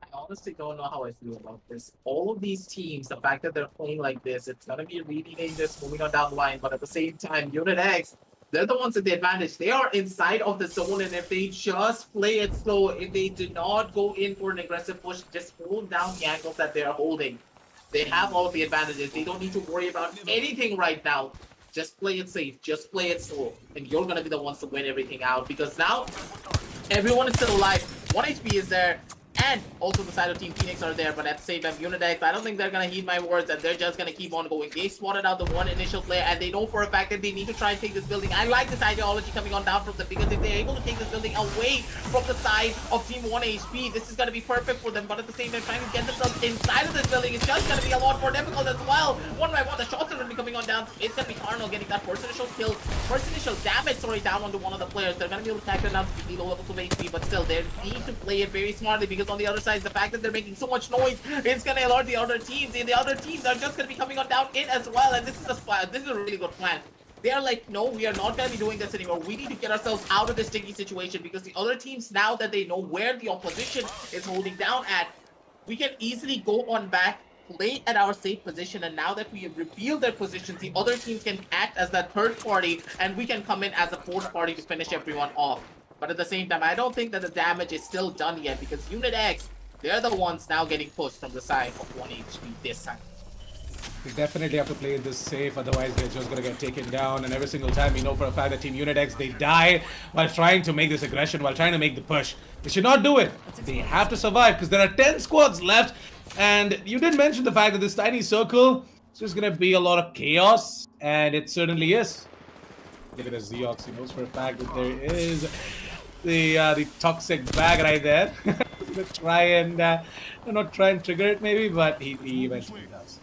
I honestly don't know how I feel about this. All of these teams, the fact that they're playing like this, it's gonna be really dangerous moving on down the line. But at the same time, Unit X, they're the ones at the advantage. They are inside of the zone, and if they just play it slow, if they do not go in for an aggressive push, just hold down the angles that they are holding, they have all of the advantages. They don't need to worry about anything right now. Just play it safe. Just play it slow. And you're going to be the ones to win everything out. Because now, everyone is still alive. 1 HP is there. And also the side of Team Phoenix are there, but at the same time, Unitex, I don't think they're going to heed my words, and they're just going to keep on going. They spotted out the one initial player, and they know for a fact that they need to try and take this building. I like this ideology coming on down from them, because if they're able to take this building away from the side of Team 1 HP, this is going to be perfect for them, but at the same time, trying to get themselves inside of this building is just going to be a lot more difficult as well. One by one, the shots are going to be coming on down. It's going to be Carnal getting that first initial kill, first initial damage, down onto one of the players. They're going to be able to attack them down to low levels of HP, but still, they need to play it very smartly, because on the other side, the fact that they're making so much noise, it's gonna alert the other teams, and the other teams are just gonna be coming on down in as well. And this is a really good plan. They are like, no, we are not gonna be doing this anymore. We need to get ourselves out of this sticky situation, because the other teams, now that they know where the opposition is holding down at, we can easily go on back, play at our safe position, and now that we have revealed their positions, the other teams can act as that third party, and we can come in as a fourth party to finish everyone off. But at the same time, I don't think that the damage is still done yet, because Unit X, they're the ones now getting pushed from the side of 1 HP this time. They definitely have to play this safe, otherwise they're just gonna get taken down. And every single time, we know for a fact that Team Unit X, they die while trying to make this aggression, while trying to make the push. They should not do it. They have to survive, because there are 10 squads left. And you did mention the fact that this tiny circle is just gonna be a lot of chaos, and it certainly is. Look at the Zeox. He knows for a fact that there is the toxic bag right there. Gonna try and not try and trigger it maybe, but he eventually does.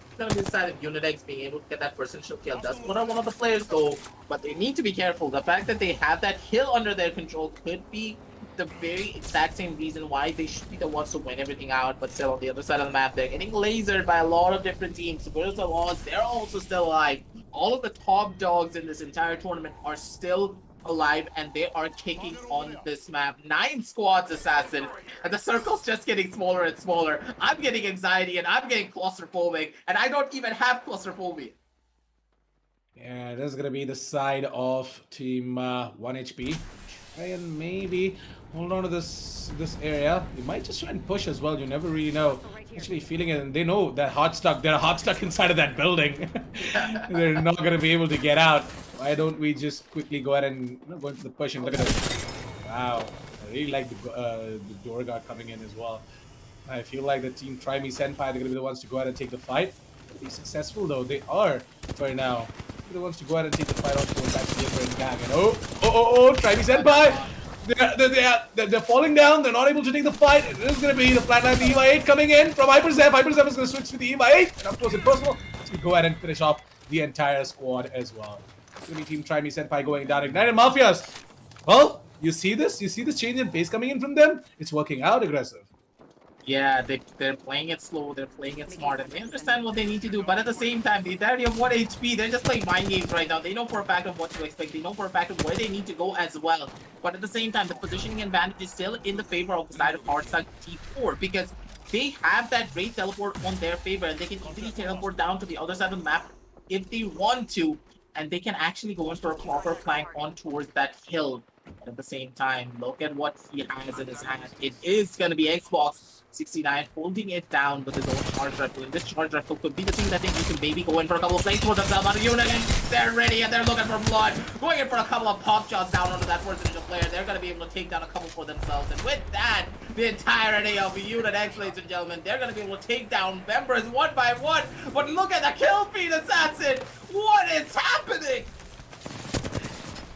It's gonna be the side of Unit X being able to get that first initial kill. That's one of the players though, but they need to be careful. The fact that they have that hill under their control could be the very exact same reason why they should be the ones to win everything out, but still on the other side of the map, they're getting lasered by a lot of different teams. Whereas the Laws, they're also still alive. All of the top dogs in this entire tournament are still alive, and they are kicking on this map. 9 squads, Assassin, and the circle's just getting smaller and smaller. I'm getting anxiety, and I'm getting claustrophobic, and I don't even have claustrophobia. Yeah, this is gonna be the side of Team 1 HP. Try and maybe hold on to this area. They might just try and push as well. You never really know. Actually feeling it, and they know that hot stuck. They're hot stuck inside of that building. They're not gonna be able to get out. Why don't we just quickly go ahead and go into the push and look at it? Wow, I really like the door guard coming in as well. I feel like the Team Try Me Senpai, they're gonna be the ones to go ahead and take the fight. Be successful though, they are for now. They're the ones to go ahead and take the fight on towards that Slipper and Gang. And oh, Try Me Senpai! They're falling down. They're not able to take the fight. It is going to be the flatline, the EY8 coming in from Hyperzep. Hyperzep is going to switch to the EY8. And of course, in personal, to go ahead and finish off the entire squad as well. It's going to be Team Try Me Senpai going down. Ignited Mafias. Well, you see this? You see this change in pace coming in from them? It's working out aggressive. Yeah, they're playing it slow, they're playing it smart, and they understand what they need to do. But at the same time, the entirety of 1 HP, they're just playing mind games right now. They know for a fact of what to expect. They know for a fact of where they need to go as well. But at the same time, the positioning advantage is still in the favor of the side of Hardstuck T4 because they have that great teleport on their favor, and they can easily teleport down to the other side of the map if they want to, and they can actually go in for a proper flank on towards that hill. But at the same time, look at what he has in his hand. It is going to be Xbox 69 holding it down with his own charge rifle. And this charge rifle could be the thing that they can maybe go in for a couple of plays for themselves on a unit. And they're ready and they're looking for blood. Going in for a couple of pop shots down onto that first initial player. They're going to be able to take down a couple for themselves. And with that, the entirety of Unit X, ladies and gentlemen, they're going to be able to take down members one by one. But look at the kill feed assassin. What is happening?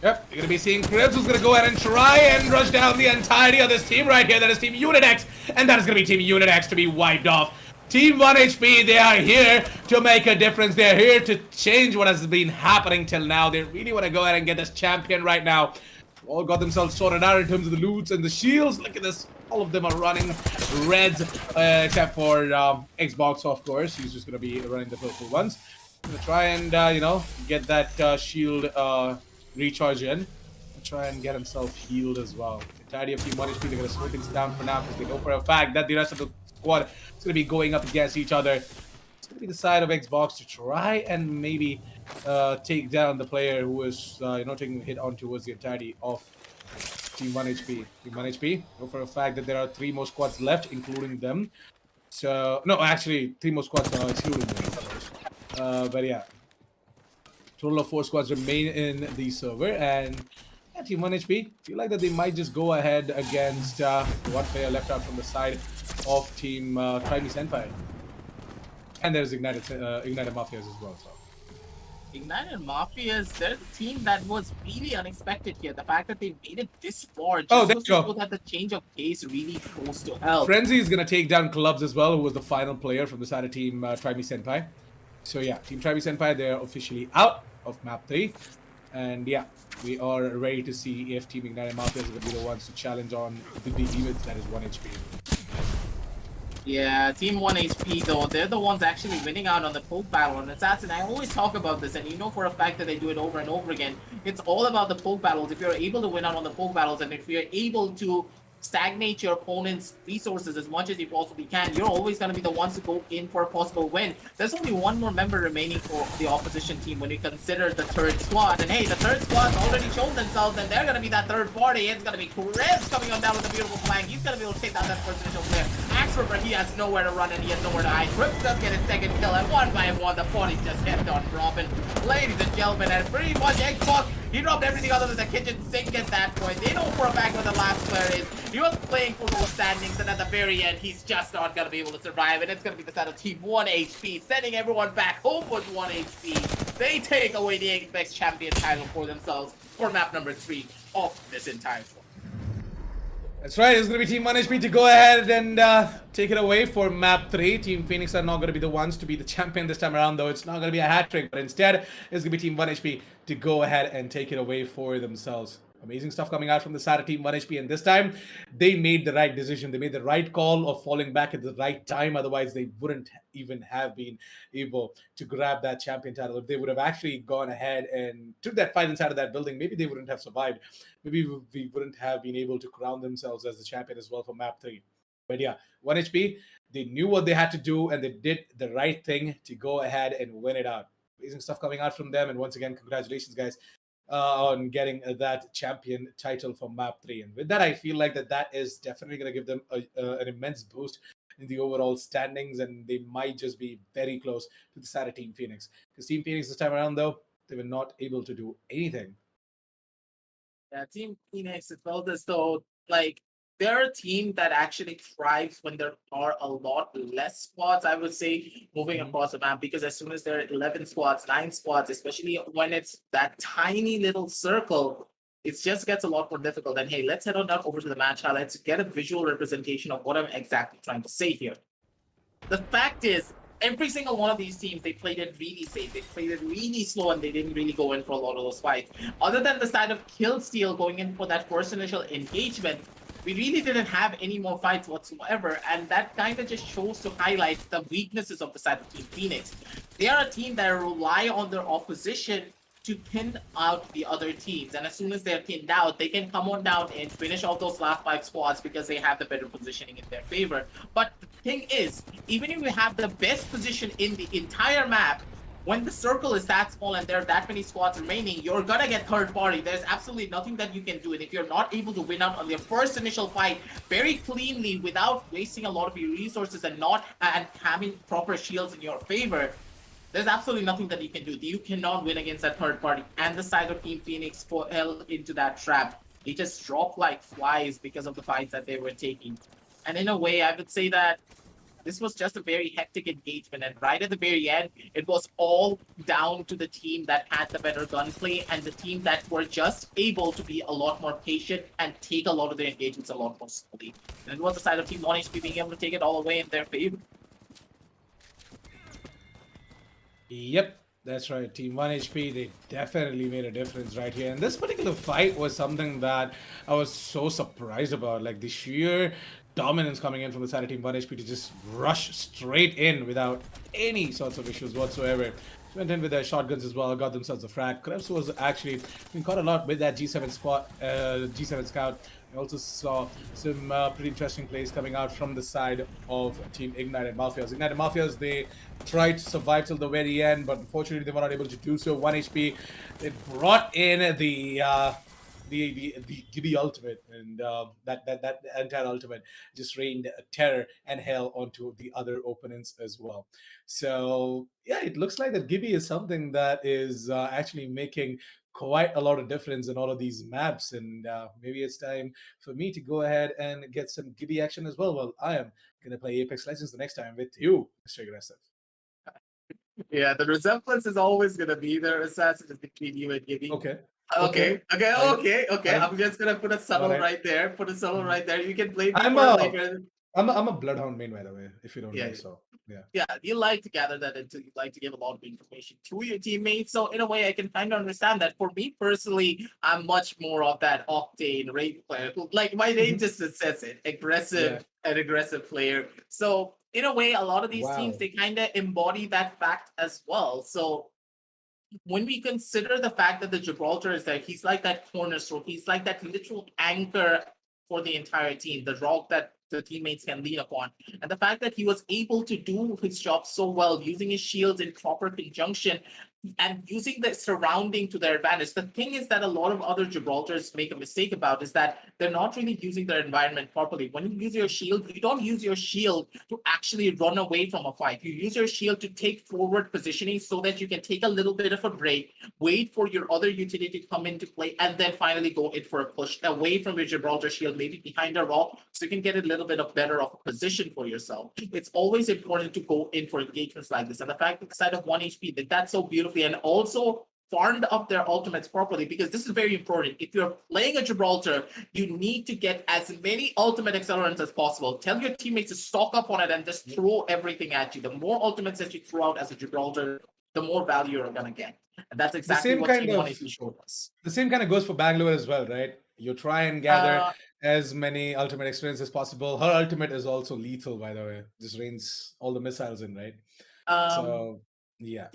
Yep, you're going to be seeing Krebs who's going to go ahead and try and rush down the entirety of this team right here. That is Team Unit X, and that is going to be Team Unit X to be wiped off. Team 1 HP, they are here to make a difference. They're here to change what has been happening till now. They really want to go ahead and get this champion right now. All got themselves sorted out in terms of the loots and the shields. Look at this. All of them are running reds, except for Xbox, of course. He's just going to be running the purple ones. Going to try and, get that shield recharge in and try and get himself healed as well. The entirety of Team 1 HP, they're going to slow things down for now because they know for a fact that the rest of the squad is going to be going up against each other. It's going to be the side of Xbox to try and maybe take down the player who is, taking a hit on towards the entirety of Team 1 HP. Team 1 HP, know for a fact that there are 3 more squads left, including them. So, no, actually, 3 more squads are excluding them. But yeah. Total of 4 squads remain in the server, and yeah, Team 1 HP feel like that they might just go ahead against one player left out from the side of Team Try Me Senpai. And there's Ignited Mafias as well. So. Ignited Mafias, they're the team that was really unexpected here. The fact that they made it this far just there you go. show that the change of pace really goes to help. Frenzy is going to take down Clubs as well, who was the final player from the side of Team Try Me Senpai. So yeah, Team Try Me Senpai, they're officially out of map 3, and yeah, we are ready to see if Team Ignited Mafias will be the ones to challenge on the demons that is 1 HP. Yeah, Team 1 HP though, they're the ones actually winning out on the poke battle. And Assassin, I always talk about this, and you know for a fact that they do it over and over again. It's all about the poke battles. If you're able to win out on the poke battles, and if you're able to stagnate your opponent's resources as much as you possibly can, you're always going to be the ones to go in for a possible win. There's only 1 more member remaining for the opposition team when you consider the 3rd squad. And hey, the 3rd squad's already shown themselves, and they're going to be that 3rd party. It's going to be Krebs coming on down with a beautiful flank. He's going to be able to take down that first initial player. Axford, he has nowhere to run and he has nowhere to hide. Krebs does get his 2nd kill, and 1 by 1, the party just kept on dropping. Ladies and gentlemen, and pretty much Xbox, he dropped everything other than the kitchen sink at that point. They know for a fact where the last player is. He was playing for those standings, and at the very end, he's just not going to be able to survive. And it's going to be the side of Team 1 HP, sending everyone back home with 1 HP. They take away the Apex Champion title for themselves for map number 3 of this entire tour. That's right, it's going to be Team 1 HP to go ahead and take it away for map 3. Team Phoenix are not going to be the ones to be the champion this time around, though. It's not going to be a hat trick, but instead, it's going to be Team 1 HP to go ahead and take it away for themselves. Amazing stuff coming out from the side of Team 1 HP, and this time they made the right decision. They made the right call of falling back at the right time. Otherwise, they wouldn't even have been able to grab that champion title. If they would have actually gone ahead and took that fight inside of that building, maybe they wouldn't have survived. Maybe we wouldn't have been able to crown themselves as the champion as well for map 3. But yeah, 1 HP, they knew what they had to do, and they did the right thing to go ahead and win it out. Amazing stuff coming out from them, and once again, congratulations, guys. On getting that champion title for map 3, and with that I feel like that is definitely going to give them an immense boost in the overall standings, and they might just be very close to the side of Team Phoenix, because Team Phoenix this time around, though, they were not able to do anything. Yeah, Team Phoenix, it felt as though like they're a team that actually thrives when there are a lot less squads, I would say, moving across the map, because as soon as there are 11 squads, 9 squads, especially when it's that tiny little circle, it just gets a lot more difficult. And hey, let's head on down over to the match highlights to get a visual representation of what I'm exactly trying to say here. The fact is, every single one of these teams, they played it really safe. They played it really slow, and they didn't really go in for a lot of those fights. Other than the side of Killsteel going in for that first initial engagement, we really didn't have any more fights whatsoever, and that kind of just shows to highlight the weaknesses of the side of Team Phoenix. They are a team that rely on their opposition to pin out the other teams, and as soon as they're pinned out, they can come on down and finish off those last 5 squads because they have the better positioning in their favor. But the thing is, even if you have the best position in the entire map, when the circle is that small and there are that many squads remaining, you're gonna get third party. There's absolutely nothing that you can do. And if you're not able to win out on your first initial fight very cleanly without wasting a lot of your resources and having proper shields in your favor, there's absolutely nothing that you can do. You cannot win against that third party. And the side of Team Phoenix fell into that trap. They just dropped like flies because of the fights that they were taking. And in a way, I would say that this was just a very hectic engagement. And right at the very end, it was all down to the team that had the better gunplay and the team that were just able to be a lot more patient and take a lot of their engagements a lot more slowly. And it was the side of Team 1HP being able to take it all away in their favor. Yep, that's right. Team 1HP, they definitely made a difference right here. And this particular fight was something that I was so surprised about. Like the sheer dominance coming in from the side of Team 1HP to just rush straight in without any sorts of issues whatsoever. Went in with their shotguns as well, got themselves a frag. Krebs was actually been caught a lot with that G7 squad, G7 scout. I also saw some pretty interesting plays coming out from the side of Team Ignited Mafias. Ignited Mafias, they tried to survive till the very end, but unfortunately they were not able to do so. 1 HP, they brought in the Gibby ultimate, and that entire ultimate just rained terror and hell onto the other opponents as well. So yeah, it looks like that Gibby is something that is actually making quite a lot of difference in all of these maps, and maybe it's time for me to go ahead and get some Gibby action as well. Well, I am gonna play Apex Legends the next time with you, Mr. Aggressive. Yeah, the resemblance is always gonna be there, Assassin, between you and Gibby. Okay. Okay. Right. I'm just gonna put a subtle Alright. right there. Put a subtle Mhm. right there. You can blame me I'm for a later. I'm a Bloodhound main, by the way, if you don't Yeah, know. So yeah. yeah, you like to gather that into, you like to give a lot of information to your teammates. So in a way, I can kind of understand that. For me personally, I'm much more of that Octane raid player. Like my name just says it, aggressive, an aggressive player. So in a way, a lot of these teams, Wow. they kind of embody that fact as well. So when we consider the fact that the Gibraltar is there, he's like that cornerstone. He's like that literal anchor for the entire team, the rock that the teammates can lean upon. And the fact that he was able to do his job so well, using his shields in proper conjunction and using the surrounding to their advantage. The thing is that a lot of other Gibraltars make a mistake about is that they're not really using their environment properly. When you use your shield, you don't use your shield to actually run away from a fight. You use your shield to take forward positioning so that you can take a little bit of a break, wait for your other utility to come into play, and then finally go in for a push away from your Gibraltar shield, maybe behind a wall, so you can get a little bit of better of a position for yourself. It's always important to go in for engagements like this. And the fact that the side of 1 HP did that so beautifully and also farmed up their ultimates properly, because this is very important. If you're playing a Gibraltar, you need to get as many ultimate accelerants as possible. Tell your teammates to stock up on it and just throw everything at you. The more ultimates that you throw out as a Gibraltar, the more value you're gonna get. And that's The exactly same what kind Team of 180 showed us. the same kind of goes for Bangalore as well, right? You try and gather Uh, as many ultimate experience as possible. Her ultimate is also lethal, by the way. Just rains all the missiles in, right? um, So yeah.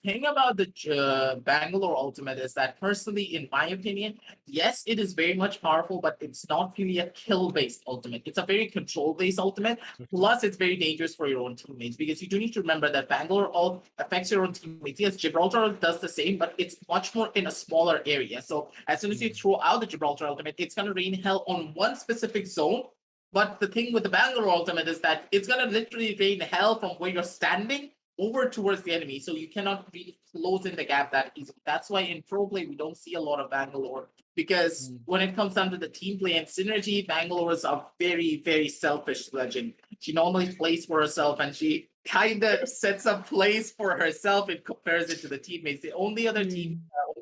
thing about the Bangalore Ultimate is that, personally, in my opinion, yes, it is very much powerful, but it's not really a kill-based ultimate. It's a very control-based ultimate. Plus, it's very dangerous for your own teammates, because you do need to remember that Bangalore all affects your own teammates. Yes, Gibraltar does the same, but it's much more in a smaller area. So as soon as you throw out the Gibraltar Ultimate, it's going to rain hell on one specific zone. But the thing with the Bangalore Ultimate is that it's going to literally rain hell from where you're standing over towards the enemy, so you cannot really close in the gap that easily. That's why in pro play we don't see a lot of Bangalore, because when it comes down to the team play and synergy, Bangalore is a very, very selfish legend. She normally plays for herself, and she kind of sets up plays for herself in comparison to the teammates. The only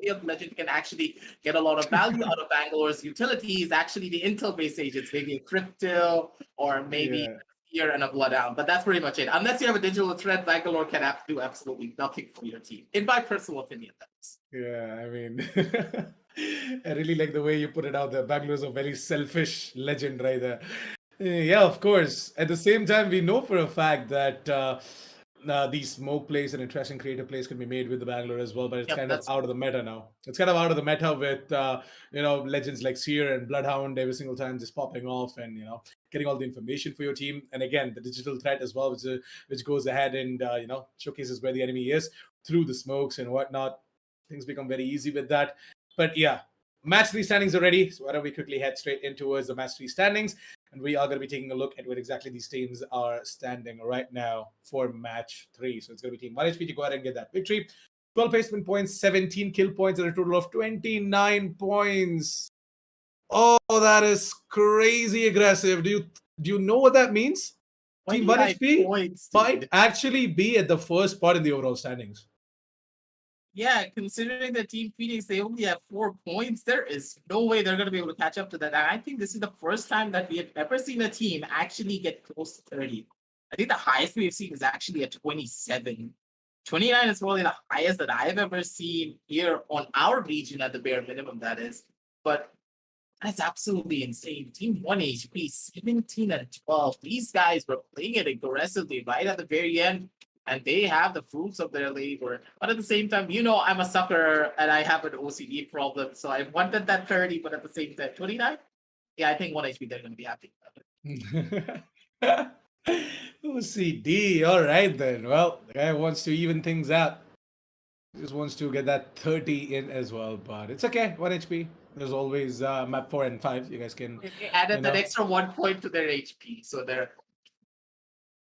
way of Legend can actually get a lot of value out of Bangalore's utility is actually the Intel-based agents, maybe a crypto or maybe Yeah. here and a bloodhound. But that's pretty much it. Unless you have a digital threat, Bangalore can do absolutely nothing for your team. In my personal opinion, that is. Yeah, I mean, I really like the way you put it out there. Bangalore's a very selfish legend right there. Yeah, of course. At the same time, we know for a fact that these smoke plays and interesting creative plays can be made with the Bangalore as well, but it's Yep, kind of that's out of the meta now. It's kind of out of the meta with legends like Seer and Bloodhound every single time just popping off and getting all the information for your team. And again, the digital threat as well, which goes ahead and showcases where the enemy is through the smokes and whatnot. Things become very easy with that. But yeah, match three standings are ready. So why don't we quickly head straight in towards the match three standings? And we are going to be taking a look at where exactly these teams are standing right now for match three. So it's going to be Team 1HP to go ahead and get that victory. 12 placement points, 17 kill points, and a total of 29 points. Oh, that is crazy aggressive. Do you know what that means? Team 29 1HP points, might dude. actually be at the first spot in the overall standings. Yeah, considering the Team Phoenix, they only have 4 points, there is no way they're going to be able to catch up to that. And I think this is the first time that we have ever seen a team actually get close to 30. I think the highest we've seen is actually at 27. 29 is probably the highest that I've ever seen here on our region at the bare minimum, that is. But that's absolutely insane. Team 1 HP, 17 and 12. These guys were playing it aggressively right at the very end, and they have the fruits of their labor. But at the same time, I'm a sucker and I have an OCD problem. So I wanted that 30, but at the same time, 29? Yeah, I think 1 HP, they're going to be happy about it. OCD. All right then. Well, the guy wants to even things out. He just wants to get that 30 in as well, but it's okay. 1 HP. There's always map 4 and 5. You guys can, They added that extra 1 point to their HP. So they're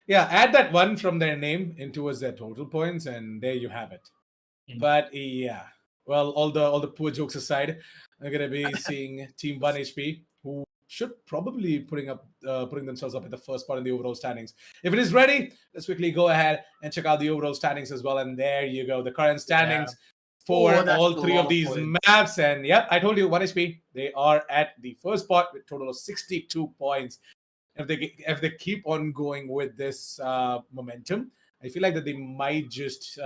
yeah, add that one from their name in towards their total points, and there you have it. But yeah, well, all the poor jokes aside, I'm gonna be seeing Team 1 HP, who should probably putting themselves up at the first spot in the overall standings. If it is ready, let's quickly go ahead and check out the overall standings as well. And there you go, the current standings for that's all a three lot of of these points. maps. And yeah, I told you 1 HP. They are at the first spot with a total of 62 points. If they keep on going with this momentum, I feel like that they might just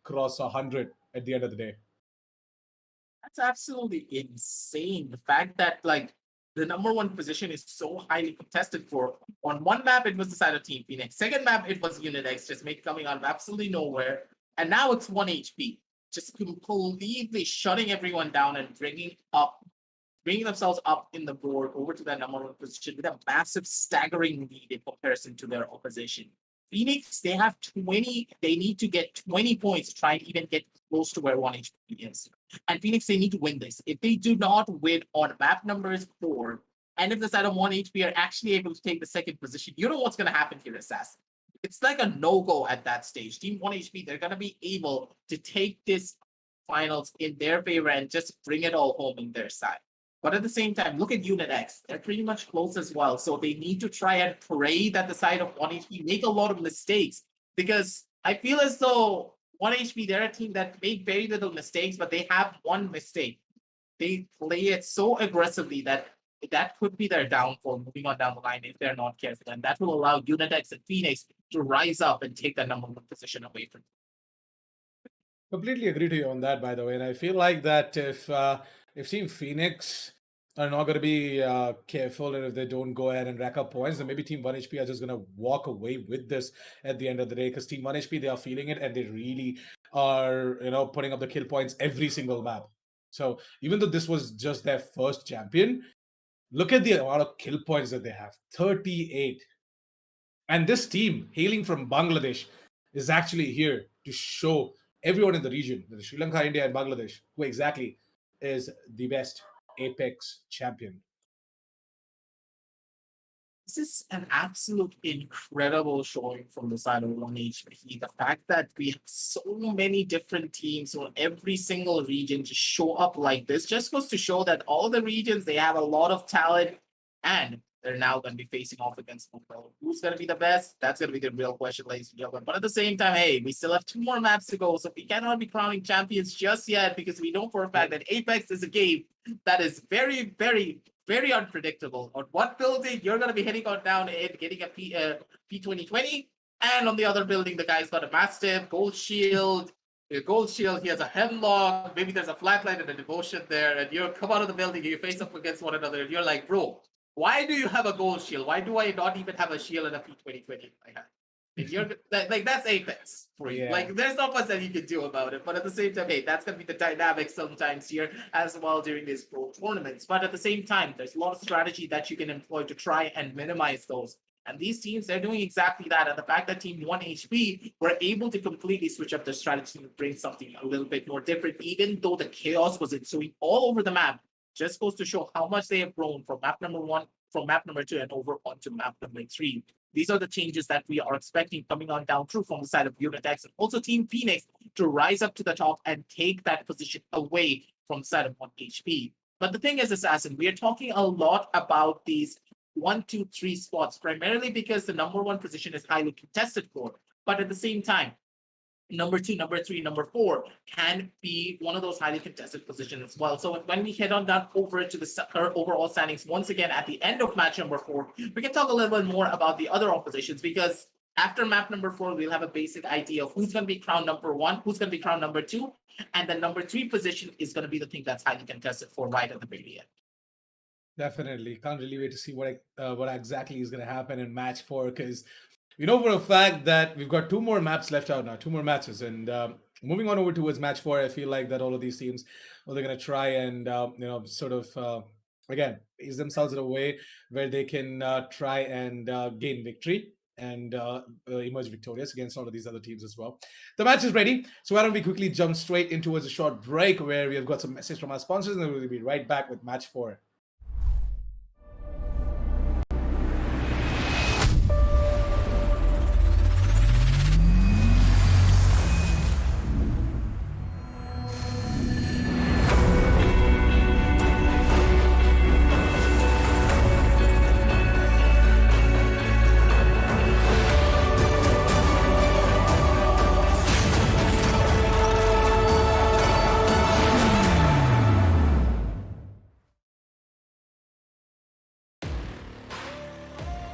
cross 100 at the end of the day. That's absolutely insane. The fact that the number 1 position is so highly contested for on one map it was the side of Team Phoenix. Second map it was UnitX just coming out of absolutely nowhere. And now it's 1 HP. Just completely shutting everyone down and bringing themselves up in the board over to that number 1 position with a massive staggering lead in comparison to their opposition. Phoenix, they have 20, they need to get 20 points to try and even get close to where 1 HP is. And Phoenix, they need to win this. If they do not win on map numbers 4, and if the side of 1 HP are actually able to take the second position, you know what's going to happen here, Assassin. It's like a no-go at that stage. Team 1 HP, they're going to be able to take this finals in their favor and just bring it all home in their side. But at the same time, look at UnitX. They're pretty much close as well. So they need to try and pray that the side of 1 HP make a lot of mistakes. Because I feel as though 1 HP, they're a team that make very little mistakes, but they have one mistake. They play it so aggressively that could be their downfall moving on down the line if they're not careful. And that will allow UnitX and Phoenix to rise up and take that number 1 position away from them. Completely agree to you on that, by the way. And I feel like that if Team Phoenix are not going to be careful, and if they don't go ahead and rack up points, then maybe Team 1 HP are just going to walk away with this at the end of the day. Because Team 1 HP, they are feeling it, and they really are, putting up the kill points every single map. So even though this was just their first champion, look at the amount of kill points that they have, 38. And this team, hailing from Bangladesh, is actually here to show everyone in the region, that Sri Lanka, India, and Bangladesh, who exactly is the best Apex champion. This is an absolute incredible showing from the side of 1 HP. The fact that we have so many different teams from every single region to show up like this just goes to show that all the regions, they have a lot of talent and they're now going to be facing off against Football. Who's going to be the best? That's going to be the real question, ladies and gentlemen. But at the same time, hey, we still have 2 more maps to go, so we cannot be crowning champions just yet because we know for a fact that Apex is a game that is very, very, very unpredictable. On one building, you're going to be hitting on down and getting a P2020, and on the other building, the guy's got a Mastiff, Gold Shield. A gold shield, he has a hemlock, maybe there's a flatline and a devotion there, and you come out of the building, you face up against one another, and you're like, bro, why do you have a gold shield? Why do I not even have a shield and a P2020? If you're like that's Apex for you. Yeah. Like there's not much that you can do about it. But at the same time, hey, that's gonna be the dynamic sometimes here as well during these pro tournaments. But at the same time, there's a lot of strategy that you can employ to try and minimize those. And these teams, they're doing exactly that. And the fact that Team 1 HP were able to completely switch up their strategy to bring something a little bit more different, even though the chaos was ensuing all over the map, just goes to show how much they have grown from map number 1, from map number 2, and over onto map number 3. These are the changes that we are expecting coming on down through from the side of Unitex and also Team Phoenix to rise up to the top and take that position away from the side of 1 HP. But the thing is, Assassin, we are talking a lot about these 1, 2, 3 spots, primarily because the number 1 position is highly contested for. But at the same time, number 2, number 3, number 4 can be one of those highly contested positions as well. So when we head on down over to the overall standings once again at the end of match number 4, we can talk a little bit more about the other oppositions, because after map number 4, we'll have a basic idea of who's going to be crowned number 1, who's going to be crowned number 2, and the number 3 position is going to be the thing that's highly contested for right at the very end. Definitely. Can't really wait to see what exactly is going to happen in match 4, because we know for a fact that we've got 2 more maps left out now, 2 more matches. And moving on over towards match 4, I feel like that all of these teams, well, they're going to try and, sort of, again, ease themselves in a way where they can try and gain victory and emerge victorious against all of these other teams as well. The match is ready. So why don't we quickly jump straight into a short break where we have got some message from our sponsors, and then we'll be right back with match 4.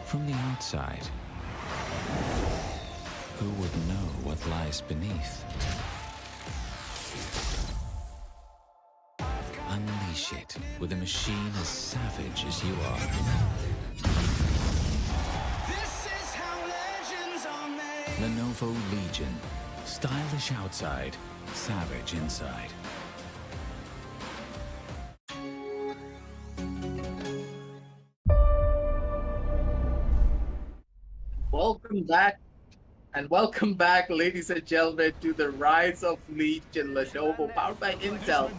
From the outside, who would know what lies beneath? Unleash it with a machine as savage as you are. This is how legends are made. Lenovo Legion. Stylish outside, savage inside. Welcome back, ladies and gentlemen, to the Rise of Legion Lenovo, powered by Intel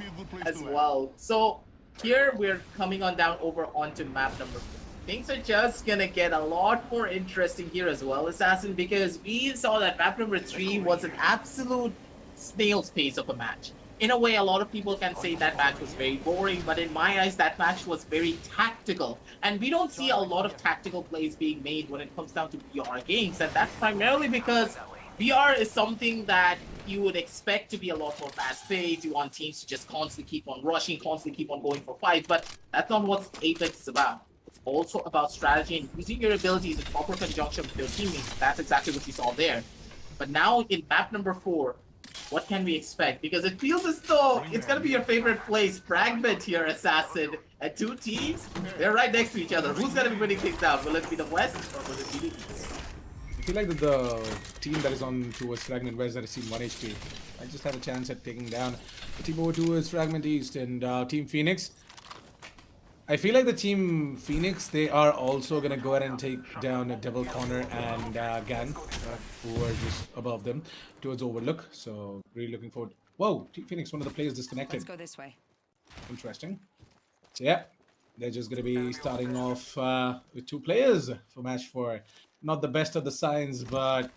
as well. So here we're coming on down over onto map number 4. Things are just gonna get a lot more interesting here as well, Assassin, because we saw that map number 3 was an absolute snail's pace of a match. In a way, a lot of people can say that match was very boring, but in my eyes, that match was very tactical. And we don't see a lot of tactical plays being made when it comes down to VR games, and that's primarily because VR is something that you would expect to be a lot more fast-paced. You want teams to just constantly keep on rushing, constantly keep on going for fights, but that's not what Apex is about. It's also about strategy and using your abilities in proper conjunction with your teammates. That's exactly what we saw there. But now in map number 4, what can we expect? Because it feels as though it's going to be your favorite place. Fragment here, Assassin. And 2 teams, they're right next to each other. Who's going to be winning things out? Will it be the West or will it be the East? I feel like the team that is on towards Fragment West that has seen 1 HP, I just have a chance at taking down the team over towards Fragment East. And Team Phoenix, I feel like the Team Phoenix, they are also going to go ahead and take down Devil Corner and Gang, who are just above them towards Overlook. So really looking forward. Whoa, Team Phoenix, one of the players disconnected. Let's go this way. Interesting. So yeah, they're just going to be starting off with 2 players for match 4. Not the best of the signs, but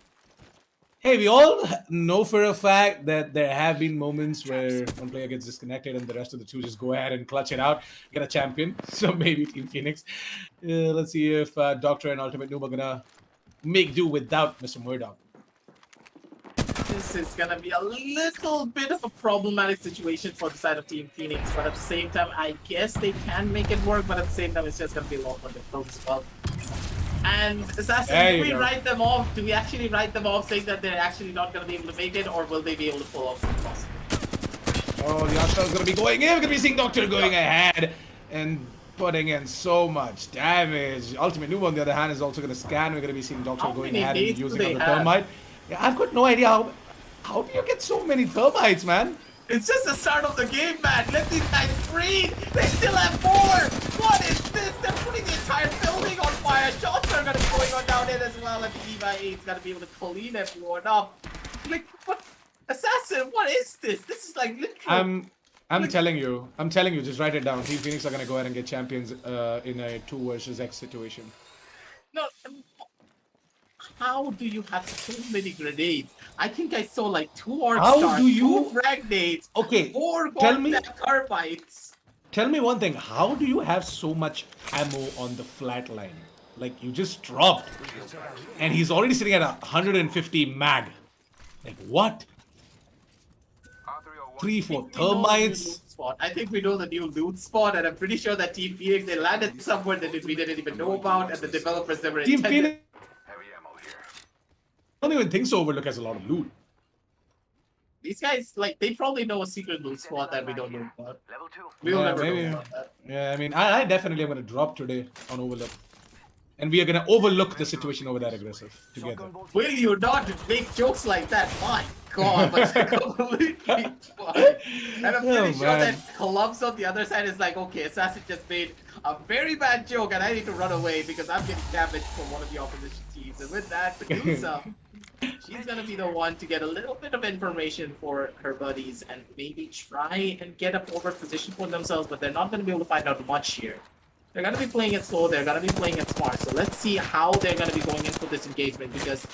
Hey, we all know for a fact that there have been moments where one player gets disconnected and the rest of the two just go ahead and clutch it out, get a champion. So maybe Team Phoenix. Let's see if Doctor and Ultimate Noob are gonna make do without Mr. Murdoch. This is gonna be a little bit of a problematic situation for the side of Team Phoenix, but at the same time, I guess they can make it work, but at the same time, it's just gonna be a lot more difficult as well. And Assassin, There do you we go. write them off? Do we actually write them off saying that they're actually not gonna be able to make it, or will they be able to pull off the possible? Oh, the Ashtar is gonna be going in. We're gonna be seeing Doctor going ahead and putting in so much damage. Ultimate Noob, on the other hand, is also gonna scan. We're gonna be seeing Doctor How going many ahead and hits do using they up the have? thermite. Yeah, I've got no idea how do you get so many thermites, man? It's just the start of the game, man. Let these guys breathe. They still have more. What is this? They're putting the entire building on fire. Shots are gonna be going on down there as well. And the EVA8's gonna be able to clean everyone up. Like, what? Assassin, what is this? This is like literally. I'm telling you, just write it down. Team Phoenix are gonna go ahead and get champions in a 2 versus X situation. No. How do you have so many grenades? I think I saw like 2 orc How stars, do you- 2 frag nades, Okay, 4 tell me- carbides. Tell me one thing, how do you have so much ammo on the flat line? Like, you just dropped, and he's already sitting at 150 mag. Like, what? 3, 4 We know the new thermites. loot spot. I think we know the new loot spot, and I'm pretty sure that Team Phoenix, they landed somewhere that we didn't even know about, and the developers never Team intended. Phoenix, I don't even think so overlook has a lot of loot. These guys, like, they probably know a secret loot spot that we don't know about. We'll Yeah, never maybe. know about that. Yeah, I mean, I definitely am gonna drop today on overlook. And we are gonna overlook the situation over that aggressive together. Will you not make jokes like that? My God, but completely fine. And I'm pretty Oh, sure man. that Clubs on the other side is like, okay, Assassin just made a very bad joke and I need to run away because I'm getting damaged from one of the opposition teams. And with that, Medusa, she's gonna be the one to get a little bit of information for her buddies and maybe try and get a forward position for themselves, but they're not gonna be able to find out much here. They're gonna be playing it slow, they're gonna be playing it smart. So let's see how they're gonna be going into this engagement because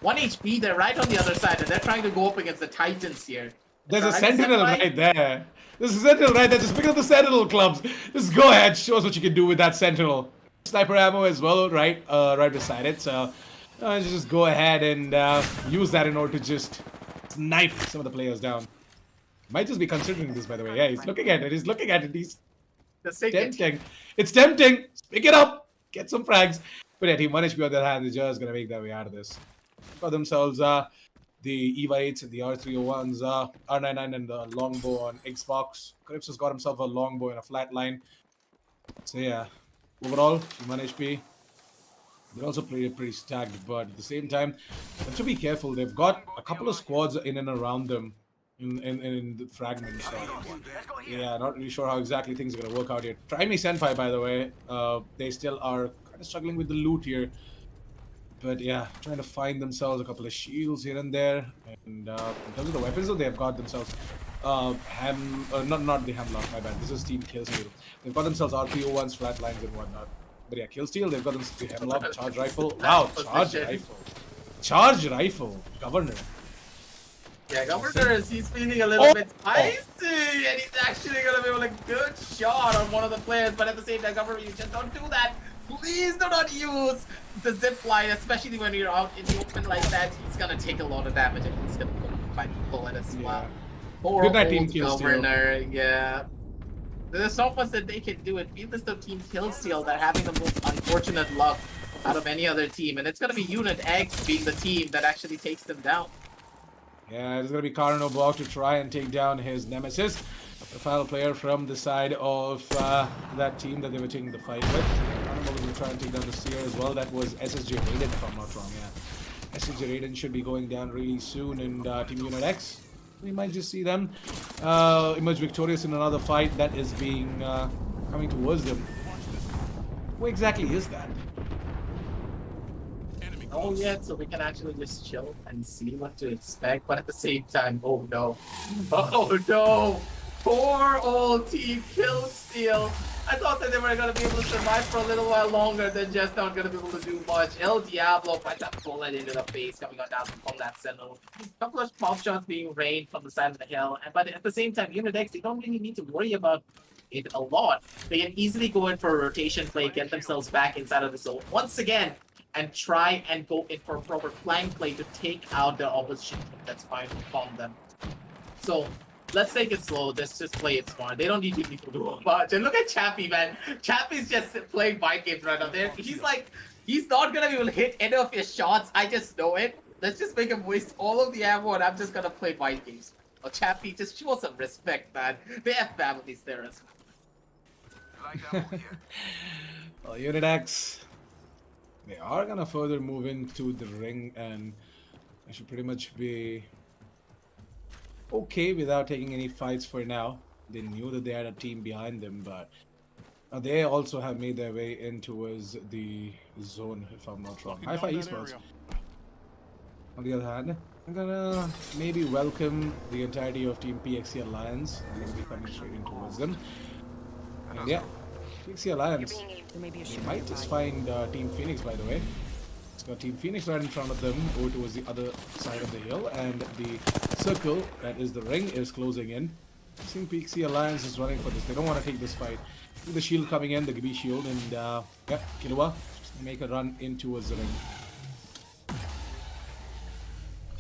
1 HP, they're right on the other side and they're trying to go up against the Titans here. There's a Right, sentinel Senpai? right there. There's a sentinel right there. Just pick up the sentinel clubs. Just go ahead. Show us what you can do with that sentinel. Sniper ammo as well, right? Right beside it. So just go ahead and use that in order to just snipe some of the players down. Might just be considering this, by the way. Yeah, he's looking at it. He's looking at it. He's Just take it. tempting. It's tempting. Pick it up. Get some frags. But yeah, Team 1 HP on their hand is just gonna make their way out of this. Got themselves the EVA 8s and the R301s, R99 and the longbow on Xbox. Calypso's got himself a longbow and a flat line. So yeah, overall, Team 1 HP. They're also pretty stacked, but at the same time, they have to be careful. They've got a couple of squads in and around them in the fragments. So, yeah, not really sure how exactly things are gonna work out here. Try me Senpai, by the way. They still are kind of struggling with the loot here. But yeah, trying to find themselves a couple of shields here and there. And in terms of the weapons, though, they've got themselves not the Hemlock, my bad. This is Team Killsteel. They've got themselves RPO1s, flatlines, and whatnot. But yeah, Killsteel, they've got themselves the Hemlock, charge rifle. Wow, charge rifle. Charge rifle, Governor. Yeah, Governor is he's feeling a little bit spicy, and he's actually gonna be able to good shot on one of the players. But at the same time, Governor, you just don't do that. Please do not use the zip line, especially when you're out in the open like that. He's gonna take a lot of damage, and he's gonna find bullet as well. Poor Good night, old Team Killsteel. Governor. Yeah. There's not much that they can do. It feels as though Team Killsteel they're having the most unfortunate luck out of any other team, and it's gonna be Unit X being the team that actually takes them down. Yeah, there's going to be Karnobog to try and take down his nemesis. A profile player from the side of that team that they were taking the fight with. Karnobog is going to try and take down the Seer as well. That was SSJ Raiden, if I'm not wrong, yeah. SSJ Raiden should be going down really soon, and Team Unit X, we might just see them emerge victorious in another fight that is being coming towards them. Who exactly is that? Oh yeah, so we can actually just chill and see what to expect, but at the same time, oh no. Oh no! Poor old Team Killsteel! I thought that they were gonna be able to survive for a little while longer than just not gonna be able to do much. El Diablo finds a bullet into the face coming on down from that Sentinel. A couple of pop shots being rained from the side of the hill, but at the same time, Unidex, they don't really need to worry about it a lot. They can easily go in for a rotation play, get themselves back inside of the zone once again, and try and go in for a proper flank play to take out their opposition team that's firing upon them. So let's take it slow. Let's just play it smart. They don't need to do much. And look at Chappie, man. Chappie's just playing mind games right now. There, he's like, he's not gonna be able to hit any of his shots. I just know it. Let's just make him waste all of the ammo, and I'm just gonna play mind games. Oh, Chappie, just show some respect, man. They have families there as well. Well, Unidex, they are gonna further move into the ring, and I should pretty much be okay without taking any fights for now. They knew that they had a team behind them, but they also have made their way in towards the zone, if I'm not wrong. Hi-Fi Esports. On the other hand, I'm gonna maybe welcome the entirety of Team PXC Alliance. I'm gonna be coming straight in towards them. And yeah, PXC Alliance, they might just find Team Phoenix, by the way. It's got Team Phoenix right in front of them, over towards the other side of the hill, and the circle, that is the ring, is closing in. I think PXC Alliance is running for this. They don't want to take this fight. With the shield coming in, the Gibi shield, and yeah, Killua just make a run in towards the ring.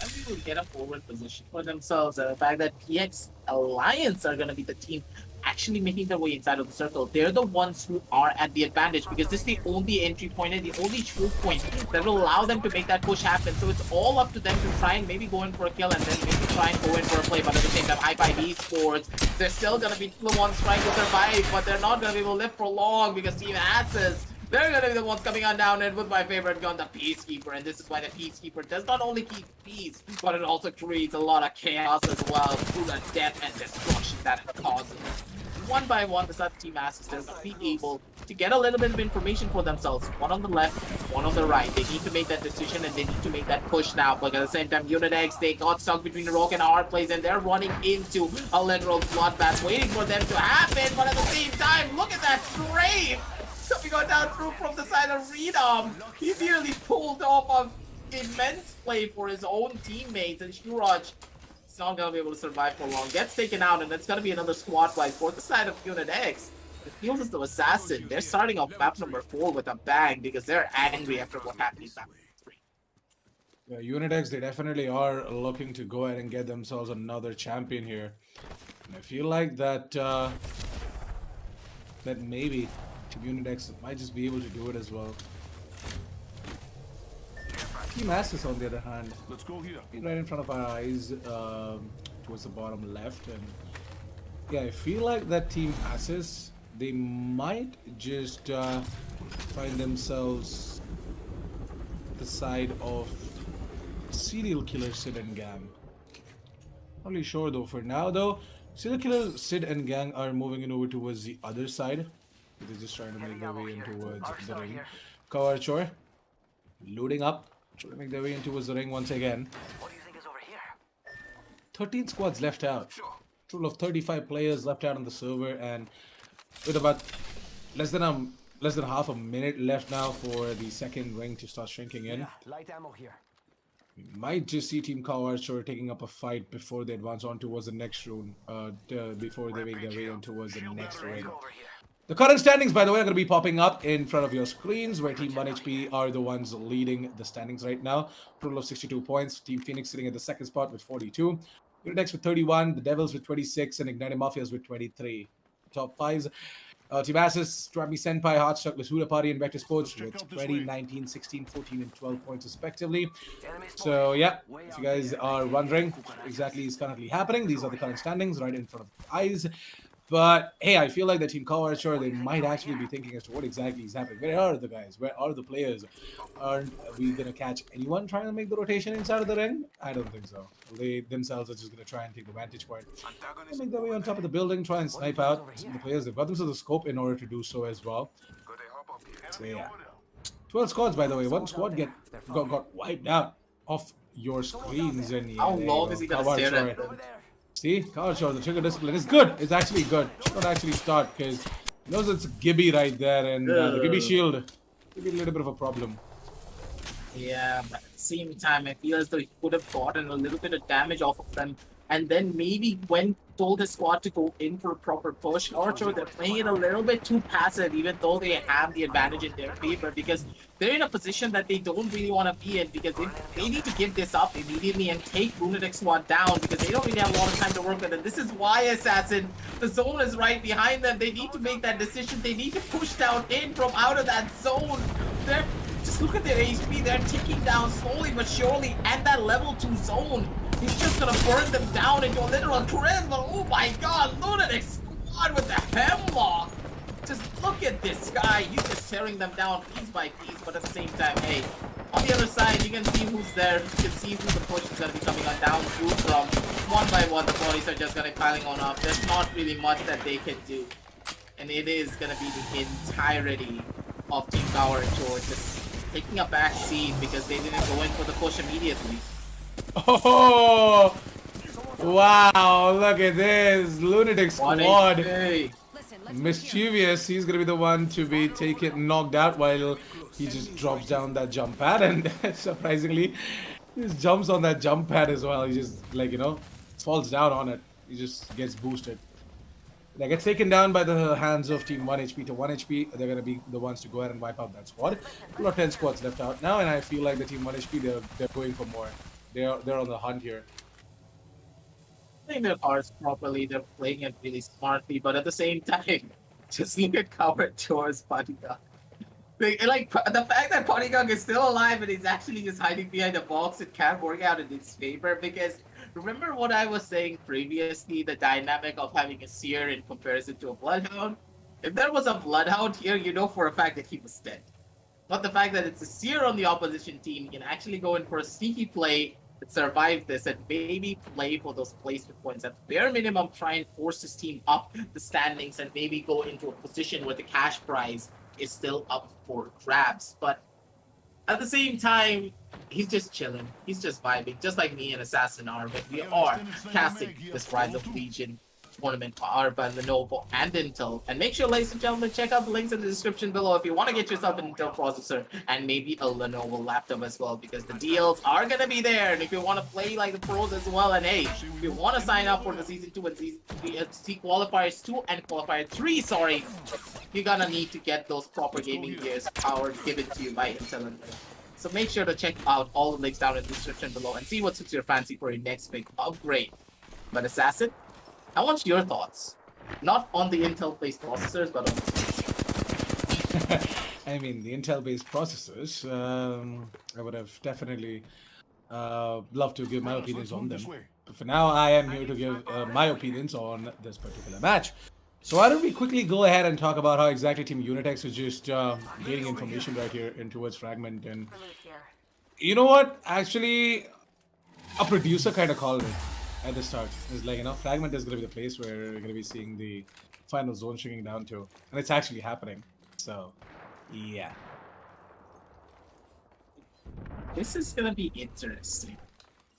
And we will get a forward position for themselves. The fact that PX Alliance are going to be the team actually making their way inside of the circle. They're the ones who are at the advantage because this is the only entry point and the only choke point that will allow them to make that push happen. So it's all up to them to try and maybe go in for a kill and then maybe try and go in for a play. But at the same time, Hi-Fi Esports, they're still going to be the ones trying to survive, but they're not going to be able to live for long because Team Asses, they're going to be the ones coming on down and with my favorite gun, the Peacekeeper. And this is why the Peacekeeper does not only keep peace, but it also creates a lot of chaos as well through the death and destruction that it causes. One by one, the Team Asses, they're going to be able to get a little bit of information for themselves. One on the left, one on the right. They need to make that decision and they need to make that push now. But at the same time, Unidex, they got stuck between the rock and a hard place and they're running into a literal bloodbath waiting for them to happen. But at the same time, look at that strafe coming on down through from the side of Redom. He nearly pulled off an immense play for his own teammates, and Shuraj is not going to be able to survive for long. Gets taken out, and it's going to be another squad fight for the side of Unit X. It feels as though Assassin, they're starting off map number 4 with a bang because they're angry after what happened in map number 3. Yeah, Unit X, they definitely are looking to go ahead and get themselves another champion here. And I feel like that that maybe Unit X might just be able to do it as well. Team Asses, on the other hand, Let's go here. right in front of our eyes, towards the bottom left, and yeah, I feel like that Team Asses, they might just find themselves the side of serial killer Sid and gang. Not really sure though. For now though, serial killer Sid and gang are moving in over towards the other side. They're just trying to make their way in towards the ring. Kawarchor loading up, trying to make their way in towards the ring once again. What do you think is over here? 13 squads left out. Total of 35 players left out on the server, and with about less than half a minute left now for the second ring to start shrinking in. Yeah, light ammo here. We might just see Team Kawarchor taking up a fight before they advance on towards the next room, before they make their way in towards the next ring. Over here. The current standings, by the way, are going to be popping up in front of your screens, where Team 1HP are the ones leading the standings right now. Total of 62 points. Team Phoenix sitting at the second spot with 42. Unidex with 31. The Devils with 26. And Ignited Mafias with 23. Top fives. Team Asses, Trami Senpai, Heartstruck, Lasuda Party, and Vector Sports with 20, 19, 16, 14, and 12 points respectively. So, yeah, if you guys are wondering what exactly is currently happening, these are the current standings right in front of your eyes. But hey, I feel like the Team Kawarchor, they might actually be thinking as to what exactly is happening. Where are the guys? Where are the players? Aren't we going to catch anyone trying to make the rotation inside of the ring? I don't think so. They themselves are just going to try and take the vantage point. They make their way on top of the building, try and snipe out some of the players. They've got themselves a scope in order to do so as well. So yeah. 12 squads, by the way. One squad got wiped out off your screens. And yeah, How long is he going to stare at them? See, Kawarchor, the trigger discipline is good. It's actually good. Should not actually start because Knows it's Gibby right there, and the Gibby Ugh. shield could be a little bit of a problem. Yeah, but at the same time, I feel as though he could have gotten a little bit of damage off of them, and then maybe when told his squad to go in for a proper push. Archer, they're playing it a little bit too passive, even though they have the advantage in their favor, because they're in a position that they don't really want to be in, because they need to give this up immediately and take Lunatic squad down, because they don't really have a lot of time to work with it. This is why, Assassin, the zone is right behind them. They need to make that decision. They need to push down in from out of that zone. They're just look at their HP, they're ticking down slowly but surely, and that level 2 zone is just gonna burn them down into a literal charisma. Oh my god, Lunatic squad with the hemlock! Just look at this guy, he's just tearing them down piece by piece, but at the same time, hey, on the other side, you can see who's there, you can see who the push is gonna be coming on down through from. One by one, the bodies are just gonna be piling on up. There's not really much that they can do. And it is gonna be the entirety of Team Power and George just taking a back seat because they didn't go in for the push immediately. Oh! Wow, look at this. Lunatic squad. Mischievous, he's gonna be the one to be knocked out while he just drops down that jump pad, and surprisingly, he just jumps on that jump pad as well. He just, like, falls down on it. He just gets boosted. They get taken down by the hands of Team 1HP to 1HP. They're going to be the ones to go ahead and wipe out that squad. About 10 squads left out now, and I feel like the Team 1HP, they're going for more. They're on the hunt here. Playing their cards properly, they're playing it really smartly, but at the same time, just look at Coward Chore's bodyguard. Like, the fact that Bodyguard is still alive and he's actually just hiding behind a box, it can't work out in its favor, because remember what I was saying previously, the dynamic of having a Seer in comparison to a Bloodhound? If there was a Bloodhound here, you know for a fact that he was dead. But the fact that it's a Seer on the opposition team, he can actually go in for a sneaky play and survive this and maybe play for those placement points. At the bare minimum, try and force his team up the standings and maybe go into a position where the cash prize is still up for grabs. But at the same time, he's just chilling. He's just vibing, just like me and Assassin are. But we are casting this Rise of Legion tournament powered by Lenovo and Intel. And make sure, ladies and gentlemen, check out the links in the description below if you want to get yourself an Intel processor and maybe a Lenovo laptop as well, because the deals are going to be there. And if you want to play like the pros as well, and hey, if you want to sign up for the Season 2 and Season 3, Qualifiers 2 and Qualifier 3, sorry, you're going to need to get those proper gaming gears powered, given to you by Intel and Lenovo. So make sure to check out all the links down in the description below and see what suits your fancy for your next big upgrade. But Assassin, I want your thoughts. Not on the Intel-based processors, but on the I mean, the Intel-based processors, I would have definitely loved to give my opinions on them. But for now, I am here to give my opinions on this particular match. So why don't we quickly go ahead and talk about how exactly Team Unitex is just getting information right here in towards Fragment. And you know what? Actually, a producer kind of called it at the start. It's like, Fragment is going to be the place where we're going to be seeing the final zone shrinking down to. And it's actually happening. So, yeah. This is going to be interesting.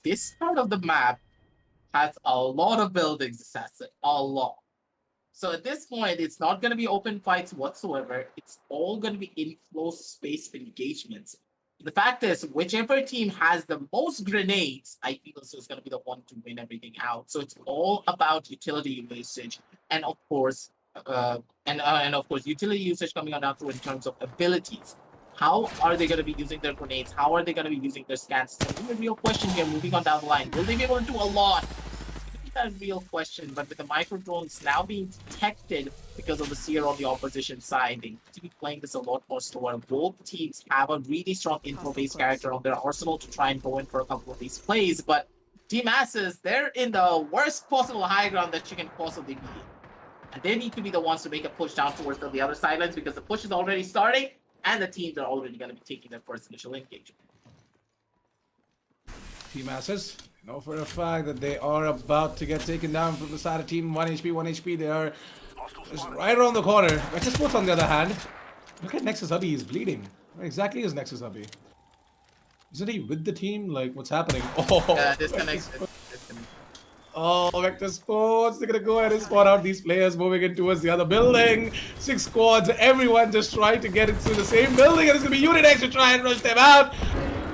This part of the map has a lot of buildings, Assassin. A lot. So at this point, it's not going to be open fights whatsoever. It's all going to be in close space engagements. The fact is, whichever team has the most grenades, I feel is going to be the one to win everything out. So it's all about utility usage, and of course, utility usage coming on down through in terms of abilities. How are they going to be using their grenades? How are they going to be using their scans? So the real question here, moving on down the line, will they be able to do a lot? A real question, but with the micro drones now being detected because of the Seer on the opposition side, they need to be playing this a lot more slower. Both teams have a really strong info-based character on their arsenal to try and go in for a couple of these plays, but Team Asses, they're in the worst possible high ground that you can possibly be in. And they need to be the ones to make a push down towards the other sidelines, because the push is already starting and the teams are already going to be taking their first initial engagement. Team Asses, know for a fact that they are about to get taken down from the side of Team 1HP. They are just right around the corner. Esports, on the other hand, look at Nexus Hubby, he's bleeding. Where exactly is Nexus Hubby? Isn't he with the team? Like, what's happening? Oh, Disconnected. Oh, Vector Sports, they're gonna go ahead and spot out these players moving in towards the other building. 6 squads, everyone just trying to get into the same building, and it's gonna be Unitex to try and rush them out.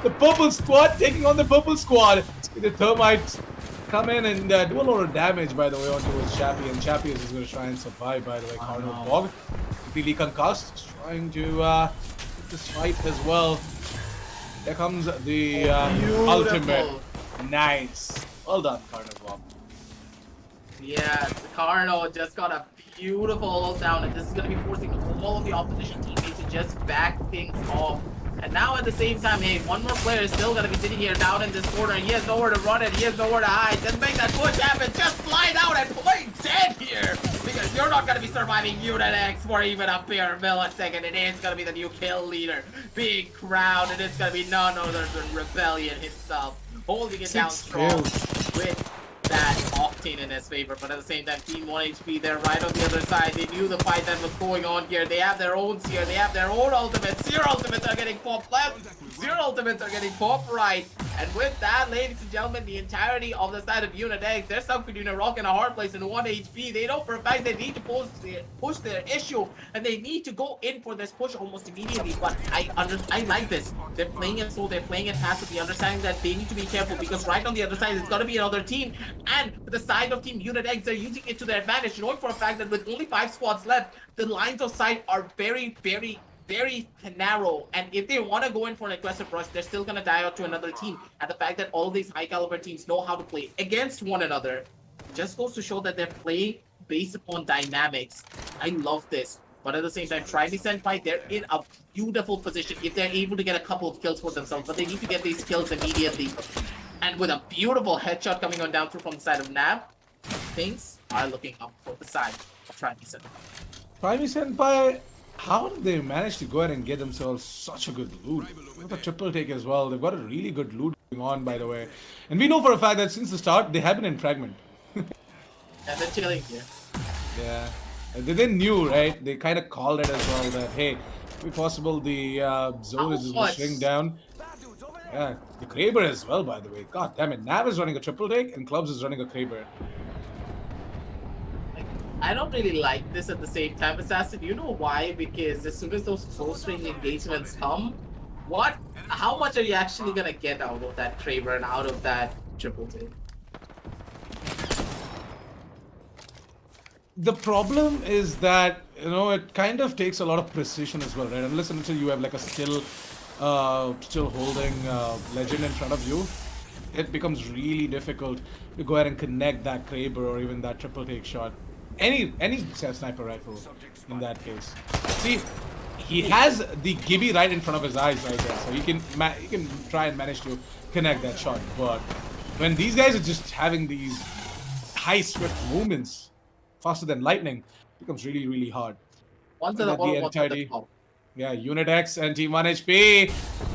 The purple squad taking on the purple squad. The Termites come in and do a lot of damage, by the way, onto his Chappie, and Chappie is just gonna try and survive, by the way. Cardinal Bog completely concussed, just trying to get this fight as well. There comes the ultimate. Nice. Well done, Cardinal Bob. Yeah, the Cardinal just got a beautiful ult down, and this is going to be forcing all of the opposition teammates to just back things off. And now at the same time, hey, one more player is still going to be sitting here down in this corner, and he has nowhere to run and he has nowhere to hide. Just make that push happen, just slide out and play dead here! Because you're not going to be surviving Unit X for even a bare millisecond. It is going to be the new kill leader being crowned, and it's going to be none other than Rebellion himself, holding it down strong with that Octane in his favor. But at the same time, Team 1 HP, they're right on the other side. They knew the fight that was going on here. They have their own Seer, they have their own ultimates. Seer ultimates are getting popped left, Seer ultimates are getting popped right. And with that, ladies and gentlemen, the entirety of the side of Unit X, they're stuck between a rock and a hard place in 1 HP. They know for a fact they need to push their issue, and they need to go in for this push almost immediately. But I like this. They're playing it slow, they're playing it passively, understanding that they need to be careful, because right on the other side, it's going to be another team. And with the side of Team Unit X, they're using it to their advantage, knowing for a fact that with only 5 squads left, the lines of sight are very narrow, and if they want to go in for an aggressive rush, they're still going to die out to another team. And the fact that all these high caliber teams know how to play against one another just goes to show that they're playing based upon dynamics. I love this. But at the same time, Trinity Senpai, they're in a beautiful position if they're able to get a couple of kills for themselves, but they need to get these kills immediately. And with a beautiful headshot coming on down through from the side of Nab, things are looking up for the side of Trinity Senpai. Trinity Senpai, how did they manage to go ahead and get themselves such a good loot? With a triple take as well, they've got a really good loot going on, by the way. And we know for a fact that since the start, they have been in fragment. And they're chilling here. Yeah. And they knew, right? They kind of called it as well that, hey, if possible, the zone is just shrink down. Yeah, the Kraber as well, by the way. God damn it. Nav is running a triple take and Clubs is running a Kraber. I don't really like this at the same time, Assassin. You know why? Because as soon as those close range engagements come, how much are you actually gonna get out of that Kraber and out of that triple take? The problem is that, you know, it kind of takes a lot of precision as well, right? Unless and until you have like a still holding legend in front of you, it becomes really difficult to go ahead and connect that Kraber or even that triple take shot. Any sniper rifle in that case. See, he has the Gibby right in front of his eyes right there, so he can try and manage to connect that shot. But when these guys are just having these high swift movements, faster than lightning, it becomes really hard. One to the bottom, one to the top. Yeah, Unit X and Team 1 HP.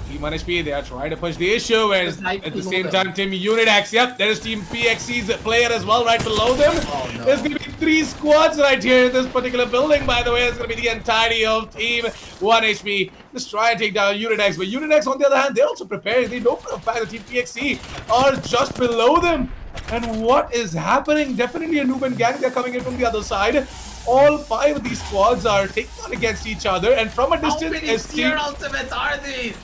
Team 1 HP, they are trying to push the issue, whereas at the same time, Team Unit X, yep, there is Team PXC's player as well right below them. Oh, no. There's going to be 3 squads right here in this particular building, by the way. It's going to be the entirety of Team 1 HP. Just try and take down Unit X. But Unit X, on the other hand, they're also preparing. They know for a fact that Team PXC are just below them. And what is happening? Definitely a noob and gang. They're coming in from the other side. All 5 of these squads are taking on against each other, and from a distance, how many Seer ultimates are these?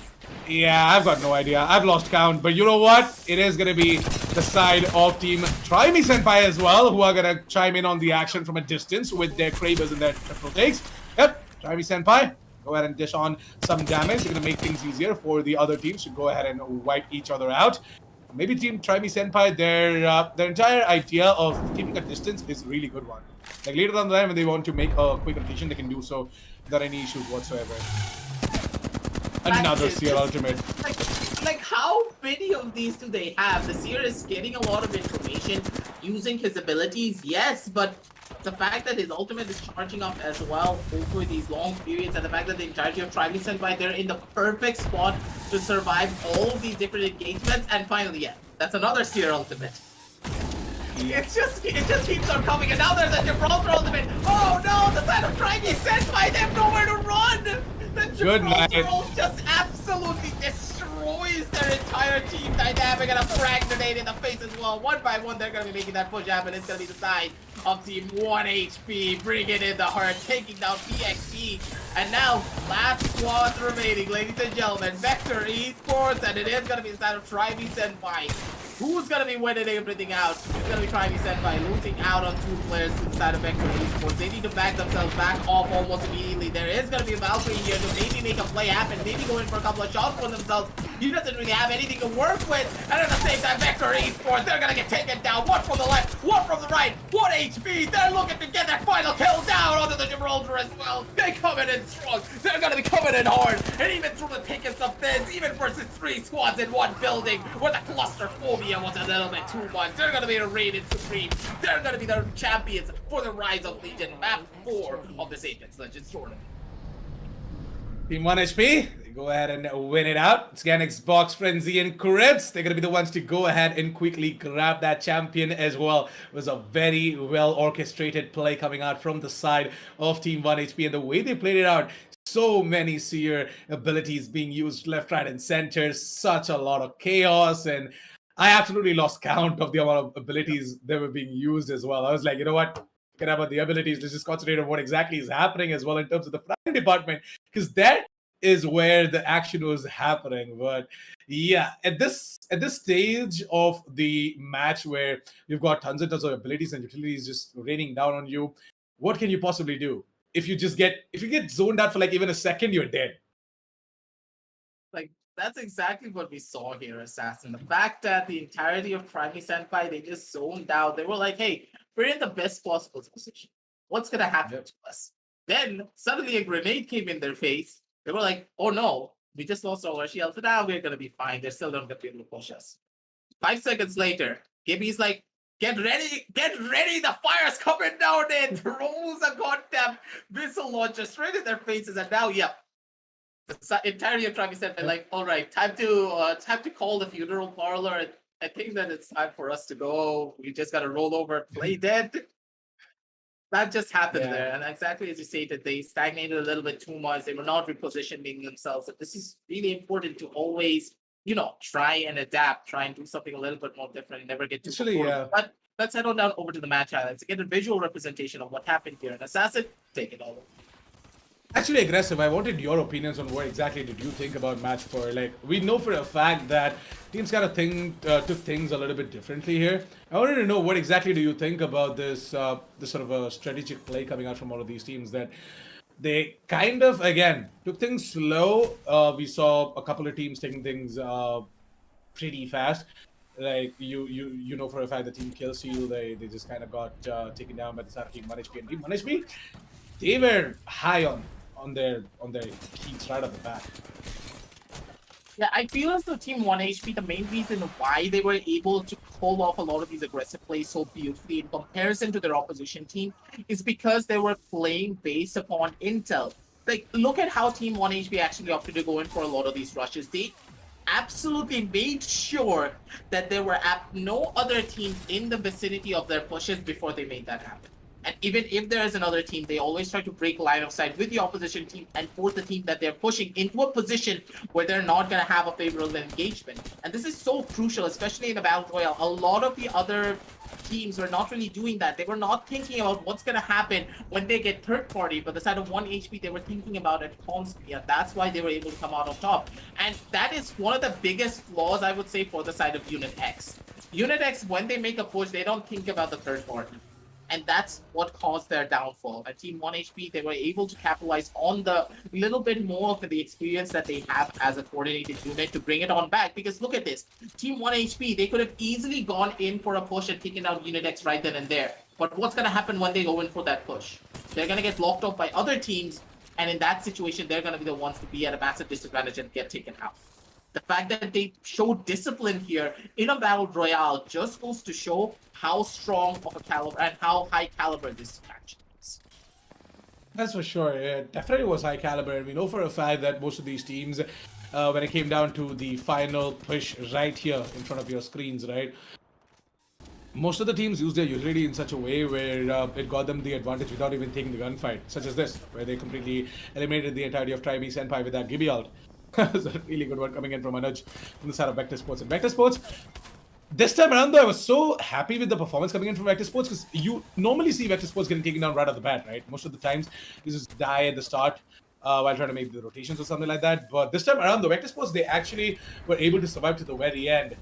Yeah, I've got no idea. I've lost count, but you know what? It is gonna be the side of Team Try Me Senpai as well, who are gonna chime in on the action from a distance with their Kravers and their triple takes. Yep, Try Me Senpai, go ahead and dish on some damage. They're gonna make things easier for the other teams to go ahead and wipe each other out. Maybe Team Try Me Senpai, their entire idea of keeping a distance is a really good one. Like later down the line, when they want to make a quick rotation, they can do so without any issues whatsoever. Another Seer ultimate. Like how many of these do they have? The Seer is getting a lot of information, using his abilities, yes, but the fact that his ultimate is charging up as well over these long periods, and the fact that the entirety of Try Me Senpai, they're in the perfect spot to survive all these different engagements, and finally, yeah, that's another Seer ultimate. It just keeps on coming, and now there's a Gibraltar ultimate. Oh no, the side of Try Me Senpai, they have nowhere to run! The Gibraltar ult just absolutely destroys destroys their entire team dynamic and a frag grenade in the face as well. One by one, they're going to be making that push happen. It's going to be the side of Team 1HP, bringing in the hurt, taking down PXP. And now, last squads remaining, ladies and gentlemen. Vector Esports, and it is going to be the side of Tribe Senpai. Who's going to be winning everything out? It's going to be Tribe Senpai losing out on 2 players to the side of Vector Esports. They need to back themselves back off almost immediately. There is going to be a Valkyrie here to maybe make a play happen, maybe go in for a couple of shots for themselves. He doesn't really have anything to work with. And at the same time, Vector Esports, they're going to get taken down. One from the left, one from the right. 1 HP. They're looking to get that final kill down onto the Gibraltar as well. They coming in strong. They're going to be coming in hard. And even through the thickest of thins, even versus 3 squads in one building, where the clusterphobia was a little bit too much. They're going to be rated supreme. They're going to be the champions for the Rise of Legion, map 4 of this Apex Legends tournament. Team 1HP, they go ahead and win it out. Scanix, Box, Frenzy, and Cribs, they're going to be the ones to go ahead and quickly grab that champion as well. It was a very well orchestrated play coming out from the side of Team 1HP, and the way they played it out, so many Seer abilities being used left, right, and center, such a lot of chaos, and I absolutely lost count of the amount of abilities that were being used as well. I was like, you know what? Forget about the abilities. Let's just concentrate on what exactly is happening as well in terms of the frag department, because that is where the action was happening. But yeah, at this stage of the match where you've got tons and tons of abilities and utilities just raining down on you, what can you possibly do? If you get zoned out for like even a second, you're dead. Like, that's exactly what we saw here, Assassin. The fact that the entirety of Tribe Senpai, they just zoned out. They were like, hey, we're in the best possible position. What's going to happen to us? Then suddenly a grenade came in their face. They were like, oh no, we just lost all our shields. So now we're going to be fine. They're still not going to be able to push us. 5 seconds later, Gibby's like, get ready, the fire's coming down there. Throws a goddamn missile launcher straight in their faces. And now, yeah, the entirety of Tribe Senpai like, all right, time to call the funeral parlor. I think that it's time for us to go. We just got to roll over and play dead. That just happened there. And exactly as you stated, they stagnated a little bit too much. They were not repositioning themselves. And this is really important to always, try and adapt, try and do something a little bit more different and never get too comfortable. But let's head on down over to the match highlights to get a visual representation of what happened here. And Assassin, take it all over. Actually, Aggressive, I wanted your opinions on what exactly did you think about match 4. Like, we know for a fact that teams kind of took things a little bit differently here. I wanted to know what exactly do you think about this this sort of a strategic play coming out from all of these teams, that they kind of, again, took things slow. We saw a couple of teams taking things pretty fast. Like, you know for a fact the team Killseal, they just kind of got taken down by the side of Team 1HP. And Team 1HP, they were high on their peaks right at the back. Yeah, I feel as though Team 1HP, the main reason why they were able to pull off a lot of these aggressive plays so beautifully in comparison to their opposition team is because they were playing based upon intel. Like, look at how Team 1HP actually opted to go in for a lot of these rushes. They absolutely made sure that there were no other teams in the vicinity of their pushes before they made that happen. And even if there is another team, they always try to break line of sight with the opposition team and force the team that they're pushing into a position where they're not going to have a favorable engagement. And this is so crucial, especially in a battle royale. A lot of the other teams were not really doing that. They were not thinking about what's going to happen when they get third party, but the side of 1HP, they were thinking about it constantly, and that's why they were able to come out on top. And that is one of the biggest flaws, I would say, for the side of Unit X. Unit X, when they make a push, they don't think about the third party. And that's what caused their downfall. At Team 1HP, they were able to capitalize on the little bit more of the experience that they have as a coordinated unit to bring it on back. Because look at this. Team 1HP, they could have easily gone in for a push and taken out Unit X right then and there. But what's going to happen when they go in for that push? They're going to get locked up by other teams. And in that situation, they're going to be the ones to be at a massive disadvantage and get taken out. The fact that they showed discipline here in a battle royale just goes to show how strong of a caliber and how high caliber this match is. That's for sure. It definitely was high caliber, and we know for a fact that most of these teams, when it came down to the final push right here in front of your screens, right? Most of the teams used their utility in such a way where it got them the advantage without even taking the gunfight, such as this, where they completely eliminated the entirety of Tribe Senpai with that Gibby ult. It's a really good one coming in from Anuj from the side of Vector Sports. And Vector Sports, this time around, though, I was so happy with the performance coming in from Vector Sports because you normally see Vector Sports getting taken down right off the bat, right? Most of the times, you just die at the start while trying to make the rotations or something like that. But this time around, the Vector Sports, they actually were able to survive to the very end.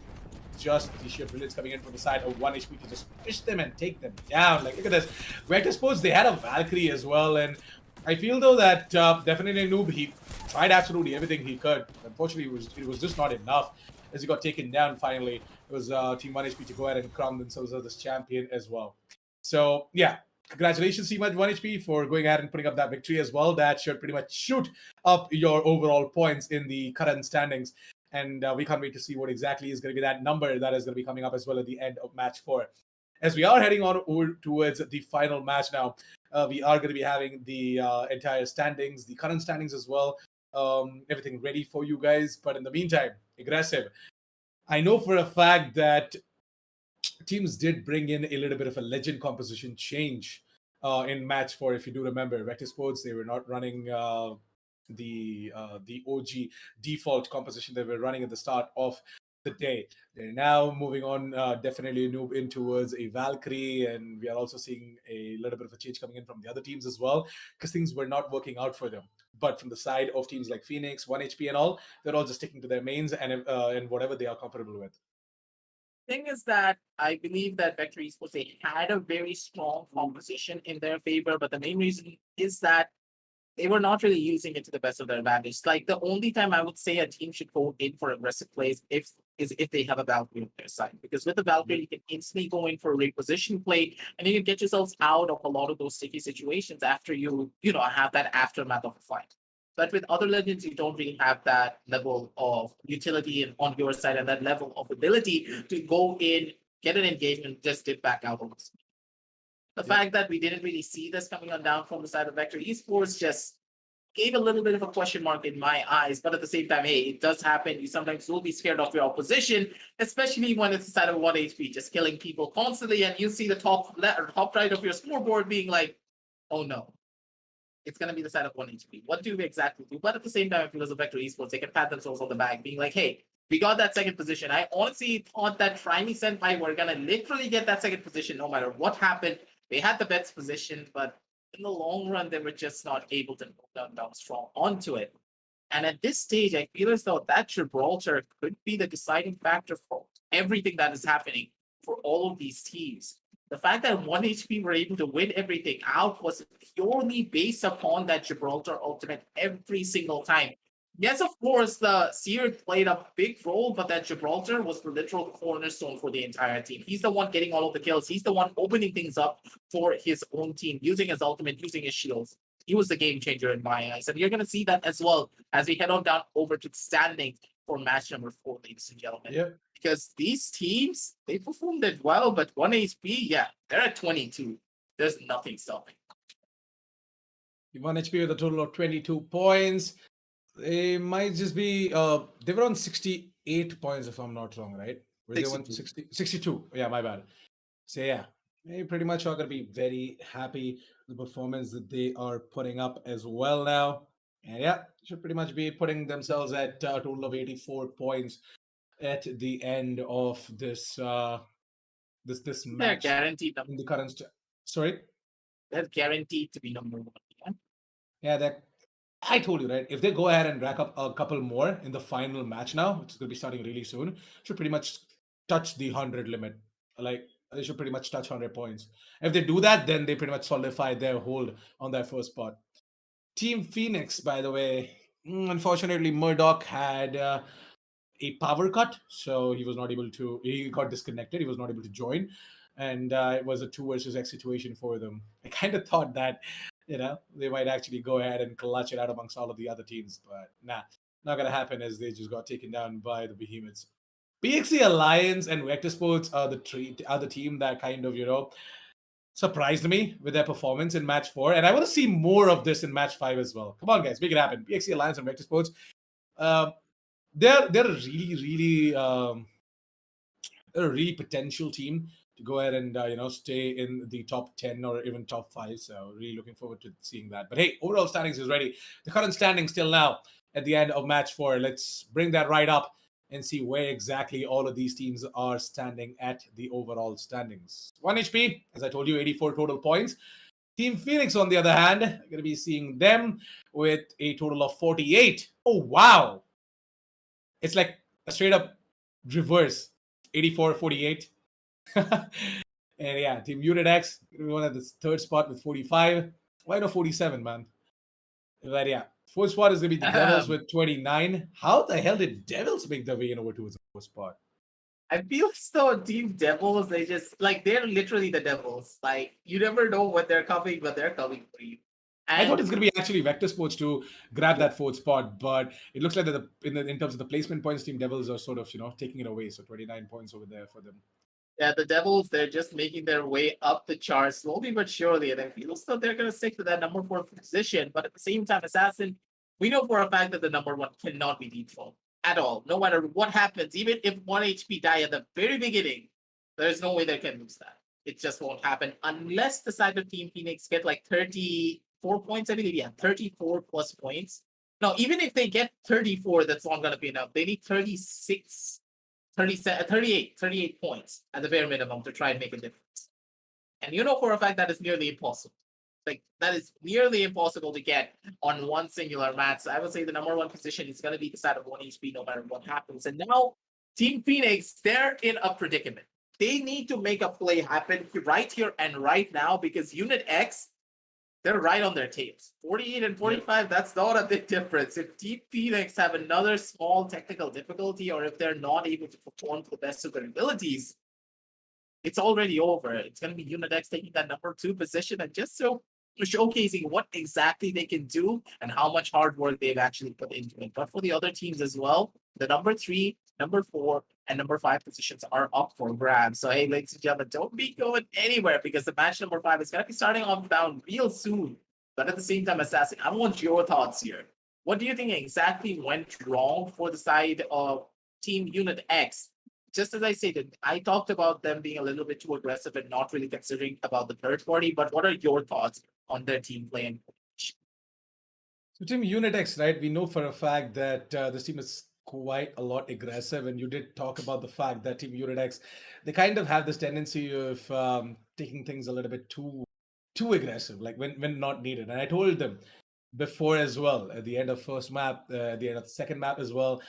Just the sheer brilliance coming in from the side of 1 HP to just push them and take them down. Like, look at this. Vector Sports, they had a Valkyrie as well. And I feel, though, that definitely Noob, he tried absolutely everything he could. Unfortunately, it was just not enough as he got taken down finally. It was Team 1 HP to go ahead and crown themselves as this champion as well. So, yeah. Congratulations, Team 1 HP, for going ahead and putting up that victory as well. That should pretty much shoot up your overall points in the current standings. And we can't wait to see what exactly is going to be that number that is going to be coming up as well at the end of match 4. As we are heading on over towards the final match now, we are going to be having the entire standings, the current standings as well, everything ready for you guys. But in the meantime, aggressive. I know for a fact that teams did bring in a little bit of a legend composition change in match 4. If you do remember, Vector Sports, they were not running the OG default composition they were running at the start of the day. They're now moving on, definitely Noob in towards a Valkyrie, and we are also seeing a little bit of a change coming in from the other teams as well, because things were not working out for them. But from the side of teams like Phoenix, 1 HP and all, they're all just sticking to their mains and whatever they are comfortable with. Thing is that I believe that Vector Esports, they had a very strong composition in their favor, but the main reason is that they were not really using it to the best of their advantage. Like, the only time I would say a team should go in for aggressive plays is if they have a Valkyrie on their side. Because with the Valkyrie, you can instantly go in for a reposition play, and you can get yourselves out of a lot of those sticky situations after you have that aftermath of a fight. But with other legends, you don't really have that level of utility on your side and that level of ability to go in, get an engagement, just dip back out almost. The fact that we didn't really see this coming on down from the side of Vector Esports just gave a little bit of a question mark in my eyes. But at the same time, hey, it does happen. You sometimes will be scared of your opposition, especially when it's the side of 1 HP, just killing people constantly, and you see the top right of your scoreboard being like, oh no, it's going to be the side of 1 HP. What do we exactly do? But at the same time, if it was a Vector Esports, they can pat themselves on the back, being like, hey, we got that second position. I honestly thought that Trimey Senpai were going to literally get that second position no matter what happened. They had the best position, but in the long run, they were just not able to come down strong onto it. And at this stage, I feel as though that Gibraltar could be the deciding factor for everything that is happening for all of these teams. The fact that 1 HP were able to win everything out was purely based upon that Gibraltar ultimate every single time. Yes, of course, the Seer played a big role, but that Gibraltar was the literal cornerstone for the entire team. He's the one getting all of the kills. He's the one opening things up for his own team, using his ultimate, using his shields. He was the game changer in my eyes. And you're going to see that as well as we head on down over to the standings for match number 4, ladies and gentlemen. Yeah. Because these teams, they performed it well, but 1 HP, yeah, they're at 22. There's nothing stopping. 1 HP with a total of 22 points. They might just be they were on 68 points if I'm not wrong, right? Were they on 62? Yeah, my bad. So yeah, they pretty much are gonna be very happy with the performance that they are putting up as well now. And yeah, should pretty much be putting themselves at a total of 84 points at the end of this this They're match guaranteed. in the current sorry? They're guaranteed to be number 1. Yeah? Yeah, that I told you, right? If they go ahead and rack up a couple more in the final match now, which is going to be starting really soon, should pretty much touch the 100 limit. Like, they should pretty much touch 100 points. If they do that, then they pretty much solidify their hold on their first spot. Team Phoenix, by the way, unfortunately, Murdoch had a power cut, so he was not able to, he got disconnected, he was not able to join. And it was a 2 versus X situation for them. I kind of thought that they might actually go ahead and clutch it out amongst all of the other teams. But nah, not going to happen as they just got taken down by the Behemoths. PXC Alliance and Vector Sports are the team that kind of, surprised me with their performance in match 4. And I want to see more of this in match 5 as well. Come on, guys, make it happen. PXC Alliance and Vector Sports, they're a really, really, they're a really potential team to go ahead and stay in the top 10 or even top 5. So really looking forward to seeing that. But hey, overall standings is ready. The current standings still now at the end of match 4. Let's bring that right up and see where exactly all of these teams are standing at the overall standings. 1 HP, as I told you, 84 total points. Team Phoenix, on the other hand, going to be seeing them with a total of 48. Oh, wow. It's like a straight up reverse 84 48. And yeah, Team Unit X, we won at the third spot with 45. Why not 47, man? But yeah, fourth spot is going to be the Devils with 29. How the hell did Devils make their way in over towards the fourth spot? I feel so Team Devils, they just like they're literally the Devils. Like you never know when they're coming, but they're coming for you. I thought it's going to be actually Vector Sports to grab that fourth spot, but it looks like that in terms of the placement points, Team Devils are sort of taking it away. So 29 points over there for them. Yeah, the Devils, they're just making their way up the charts slowly but surely. And I feel so they're going to stick to that number 4 position. But at the same time, Assassin, we know for a fact that the number 1 cannot be default at all. No matter what happens, even if 1 HP die at the very beginning, there's no way they can lose that. It just won't happen unless the side of Team Phoenix get like 34 points, I believe. Yeah, 34 plus points. No, even if they get 34, that's not going to be enough. They need 36. 38 points at the bare minimum to try and make a difference. And you know for a fact that is nearly impossible. Like, that is nearly impossible to get on one singular match. So I would say the number 1 position is going to be the side of 1 HP no matter what happens. And now, Team Phoenix, they're in a predicament. They need to make a play happen right here and right now because Unit X, they're right on their tails. 48 and 45, that's not a big difference. If Team Phoenix have another small technical difficulty or if they're not able to perform to the best of their abilities, it's already over. It's going to be Unit X taking that number 2 position and just showcasing what exactly they can do and how much hard work they've actually put into it. But for the other teams as well, the number 3, number 4, and number 5 positions are up for grabs. So hey, ladies and gentlemen, don't be going anywhere because the match number 5 is going to be starting off down real soon. But at the same time, Assassin, I want your thoughts here. What do you think exactly went wrong for the side of Team Unit X? Just as I stated, I talked about them being a little bit too aggressive and not really considering about the third party, but what are your thoughts on their team play and So Team Unit X, right? We know for a fact that this team is quite a lot aggressive, and you did talk about the fact that Team Unit X, they kind of have this tendency of taking things a little bit too aggressive, like when not needed. And I told them before as well at the end of first map, at the end of the second map as well,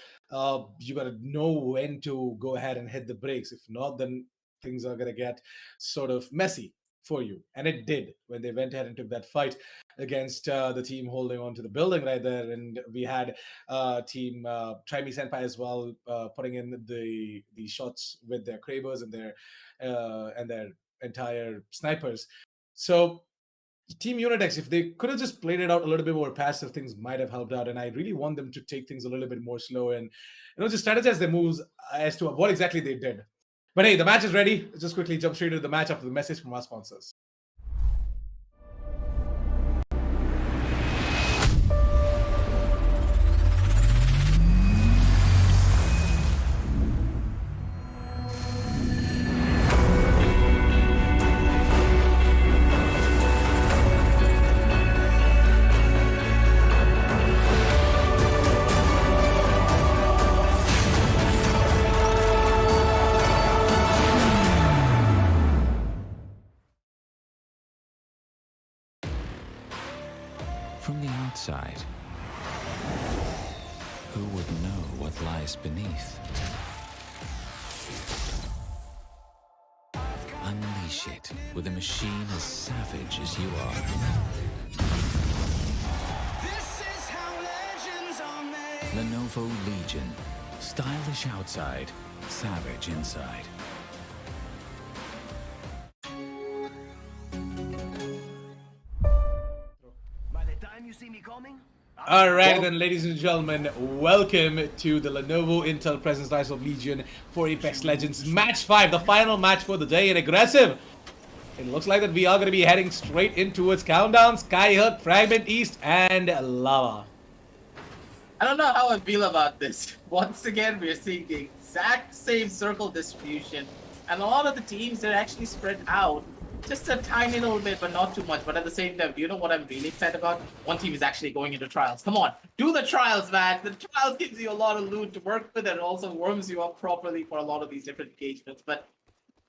you got to know when to go ahead and hit the brakes. If not, then things are going to get sort of messy for you. And it did when they went ahead and took that fight against the team holding on to the building right there. And we had team Try Me Senpai as well, putting in the shots with their Kravers and their entire snipers. So Team Unit X, if they could have just played it out a little bit more passive, things might have helped out. And I really want them to take things a little bit more slow and just strategize their moves as to what exactly they did. But hey, the match is ready. Let's just quickly jump straight into the match after the message from our sponsors. From the outside, who would know what lies beneath? Unleash it with a machine as savage as you are. This is how legends are made. Lenovo Legion. Stylish outside, savage inside. By the time you see me coming, All right, then, ladies and gentlemen, welcome to the Lenovo Intel Presence Rise of Legion for Apex Legends Match 5, the final match for the day in Aggressive. It looks like that we are going to be heading straight in towards Countdown, Skyhook, Fragment East, and Lava. I don't know how I feel about this. Once again, we're seeing the exact same circle distribution And a lot of the teams, they're actually spread out just a tiny little bit, but not too much. But at the same time, do you know what I'm really excited about? One team is actually going into trials. Come on, do the trials, man. The trials gives you a lot of loot to work with and also warms you up properly for a lot of these different engagements. But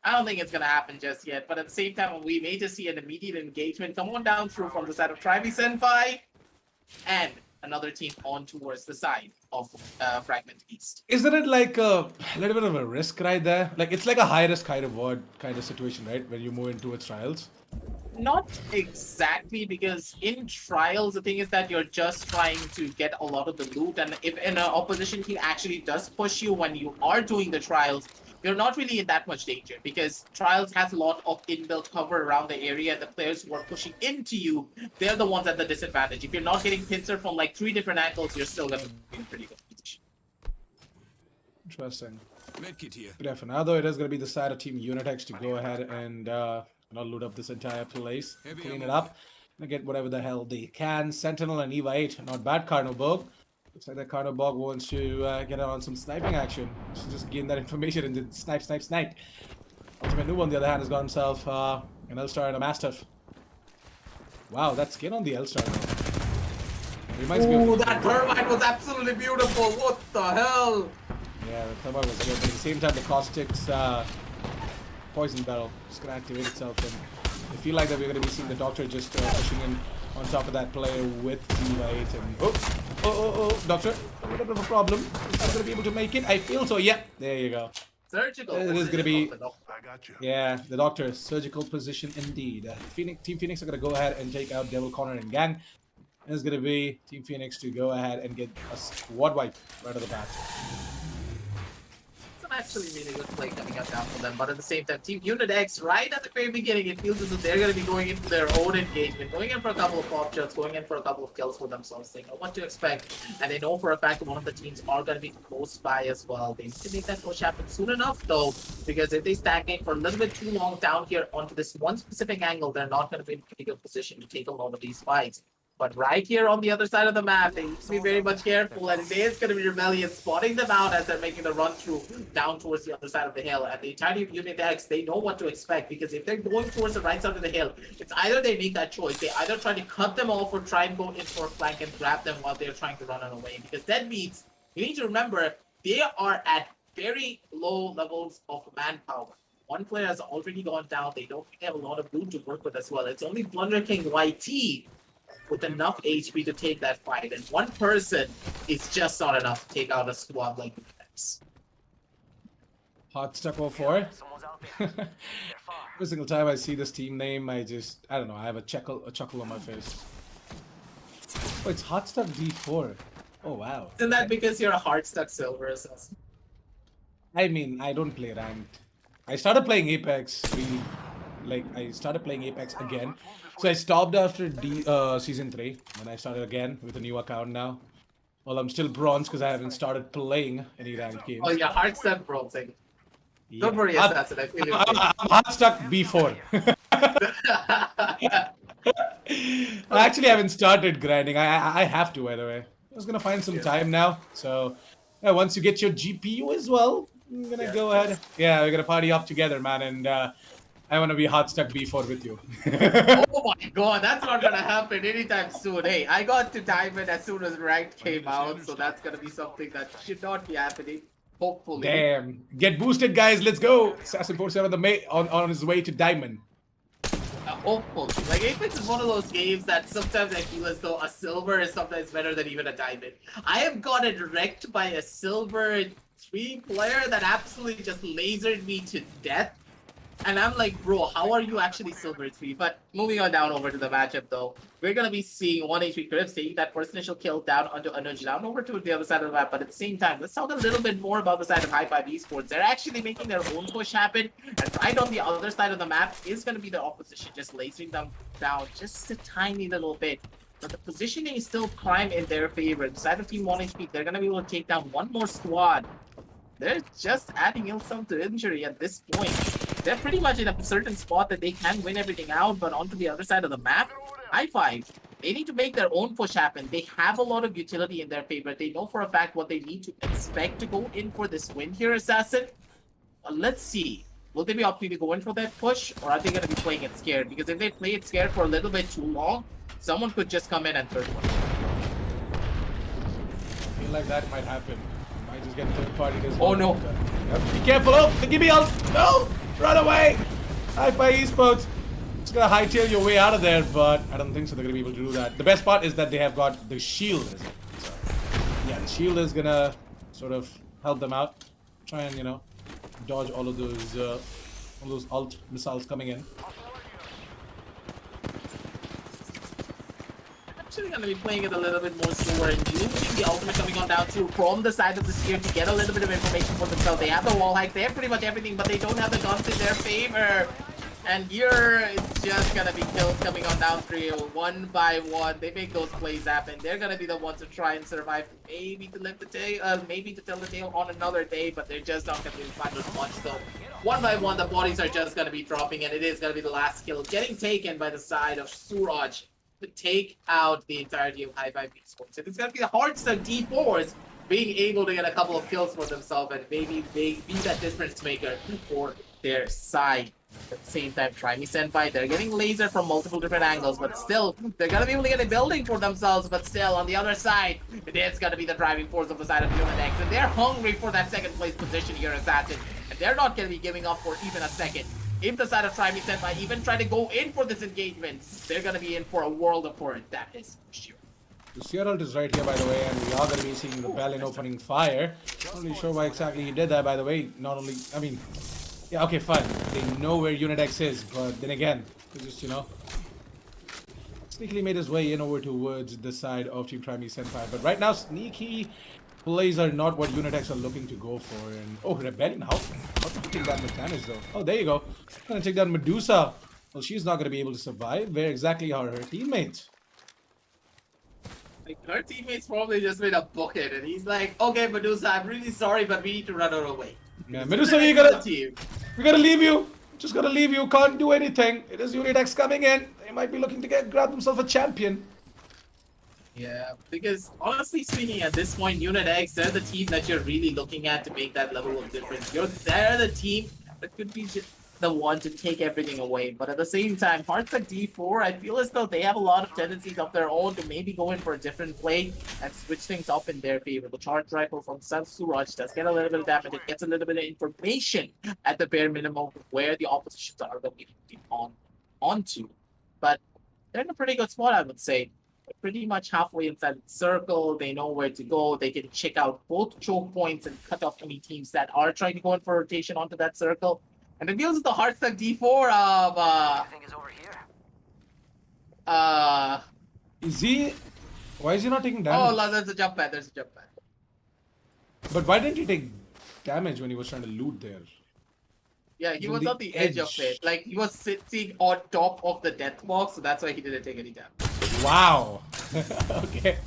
I don't think it's going to happen just yet. But at the same time, we may just see an immediate engagement come on down through from the side of Tribe Senpai and another team on towards the side of Fragment East. Isn't it like a little bit of a risk right there? Like it's like a high risk, high reward kind of situation, right? When you move into its trials. Not exactly, because in trials, the thing is that you're just trying to get a lot of the loot, and if an opposition team actually does push you when you are doing the trials, you're not really in that much danger, because trials has a lot of inbuilt cover around the area, and the players who are pushing into you, they're the ones at the disadvantage. If you're not getting pincer from like 3 different angles, you're still gonna be in pretty good position. Interesting. Medkit here. But yeah, for now though, it is going to be the side of Team Unitex to go ahead and not loot up this entire place, clean it up, and get whatever the hell they can. Sentinel and Eva 8, not bad. Carnoborg. Looks like that Carnoborg wants to get on some sniping action. So just gain that information and then snipe, snipe, snipe. Ultimate Noob on the other hand has got himself an L-Star and a Mastiff. Wow, that skin on the L-Star. Reminds me Ooh, of that Thermite was absolutely beautiful. What the hell? yeah, the Thermite was good, but at the same time the Caustic's poison barrel just gonna activate itself, and I feel like that we're gonna be seeing the Doctor just pushing in on top of that player with Eva 8 and oh, Doctor, a little bit of a problem. Is not gonna be able to make it? I feel so. Yeah, there you go. Surgical. It is gonna be I got you. yeah, the Doctor surgical position indeed. Team Phoenix are gonna go ahead and take out Devil Corner and Gang. And it's gonna be Team Phoenix to go ahead and get a squad wipe right off the bat. It's an actually really good play coming up down for them, but at the same time, Team Unit X, right at the very beginning, it feels as if they're going to be going into their own engagement, going in for a couple of pop shots, going in for a couple of kills for themselves. They know what to expect, and they know for a fact that one of the teams are going to be close by as well. They need to make that push happen soon enough, though, because if they stagnate for a little bit too long down here onto this one specific angle, they're not going to be in a pretty good position to take a lot of these fights. But right here on the other side of the map, they need to be very much careful, and it is going to be Rebellion spotting them out as they're making the run through down towards the other side of the hill. And the entirety of Unit X, they know what to expect, because if they're going towards the right side of the hill, it's either they make that choice, they either try to cut them off or try and go in for a flank and grab them while they're trying to run away. Because that means, you need to remember, they are at very low levels of manpower. One player has already gone down, they don't have a lot of loot to work with as well. It's only Blunder King YT with enough HP to take that fight, and one person is just not enough to take out a squad like this. Hot Stuck 04. Someone's out there. They're far. Every single time I see this team name, I don't know, I have a chuckle on my face. Oh, it's Hot Stuck D4. Oh wow. Isn't that because you're a hard stuck silver assassin? I mean, I don't play ranked. I started playing Apex. I started playing Apex again. So I stopped after season 3, and I started again with a new account now. Well, I'm still bronze because I haven't started playing any ranked games. Oh, yeah, hard stuck bronzing. Yeah. Don't worry, assassin. I feel you. I'm Hot Stuck B4. I actually haven't started grinding. I have to, by the way. I was gonna find some time now. So yeah, once you get your GPU as well, I'm gonna go ahead. Yeah, we're gonna party up together, man, and I want to be Hot Stuck B4 with you. Oh my god, that's not gonna happen anytime soon. Hey, I got to Diamond as soon as ranked came out, so that's gonna be something that should not be happening. Hopefully. Damn. Get boosted, guys. Let's go. Assassin 47 on his way to Diamond. Hopefully. Like, Apex is one of those games that sometimes I feel as though a silver is sometimes better than even a diamond. I have gotten wrecked by a silver 3 player that absolutely just lasered me to death. And I'm like, bro, how are you actually silver 3? But moving on down over to the matchup, though, we're going to be seeing 1 HP Cribs taking that first initial kill down onto Anuj, down over to the other side of the map. But at the same time, let's talk a little bit more about the side of High Five Esports. They're actually making their own push happen. And right on the other side of the map is going to be the opposition, just lasering them down just a tiny little bit. But the positioning is still prime in their favor. The side of Team 1 HP, they're going to be able to take down one more squad. They're just adding insult to injury at this point. They're pretty much in a certain spot that they can win everything out, but onto the other side of the map, High Five, they need to make their own push happen. They have a lot of utility in their favor. They know for a fact what they need to expect to go in for this win here, Assassin. Let's see. Will they be opting to go in for that push, or are they going to be playing it scared? Because if they play it scared for a little bit too long, someone could just come in and third one. I feel like that might happen. Might just get third party as Oh, well. no. Yep. Be careful! Oh, give me ult! No! Run away! Hi-Fi Esports! It's gonna hightail your way out of there, but I don't think so. They're gonna be able to do that. The best part is that they have got the shield. So, yeah, the shield is gonna sort of help them out. Try and, you know, dodge all of those ult missiles coming in. Actually going to be playing it a little bit more slower and using the ultimate coming on down to from the side of the sphere to get a little bit of information for themselves. They have the wall hacks, they have pretty much everything, but they don't have the guns in their favor. And here, it's just gonna be kills coming on down trio, one by one. They make those plays happen. They're gonna be the ones to try and survive, maybe to live the day, maybe to tell the tale on another day, but they're just not gonna be find as much. So, one by one, the bodies are just gonna be dropping, and it is gonna be the last kill getting taken by the side of Suraj to take out the entirety of Hi-Fi Esports. And it's gonna be the hearts of D4s being able to get a couple of kills for themselves and maybe they be that difference maker for their side. At the same time, Try Me Senpai, they're getting laser from multiple different angles, but still, they're gonna be able to get a building for themselves, but still, on the other side, it's gonna be the driving force of the side of Uninex, and they're hungry for that second place position here, Assassin, and they're not gonna be giving up for even a second. If the side of Try Me Senpai even try to go in for this engagement, they're gonna be in for a world of hurt, that is for sure. The Seattle is right here, by the way, and we are going to be seeing Rebellion opening fire. Not really sure why exactly he did that, by the way. Not only, I mean, yeah, okay, fine. They know where Unitex is, but then again, they just, you know, sneakily made his way in over towards the side of Team Try Me Senpai. But right now, sneaky plays are not what Unitex are looking to go for. And oh, Rebellion, how to take down the damage though? Oh, there you go. Gonna take down Medusa. Well, she's not gonna be able to survive. Where exactly are her teammates? Like, her teammates probably just made a bucket, and he's like, okay, Medusa, I'm really sorry, but we need to run her away. Yeah, Medusa, we gotta leave you. Just gotta leave you. Can't do anything. It is Unitex coming in. They might be looking to grab themselves a champion. Yeah, because honestly speaking, at this point, Unitex, they're the team that you're really looking at to make that level of difference. They're the team that could be the one to take everything away. But at the same time, Hearts at D4, I feel as though they have a lot of tendencies of their own to maybe go in for a different play and switch things up in their favor. The charge rifle from South Suraj does get a little bit of damage. It gets a little bit of information at the bare minimum where the oppositions are going to be onto. But they're in a pretty good spot, I would say. They're pretty much halfway inside the circle. They know where to go. They can check out both choke points and cut off any teams that are trying to go in for rotation onto that circle. And it feels the Hearts like D4 of Everything is over here. Is he? Why is he not taking damage? Oh, there's a jump pad. There's a jump pad. But why didn't he take damage when he was trying to loot there? Yeah, he On was the on the edge of edge. it. Like, he was sitting on top of the death box, so that's why he didn't take any damage. Wow. Okay.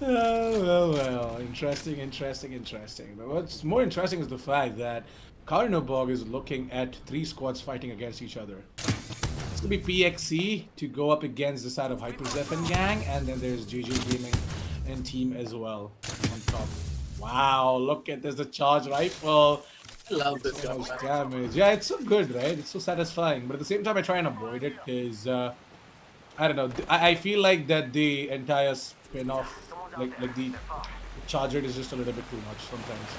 Oh, well. Interesting. But what's more interesting is the fact that Karnobog is looking at 3 squads fighting against each other. It's gonna be PXC to go up against the side of HyperZeph and gang, and then there's GG Gaming and team as well on top. Wow, look at this, the charge rifle. I love this So jump much pad. damage. Yeah, it's so good, right? It's so satisfying. But at the same time, I try and avoid it because I don't know. I feel like that the entire spin-off, like the charger, is just a little bit too much sometimes.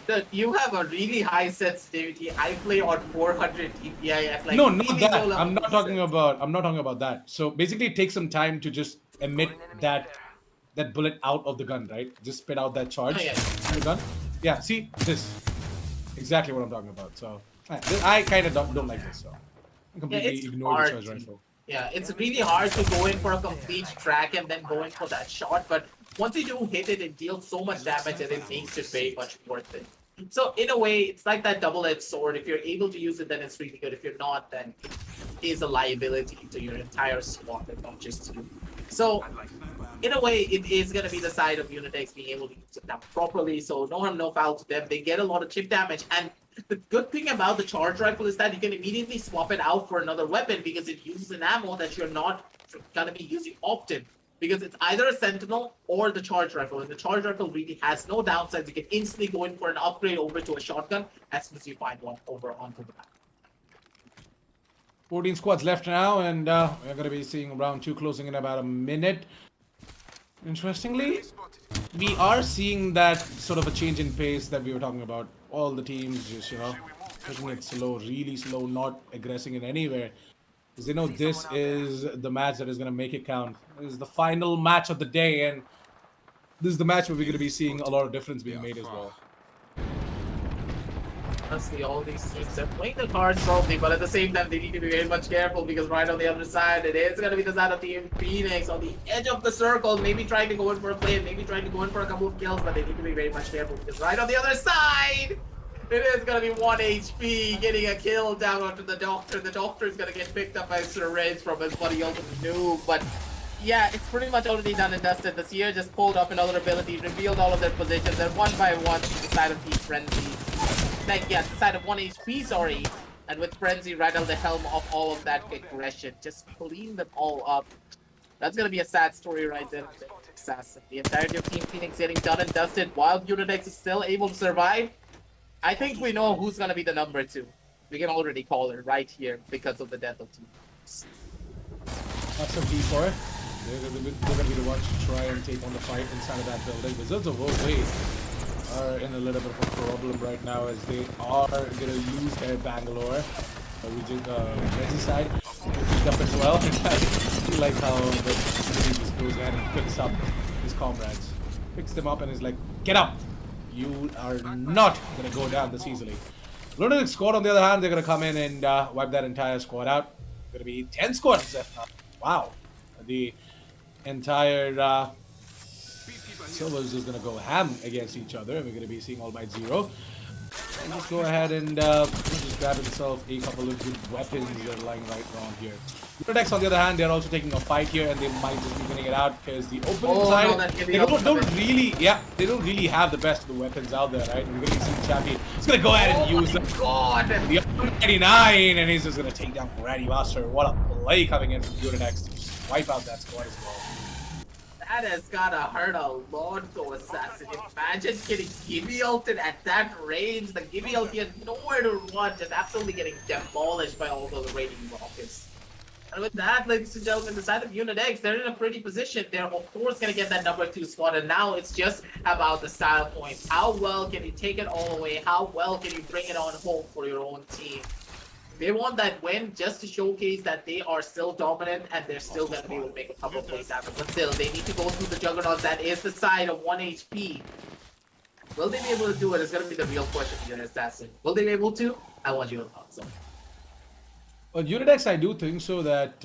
Dude, you have a really high sensitivity. I play on 400 DPI at like No, not really that. low level I'm not talking percent. about. I'm not talking about that. So basically, it takes some time to just emit that bullet out of the gun, right? Just spit out that charge Oh, yeah. from the gun. Yeah. See this. Exactly what I'm talking about. So I kind of don't like this. So I completely it's ignore the hard charge to- rifle. Yeah, it's really hard to go in for a complete track and then go in for that shot, but once you do hit it, it deals so much damage that it makes it very much worth it. So in a way, it's like that double-edged sword. If you're able to use it, then it's really good. If you're not, then it is a liability to your entire squad and not just you. So in a way, it is going to be the side of Unitex being able to use it now properly. So no harm, no foul to them. They get a lot of chip damage. And the good thing about the charge rifle is that you can immediately swap it out for another weapon because it uses an ammo that you're not going to be using often. because it's either a Sentinel or the Charge Rifle, and the Charge Rifle really has no downsides. You can instantly go in for an upgrade over to a shotgun as soon as you find one over onto the map. 14 squads left now, and we're going to be seeing round 2 closing in about a minute. Interestingly, we are seeing that sort of a change in pace that we were talking about. All the teams just, taking it slow, really slow, not aggressing in anywhere. Because they know this is the match that is going to make it count. This is the final match of the day, and this is the match where we're going to be seeing a lot of difference being made as well. Honestly, all these teams are playing the cards probably, but at the same time, they need to be very much careful because right on the other side, it is going to be the side of Team Phoenix on the edge of the circle, maybe trying to go in for a play, maybe trying to go in for a couple of kills, but they need to be very much careful because right on the other side, it is going to be 1 HP, getting a kill down onto the Doctor. The Doctor is going to get picked up by Syringe from his buddy Ultimate Noob, but yeah, it's pretty much already done and dusted. The Seer just pulled up another ability, revealed all of their positions, and one by one, to the side of Team Frenzy. Like, yeah, the side of 1 HP, sorry. And with Frenzy right on the helm of all of that aggression, just clean them all up. That's gonna be a sad story right there. Assassin. The entirety of Team Phoenix getting done and dusted while Unidex is still able to survive. I think we know who's gonna be the number 2. We can already call it right here because of the death of Team Phoenix. That's a D4. They're gonna be the ones to try and take on the fight inside of that building. Wizards of Way are in a little bit of a problem right now as they are gonna lose their Bangalore. We just Resi side picked up as well. I like how the just goes ahead and picks up his comrades, picks them up and is like, "Get up! You are not gonna go down this easily." Lunatic squad on the other hand, they're gonna come in and wipe that entire squad out. Gonna be 10 squads left now. Wow, the entire Silver's just gonna go ham against each other, and we're gonna be seeing All Might Zero. And just go ahead and just grab himself a couple of good weapons that are lying right around here. Unidex on the other hand, they're also taking a fight here, and they might just be winning it out because the opening side, they don't really have the best of the weapons out there, right? And we're gonna see Chappie. He's gonna go ahead and use the 89, and he's just gonna take down Grady Master. What a play coming in from Unidex to just wipe out that squad as well. That has gotta hurt a lot to Assassin. Imagine getting Gibby ulted at that range. The Gibby ult had nowhere to run, just absolutely getting demolished by all those raiding rockets. And with that, ladies and gentlemen, the side of Unidex, they're in a pretty position. They're of course gonna get that number 2 spot, and now it's just about the style points. How well can you take it all away? How well can you bring it on home for your own team? They want that win just to showcase that they are still dominant and they're still going to be able to make a couple of plays happen. But still, they need to go through the juggernaut that is the side of 1 HP. Will they be able to do it? It's going to be the real question here, Assassin. Will they be able to? I want your thoughts on it. Well, Unidex, I do think so that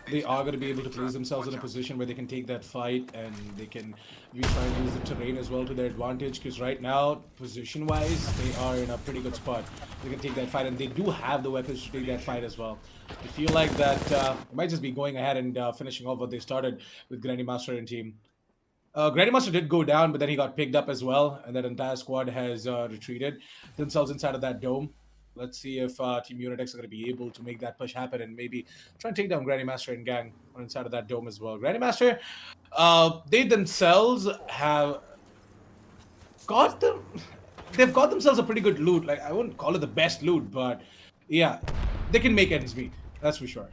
they are going to be able to place themselves in a position where they can take that fight and they can try and use the terrain as well to their advantage. Because right now, position-wise, they are in a pretty good spot. They can take that fight, and they do have the weapons to take that fight as well. I feel like that it might just be going ahead and finishing off what they started with Grandmaster and team. Grandmaster did go down, but then he got picked up as well, and that entire squad has retreated themselves inside of that dome. Let's see if Team Unidex are going to be able to make that push happen and maybe try and take down Grandmaster and gang on inside of that dome as well. Grandmaster, they themselves have got them. They've got themselves a pretty good loot. Like, I wouldn't call it the best loot, but yeah, they can make ends meet. That's for sure.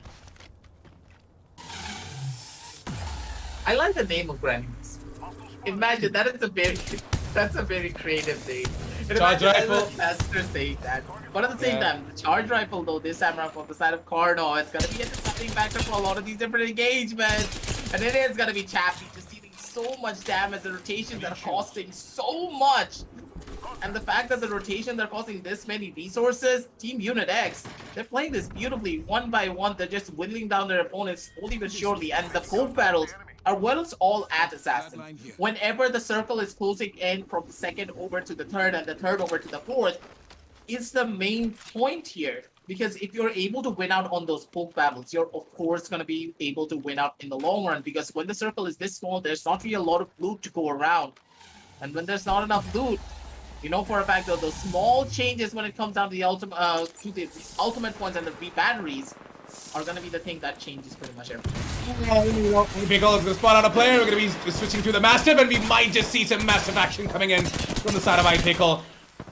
I like the name of Grandmaster. Imagine that is that's a very creative name. Charge rifle. Master saying that. But at the same time, the charge rifle though, this time around from the side of Carno, it's gonna be a deciding factor for a lot of these different engagements. And it is gonna be Chappie just dealing so much damage. The rotations are costing so much. And the fact that the rotations are costing this many resources, Team Unidex, they're playing this beautifully. One by one, they're just whittling down their opponents slowly but surely. And the poke battles are well all at Assassin. Whenever the circle is closing in from the second over to the third and the third over to the fourth, is the main point here. Because if you're able to win out on those poke battles, you're of course going to be able to win out in the long run. Because when the circle is this small, there's not really a lot of loot to go around. And when there's not enough loot, you know for a fact that those small changes when it comes down to the ultimate points and the batteries are going to be the thing that changes pretty much everything. Pickle is going to spot out a player. We're going to be switching to the Mastiff, and we might just see some Mastiff action coming in from the side of iPickle.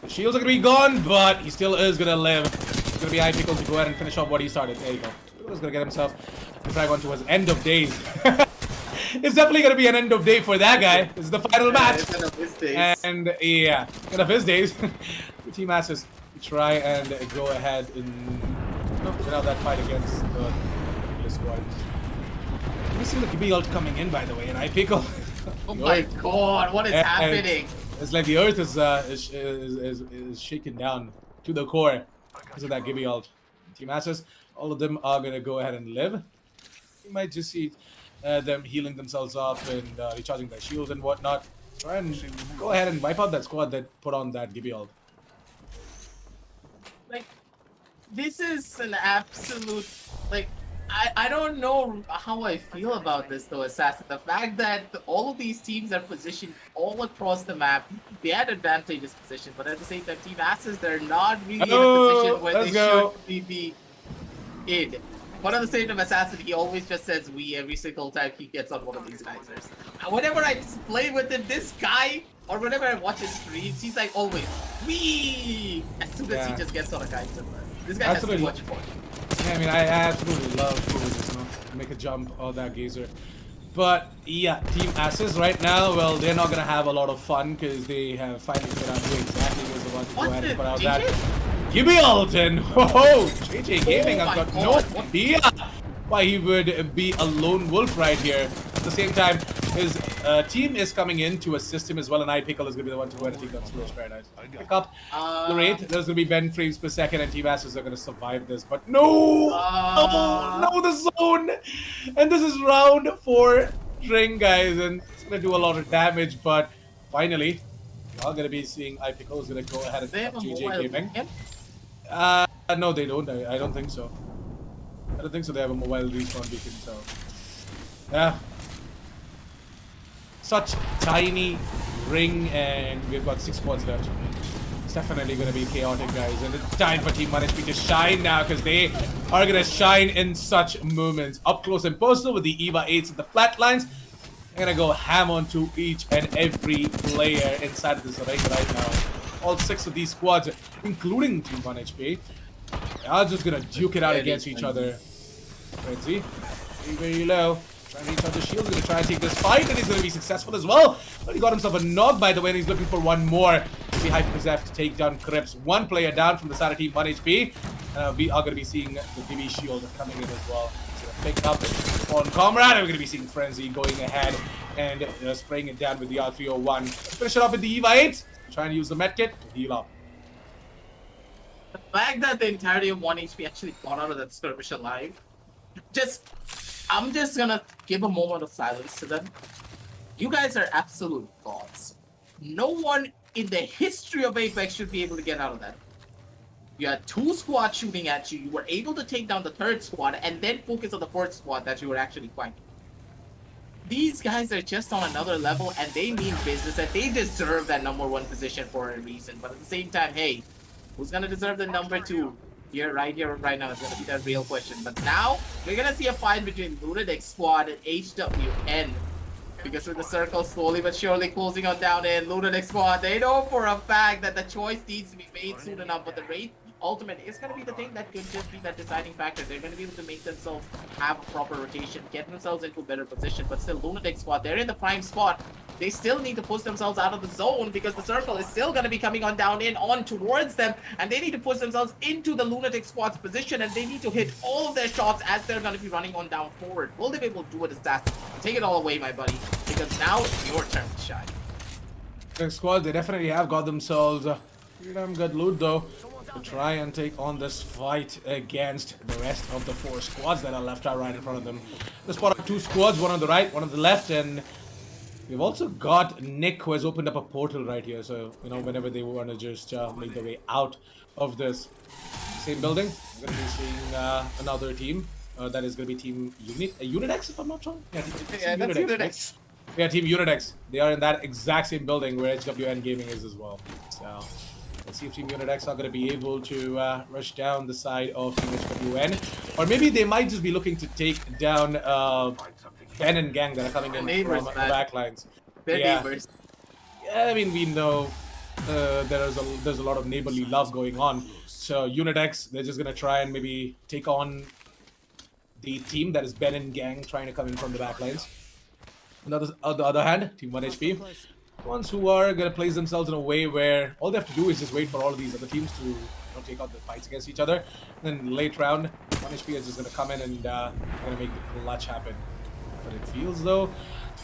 The shields are going to be gone, but he still is going to live. It's going to be iPickle to go ahead and finish off what he started. There you go. He's going to get himself the frag onto his end of days. It's definitely going to be an end of day for that guy. This is the final match. It's end of his days. And yeah, end of his days. The Team Asses try and go ahead and win out that fight against the squad. You see the Gibby ult coming in, by the way, and iPickle. Oh my god, what is happening? It's like the earth is shaken down to the core because of that Gibby ult. Team Asses, all of them are going to go ahead and live. You might just see them healing themselves up and recharging their shields and whatnot. Try and go ahead and wipe out that squad that put on that Gibby ult. Like, this is an absolute, like, I don't know how I feel about this though, Assassin. The fact that all of these teams are positioned all across the map, they had advantageous position, but at the same time, Team Asses, they're not really in a position where they should be in. But at the same time, Assassin, he always just says we every single time he gets on one of these geysers. Whenever I play with him, this guy, or whenever I watch his streams, he's like always, we as soon as he just gets on a geyser. This guy has too much fun. Yeah, I mean, I absolutely love to make a jump on that geyser. But yeah, Team Asses right now, well, they're not gonna have a lot of fun because they have finally figured out who exactly was the one to go ahead and put out that Gibby ult. And whoa, JJ Gaming, I've got no idea why he would be a lone wolf right here. At the same time, his team is coming in to assist him as well, and iPickle is going to be the one to go ahead and take down Splurge Paradise. Pick up the rate. There's going to be Ben frames per second, and Team Asses are going to survive this. But no! No, the zone! And this is round 4 ring, guys, and it's going to do a lot of damage, but finally, you're going to be seeing iPickle is going to go ahead and pick up JJ Gaming. No, they don't. I don't think so. I don't think so. They have a mobile respawn beacon, so yeah. Such tiny ring, and we've got 6 squads left. It's definitely going to be chaotic, guys, and it's time for Team 1HP to shine now because they are going to shine in such moments. Up close and personal with the EVA 8s and the flatlines. They're going to go ham onto each and every player inside of this ring right now. All 6 of these squads, including Team 1HP, are just going to duke it out against each other. Frenzy, very low. Trying to reach out the shield. He's going to try and take this fight, and he's going to be successful as well. But he got himself a knock, by the way, and he's looking for one more. See Hyperpossessed to take down Crips. 1 player down from the side of Team 1HP. We are going to be seeing the DB shield coming in as well. He's going to pick up on Comrade, and we're going to be seeing Frenzy going ahead and spraying it down with the R301. Let's finish it up with the EVA 8. Try and use the medkit to heal up. The fact that the entirety of 1HP actually got out of that skirmish alive, I'm just gonna give a moment of silence to them. You guys are absolute gods. No one in the history of Apex should be able to get out of that. You had 2 squads shooting at you. You were able to take down the 3rd squad and then focus on the 4th squad that you were actually fighting. These guys are just on another level, and they mean business, and they deserve that #1 position for a reason. But at the same time, hey, who's gonna deserve the #2? Here, right now, is gonna be the real question. But now, we're gonna see a fight between Lunatic Squad and HWN. Because with the circle slowly but surely closing on down in Lunatic Squad, they know for a fact that the choice needs to be made soon enough, but the rate ultimate is going to be the thing that could just be that deciding factor. They're going to be able to make themselves have a proper rotation, get themselves into a better position, but still Lunatic Squad, they're in the prime spot. They still need to push themselves out of the zone because the circle is still going to be coming on down in on towards them, and they need to push themselves into the Lunatic Squad's position, and they need to hit all of their shots as they're going to be running on down forward. Will they be able to do it as fast? Take it all away, my buddy, because now it's your turn to shine. The squad, they definitely have got themselves pretty damn good loot though to try and take on this fight against the rest of the 4 squads that are left out right in front of them. The spot of 2 squads, one on the right, one on the left, and we've also got Nick who has opened up a portal right here, so you know whenever they want to just make their way out of this same building, we're going to be seeing another team. That is going to be Team Unitex, if I'm not wrong. Yeah, that's Unitex. Yeah, Team Unitex. They are in that exact same building where HWN Gaming is as well. So let's see if Team Unitex are going to be able to rush down the side of Team HWN. Or maybe they might just be looking to take down Ben and gang that are coming in Neighbors, from the man. back lines. They're Yeah. neighbors. Yeah, I mean, we know there's a lot of neighborly love going on. So Unitex, they're just gonna try and maybe take on the team that is Ben and gang trying to come in from the back lines. On the other hand, Team 1 HP, ones who are gonna place themselves in a way where all they have to do is just wait for all of these other teams to take out the fights against each other. And then late round, 1 HP is just gonna come in and gonna make the clutch happen. But it feels though,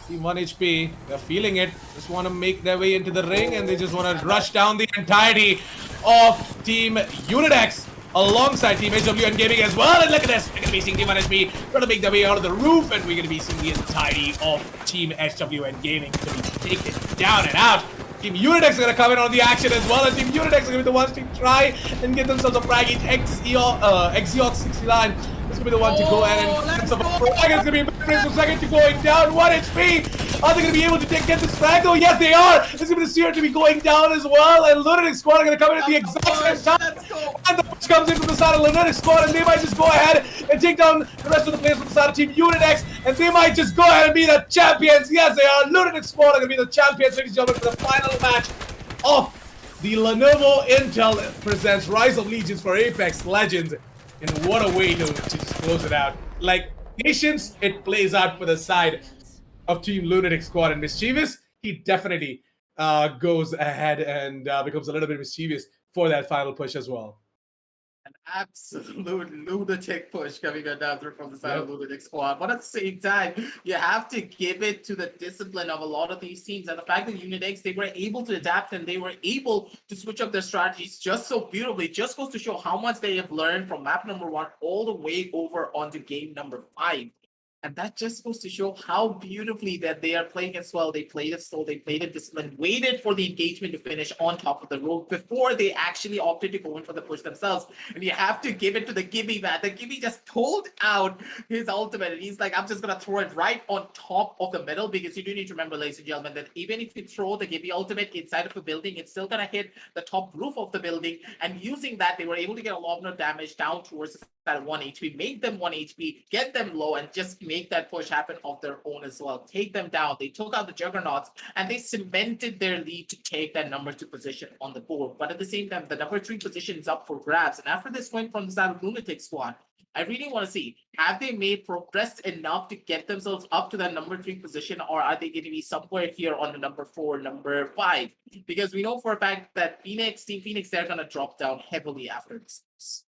Team 1 HP, they're feeling it. Just want to make their way into the ring and they just want to rush down the entirety of Team Unitex alongside Team HW and Gaming as well. And look at this, we're going to be seeing Team 1 HP trying to make their way out of the roof, and we're going to be seeing the entirety of Team HW and Gaming to be taken down and out. Team Unitex are going to come in on the action as well, and Team Unitex are going to be the ones to try and get themselves a frag. Exeox 69 is going to be the one to go ahead and get themselves a frag. It's going to be a second to going down. 1 HP. Are they going to be able to get this frag though? Yes, they are. It's going to be the Seer to be going down as well, and Lunatic Squad are going to come in at the exact same time. And the push comes in from the side of Lunatic Squad, and they might just go ahead and take down the rest of the players from the side of Team Unitex, and they might just go ahead and be the champions. Yes, they are. Lunatic Squad are going to be the champions, ladies and gentlemen, for the final match of the Lenovo Intel presents Rise of Legions for Apex Legends. And what a way to just close it out. Like, patience, it plays out for the side of Team Lunatic Squad, and Mischievous, he definitely goes ahead and becomes a little bit mischievous for that final push as well. An absolute lunatic push coming down through from the side of Lunatic Squad. But at the same time, you have to give it to the discipline of a lot of these teams. And the fact that Unitex, they were able to adapt and they were able to switch up their strategies just so beautifully. Just goes to show how much they have learned from map number 1 all the way over onto game number 5. And that just goes to show how beautifully that they are playing as well. They played it slow, they played it disciplined, waited for the engagement to finish on top of the rope before they actually opted to go in for the push themselves. And you have to give it to the Gibby, man. The Gibby just pulled out his ultimate, and he's like, I'm just gonna throw it right on top of the middle, because you do need to remember, ladies and gentlemen, that even if you throw the Gibby ultimate inside of a building, it's still gonna hit the top roof of the building. And using that, they were able to get a lot more damage down towards the side of 1 HP, make them 1 HP, get them low, and just make that push happen of their own as well. Take them down. They took out the Juggernauts and they cemented their lead to take that number 2 position on the board. But at the same time, the number 3 position is up for grabs. And after this point from the side of Lunatic Squad, I really want to see, have they made progress enough to get themselves up to that number 3 position, or are they going to be somewhere here on the number 4, number 5? Because we know for a fact that Team Phoenix, they're going to drop down heavily after this.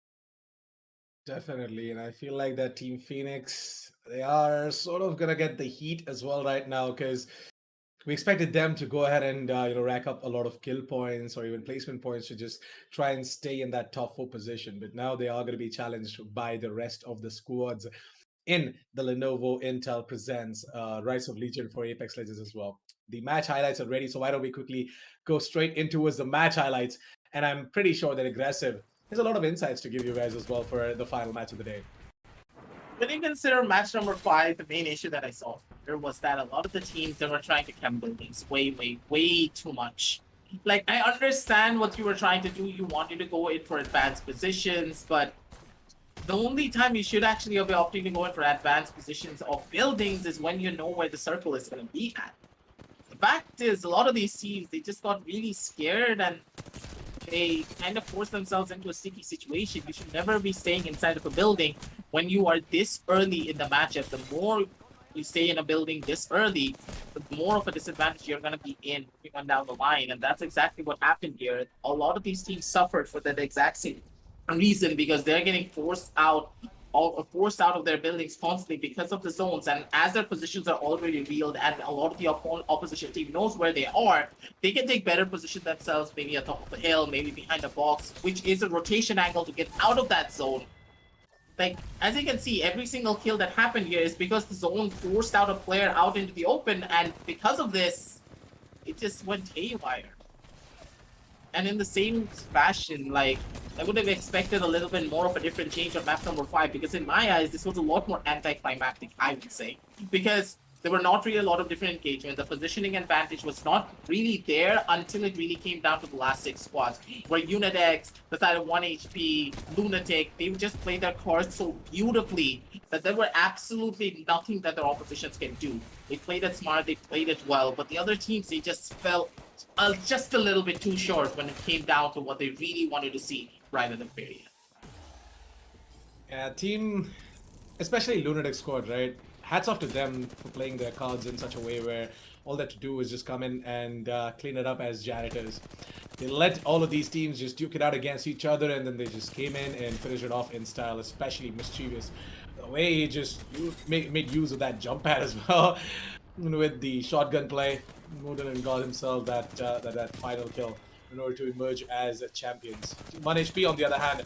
Definitely, and I feel like that Team Phoenix, they are sort of gonna get the heat as well right now, because we expected them to go ahead and rack up a lot of kill points or even placement points to just try and stay in that top 4 position. But now they are going to be challenged by the rest of the squads in the Lenovo Intel presents Rise of Legion for Apex Legends as well. The match highlights are ready, so why don't we quickly go straight into the match highlights? And I'm pretty sure that Aggressive has a lot of insights to give you guys as well for the final match of the day. When you consider match number 5, the main issue that I saw there was that a lot of the teams, they were trying to camp buildings way too much. Like, I understand what you were trying to do. You wanted to go in for advanced positions, but the only time you should actually be opting to go in for advanced positions of buildings is when you know where the circle is going to be at. The fact is, a lot of these teams, they just got really scared and they kind of force themselves into a sticky situation. You should never be staying inside of a building when you are this early in the matchup. The more you stay in a building this early, the more of a disadvantage you're going to be in moving on down the line. And that's exactly what happened here. A lot of these teams suffered for that exact same reason, because they're getting forced out of their buildings constantly because of the zones, and as their positions are already revealed and a lot of the opposition team knows where they are, they can take better position themselves, maybe on top of the hill, maybe behind a box, which is a rotation angle to get out of that zone. Like, as you can see, every single kill that happened here is because the zone forced out a player out into the open, and because of this, it just went haywire. And in the same fashion, like, I would have expected a little bit more of a different change on map number 5, because in my eyes, this was a lot more anticlimactic, I would say. Because there were not really a lot of different engagement. The positioning advantage was not really there until it really came down to the last 6 squads, where Unit X, the side of 1 HP, Lunatic, they would just play their cards so beautifully that there were absolutely nothing that their oppositions can do. They played it smart, they played it well, but the other teams, they just fell just a little bit too short when it came down to what they really wanted to see right at the very end. Yeah, team, especially Lunatic squad, right? Hats off to them for playing their cards in such a way where all they had to do was just come in and clean it up as janitors. They let all of these teams just duke it out against each other, and then they just came in and finished it off in style, especially Mischievous. The way he just made use of that jump pad as well, with the shotgun play, Moden got himself that final kill in order to emerge as champions. 1 HP on the other hand,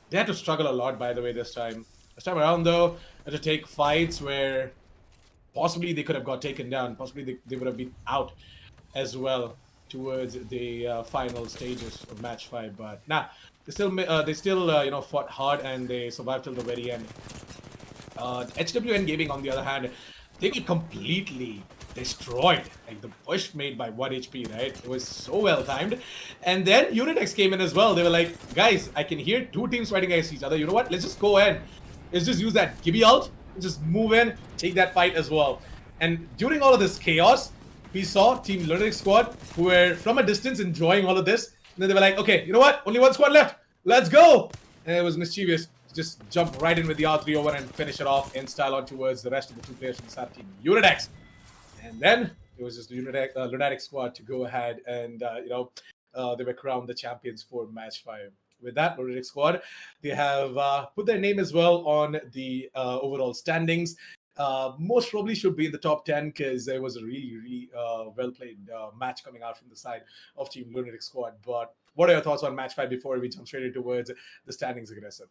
they had to struggle a lot, by the way, this time. This time around, though, had to take fights where possibly they could have got taken down. Possibly they would have been out as well towards the final stages of match 5. But nah, they still fought hard and they survived till the very end. HWN Gaming, on the other hand, they got completely destroyed. Like the push made by 1 HP, right? It was so well timed. And then Unitex came in as well. They were like, guys, I can hear 2 teams fighting against each other. You know what? Let's just go ahead. Let's just use that Gibby ult. Just move in, take that fight as well. And during all of this chaos, we saw Team Lunatic squad who were from a distance enjoying all of this. And then they were like, okay, you know what? Only 1 squad left. Let's go. And it was Mischievous. Just jump right in with the R301 and finish it off in style on towards the rest of the 2 players from the SAT team, Unitex. And then it was just the Lunatic squad to go ahead and, they were crowned the champions for match 5. With that, Lunatic squad, they have put their name as well on the overall standings. Most probably should be in the top 10 because there was a really, really well-played match coming out from the side of Team Lunatic squad. But what are your thoughts on match 5 before we jump straight towards the standings aggressive?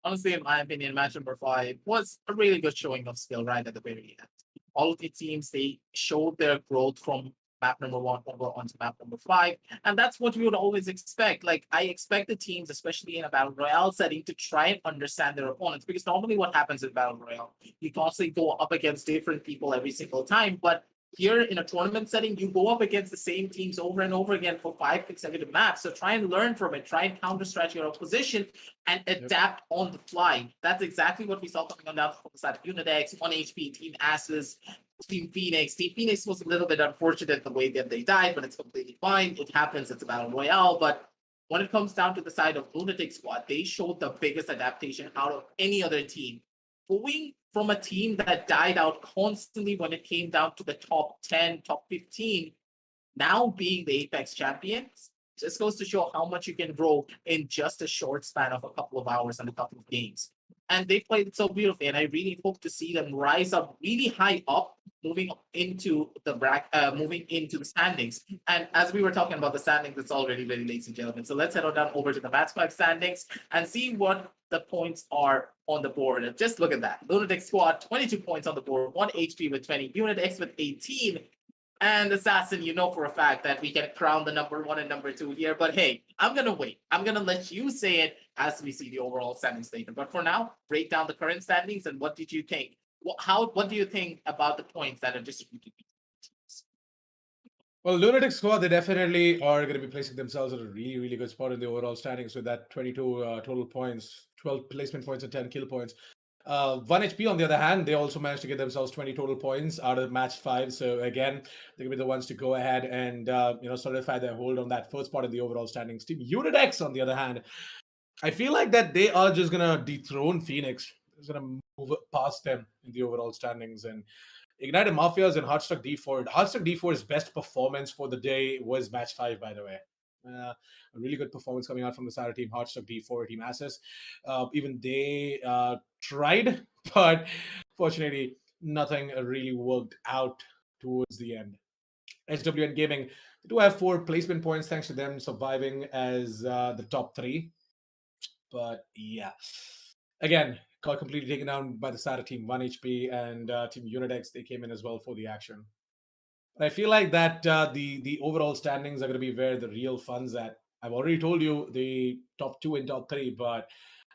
Honestly, in my opinion, match number 5 was a really good showing of skill right at the very end. All of the teams, they showed their growth from map number 1 over onto map number 5. And that's what we would always expect. Like, I expect the teams, especially in a battle royale setting, to try and understand their opponents. Because normally what happens in battle royale, you constantly go up against different people every single time. But here in a tournament setting, you go up against the same teams over and over again for 5 consecutive maps. So try and learn from it. Try and counter-stretch your opposition and adapt on the fly. That's exactly what we saw coming on down from the side of Unitex, 1 HP, Team Asses, Team Phoenix. Team Phoenix was a little bit unfortunate the way that they died, but it's completely fine. It happens. It's a battle royale. But when it comes down to the side of Lunatic Squad, they showed the biggest adaptation out of any other team. Going from a team that died out constantly when it came down to the top 10, top 15, now being the Apex champions, just goes to show how much you can grow in just a short span of a couple of hours and a couple of games. And they played it so beautifully, and I really hope to see them rise up really high up, moving into the standings. And as we were talking about the standings, it's already very ladies and gentlemen. So let's head on down over to the match 5 standings and see what the points are on the board. And just look at that. Lunatic squad, 22 points on the board, 1 HP with 20, Unit X with 18. And Assassin, you know for a fact that we can crown the number 1 and number 2 here. But hey, I'm going to wait. I'm going to let you say it as we see the overall standings later. But for now, break down the current standings and what did you think? What do you think about the points that are distributed? Well, Lunatic squad, they definitely are going to be placing themselves at a really, really good spot in the overall standings with that 22 total points, 12 placement points, and 10 kill points. 1 HP, on the other hand, they also managed to get themselves 20 total points out of match 5. So again, they're going to be the ones to go ahead and solidify their hold on that first spot in the overall standings. Team Unit X, on the other hand, I feel like that they are just going to dethrone Phoenix. It's going to move past them in the overall standings. And Ignited Mafias and Heartstruck D4. Heartstruck D4's best performance for the day was match 5, by the way. A really good performance coming out from the side of Team Heartstruck D4, Team Asses. Even they tried, but fortunately, nothing really worked out towards the end. HWN Gaming, they do have 4 placement points thanks to them surviving as the top 3. But yeah, again, got completely taken down by the side of Team 1 HP and Team Unitex. They came in as well for the action. I feel like that the overall standings are going to be where the real fun's at. I've already told you the top 2 and top 3, but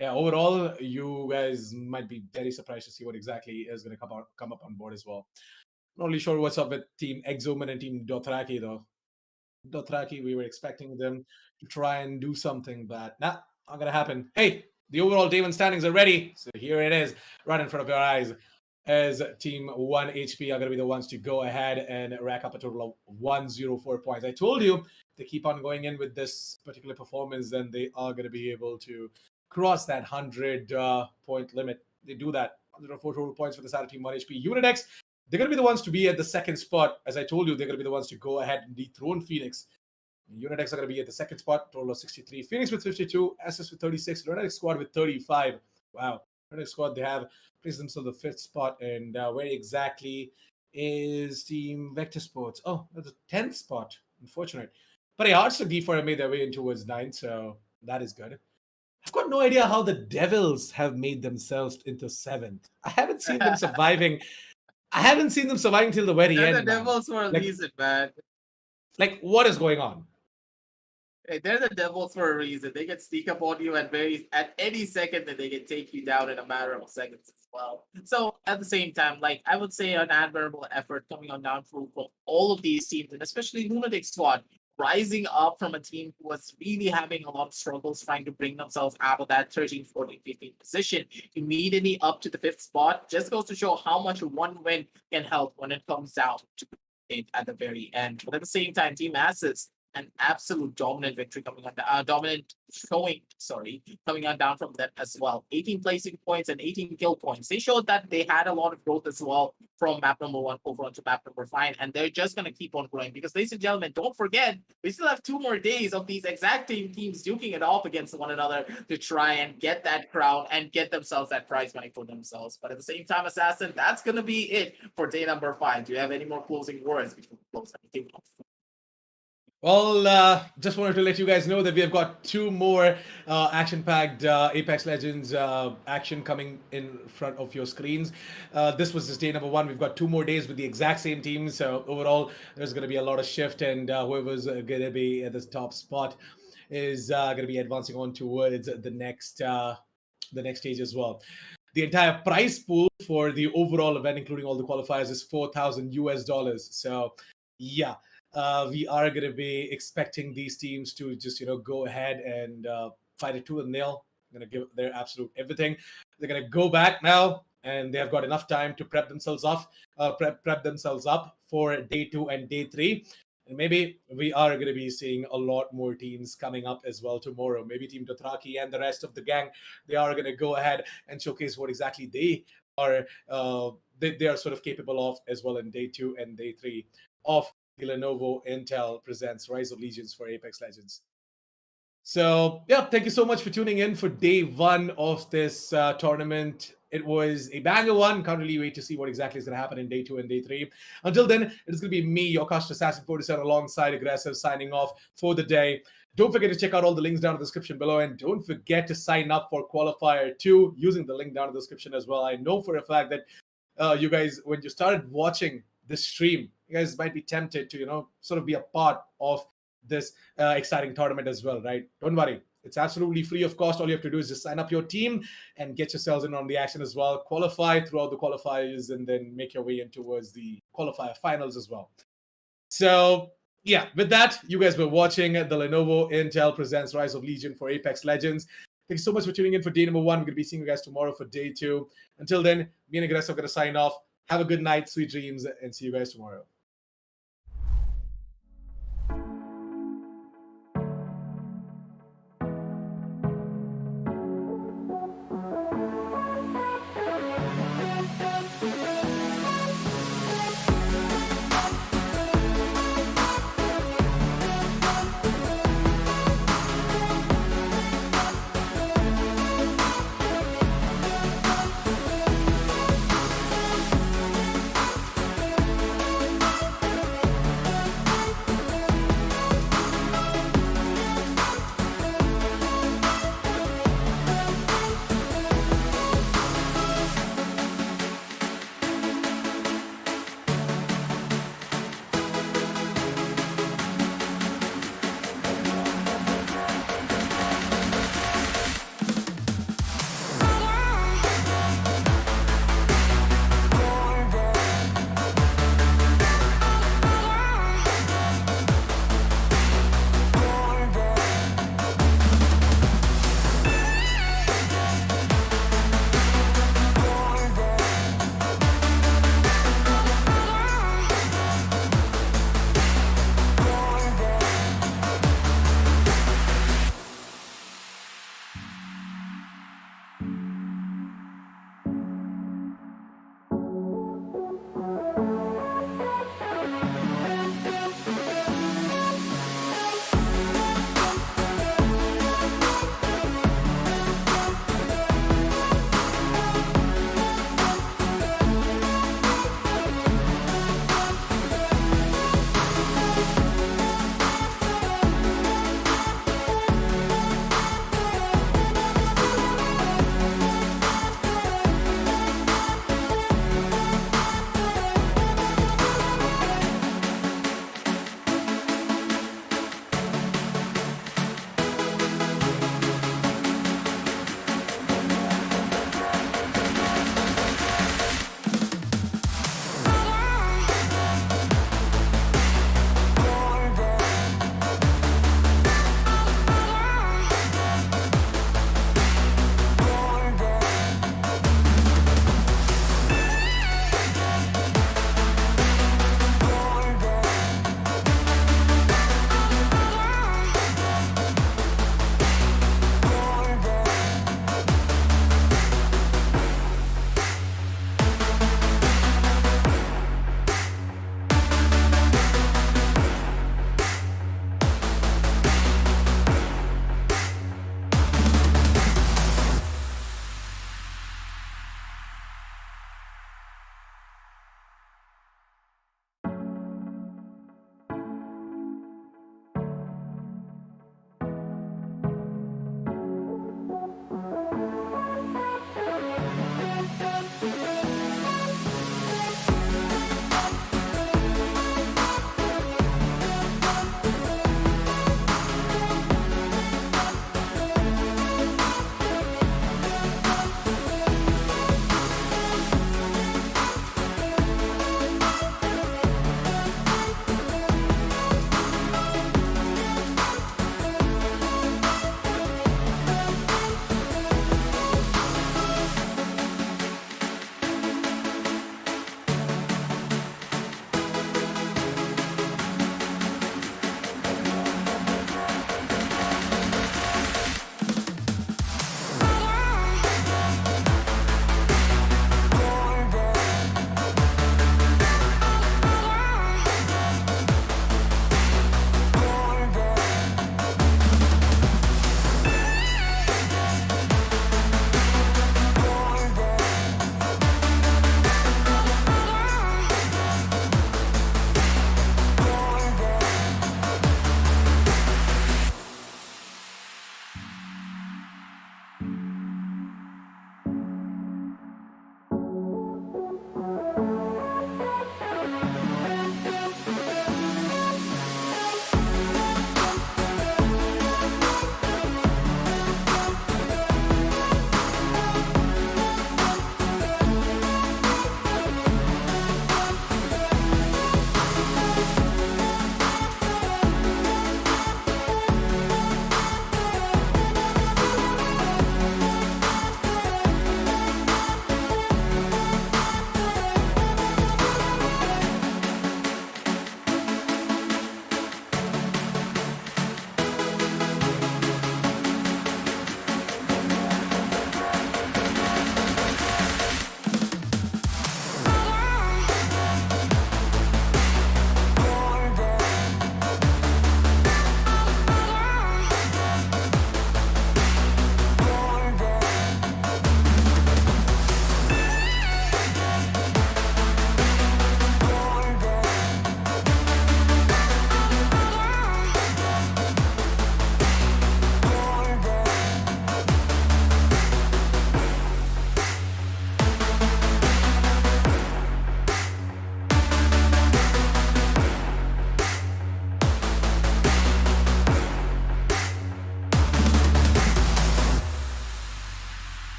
yeah, overall, you guys might be very surprised to see what exactly is going to come up on board as well. Not really sure what's up with Team Exoman and Team Dothraki though. Dothraki, we were expecting them to try and do something, but nah, not gonna happen. Hey, the overall day one standings are ready, so here it is, right in front of your eyes. As Team 1 HP are gonna be the ones to go ahead and rack up a total of 104 points. I told you they keep on going in with this particular performance, then they are gonna be able to cross that 100 point limit. They do that. 104 total points for the side of Team 1 HP. Unidex, they're going to be the ones to be at the second spot. As I told you, they're going to be the ones to go ahead and dethrone Phoenix. Unidex are going to be at the second spot, total of 63. Phoenix with 52, SS with 36, Unidex squad with 35. Wow. Unidex squad, they have placed themselves the fifth spot. And where exactly is Team Vector Sports? Oh, that's the 10th spot. Unfortunate. But yeah, Arts of D4 have made their way in towards 9, so that is good. I've got no idea how the Devils have made themselves into 7th. I haven't seen them surviving. I haven't seen them surviving till the very They're end. the Man. Devils for a reason, man. Like, what is going on? Hey, they're the Devils for a reason. They can sneak up on you at any second, that they can take you down in a matter of seconds as well. So at the same time, like I would say, an admirable effort coming on down from all of these teams, and especially Lunatic Squad, rising up from a team who was really having a lot of struggles trying to bring themselves out of that 13, 14, 15 position, immediately up to the fifth spot. Just goes to show how much one win can help when it comes down to it at the very end. But at the same time, Team Asses, an absolute dominant victory coming on, dominant showing, coming on down from them as well. 18 placing points and 18 kill points. They showed that they had a lot of growth as well from map number 1 over onto map number 5, and they're just going to keep on growing because, ladies and gentlemen, don't forget, we still have 2 more days of these exact same teams duking it off against one another to try and get that crown and get themselves that prize money for themselves. But at the same time, Assassin, that's going to be it for day number 5. Do you have any more closing words before we close anything off? Well, just wanted to let you guys know that we have got 2 more action-packed Apex Legends action coming in front of your screens. This was just day number 1. We've got 2 more days with the exact same team. So overall, there's going to be a lot of shift, and whoever's going to be at the top spot is going to be advancing on towards the next stage as well. The entire prize pool for the overall event, including all the qualifiers, is $4,000. So yeah. We are going to be expecting these teams to just, go ahead and fight it tooth and nail. Going to give their absolute everything. They're going to go back now, and they have got enough time to prep themselves up for day 2 and day 3. And maybe we are going to be seeing a lot more teams coming up as well tomorrow. Maybe Team Dothraki and the rest of the gang, they are going to go ahead and showcase what exactly they are they are sort of capable of as well in day 2 and day 3 of the Lenovo Intel presents Rise of Legions for Apex Legends. So, yeah, thank you so much for tuning in for day 1 of this tournament. It was a banger one. Can't really wait to see what exactly is going to happen in day 2 and day 3. Until then, it's going to be me, your Cost Assassin 47, alongside Aggressive, signing off for the day. Don't forget to check out all the links down in the description below, and don't forget to sign up for Qualifier 2 using the link down in the description as well. I know for a fact that you guys, when you started watching this stream, you guys might be tempted to, sort of be a part of this exciting tournament as well, right? Don't worry. It's absolutely free of cost. All you have to do is just sign up your team and get yourselves in on the action as well. Qualify throughout the qualifiers and then make your way in towards the qualifier finals as well. So, yeah, with that, you guys were watching the Lenovo Intel presents Rise of Legion for Apex Legends. Thank you so much for tuning in for day number 1. We're going to be seeing you guys tomorrow for day 2. Until then, me and Aggressive are going to sign off. Have a good night, sweet dreams, and see you guys tomorrow.